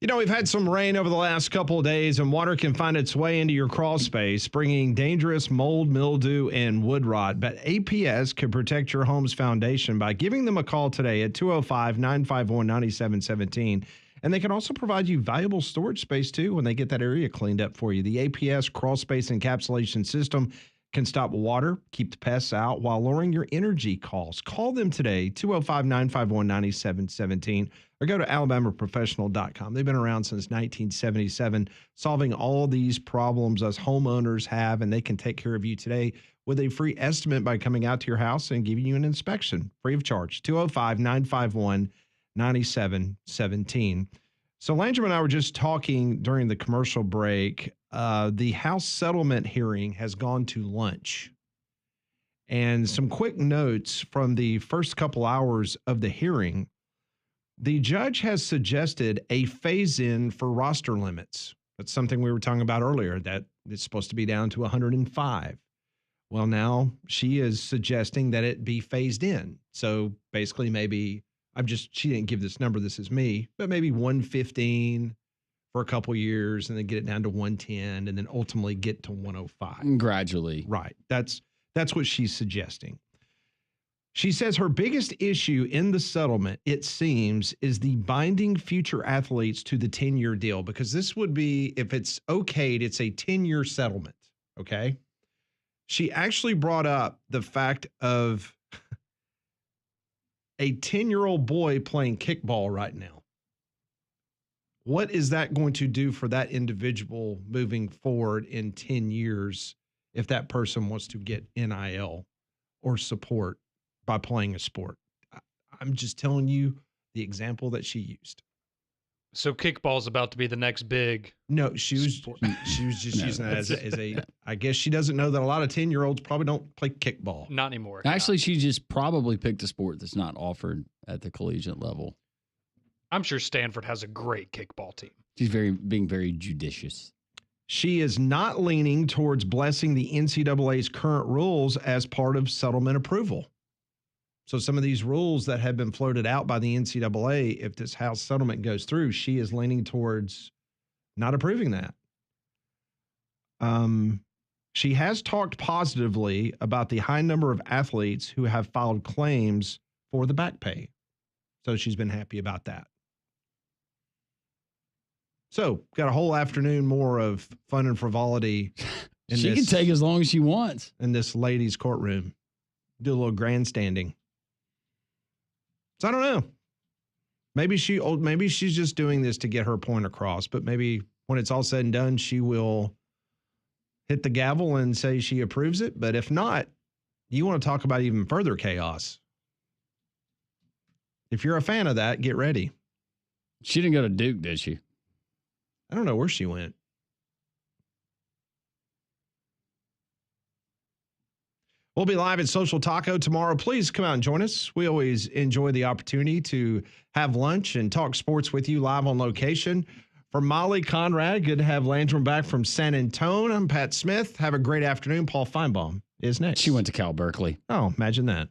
You know, we've had some rain over the last couple of days, and water can find its way into your crawl space, bringing dangerous mold, mildew, and wood rot. But APS can protect your home's foundation by giving them a call today at 205-951-9717. And they can also provide you valuable storage space, too, when they get that area cleaned up for you. The APS crawl space encapsulation system can stop water, keep the pests out, while lowering your energy costs. Call them today, 205-951-9717, or go to alabamaprofessional.com. They've been around since 1977, solving all these problems us homeowners have, and they can take care of you today with a free estimate by coming out to your house and giving you an inspection, free of charge, 205-951-9717. So Landrum and I were just talking during the commercial break. The House settlement hearing has gone to lunch. And some quick notes from the first couple hours of the hearing. The judge has suggested a phase-in for roster limits. That's something we were talking about earlier, that it's supposed to be down to 105. Well, now she is suggesting that it be phased in. So basically maybe, she didn't give this number, this is me, but maybe 115 for a couple years and then get it down to 110 and then ultimately get to 105. Gradually. Right. That's what she's suggesting. She says her biggest issue in the settlement, it seems, is the binding future athletes to the 10-year deal, because this would be, if it's okayed, it's a 10-year settlement. Okay. She actually brought up the fact of a 10-year-old boy playing kickball right now. What is that going to do for that individual moving forward in 10 years if that person wants to get NIL or support by playing a sport? I'm just telling you the example that she used. So kickball's about to be the next big. No, she was just using that as a. I guess she doesn't know that a lot of 10-year-olds probably don't play kickball. Not anymore. Actually, she just probably picked a sport that's not offered at the collegiate level. I'm sure Stanford has a great kickball team. She's being very judicious. She is not leaning towards blessing the NCAA's current rules as part of settlement approval. So some of these rules that have been floated out by the NCAA, if this House settlement goes through, she is leaning towards not approving that. She has talked positively about the high number of athletes who have filed claims for the back pay. So she's been happy about that. So got a whole afternoon more of fun and frivolity. She can take as long as she wants in this ladies' courtroom. Do a little grandstanding. So I don't know. Maybe she's just doing this to get her point across, but maybe when it's all said and done, she will hit the gavel and say she approves it. But if not, you want to talk about even further chaos. If you're a fan of that, get ready. She didn't go to Duke, did she? I don't know where she went. We'll be live at Social Taco tomorrow. Please come out and join us. We always enjoy the opportunity to have lunch and talk sports with you live on location. For Molly Conrad, good to have Landrum back from San Antonio. I'm Pat Smith. Have a great afternoon. Paul Feinbaum is next. She went to Cal Berkeley. Oh, imagine that.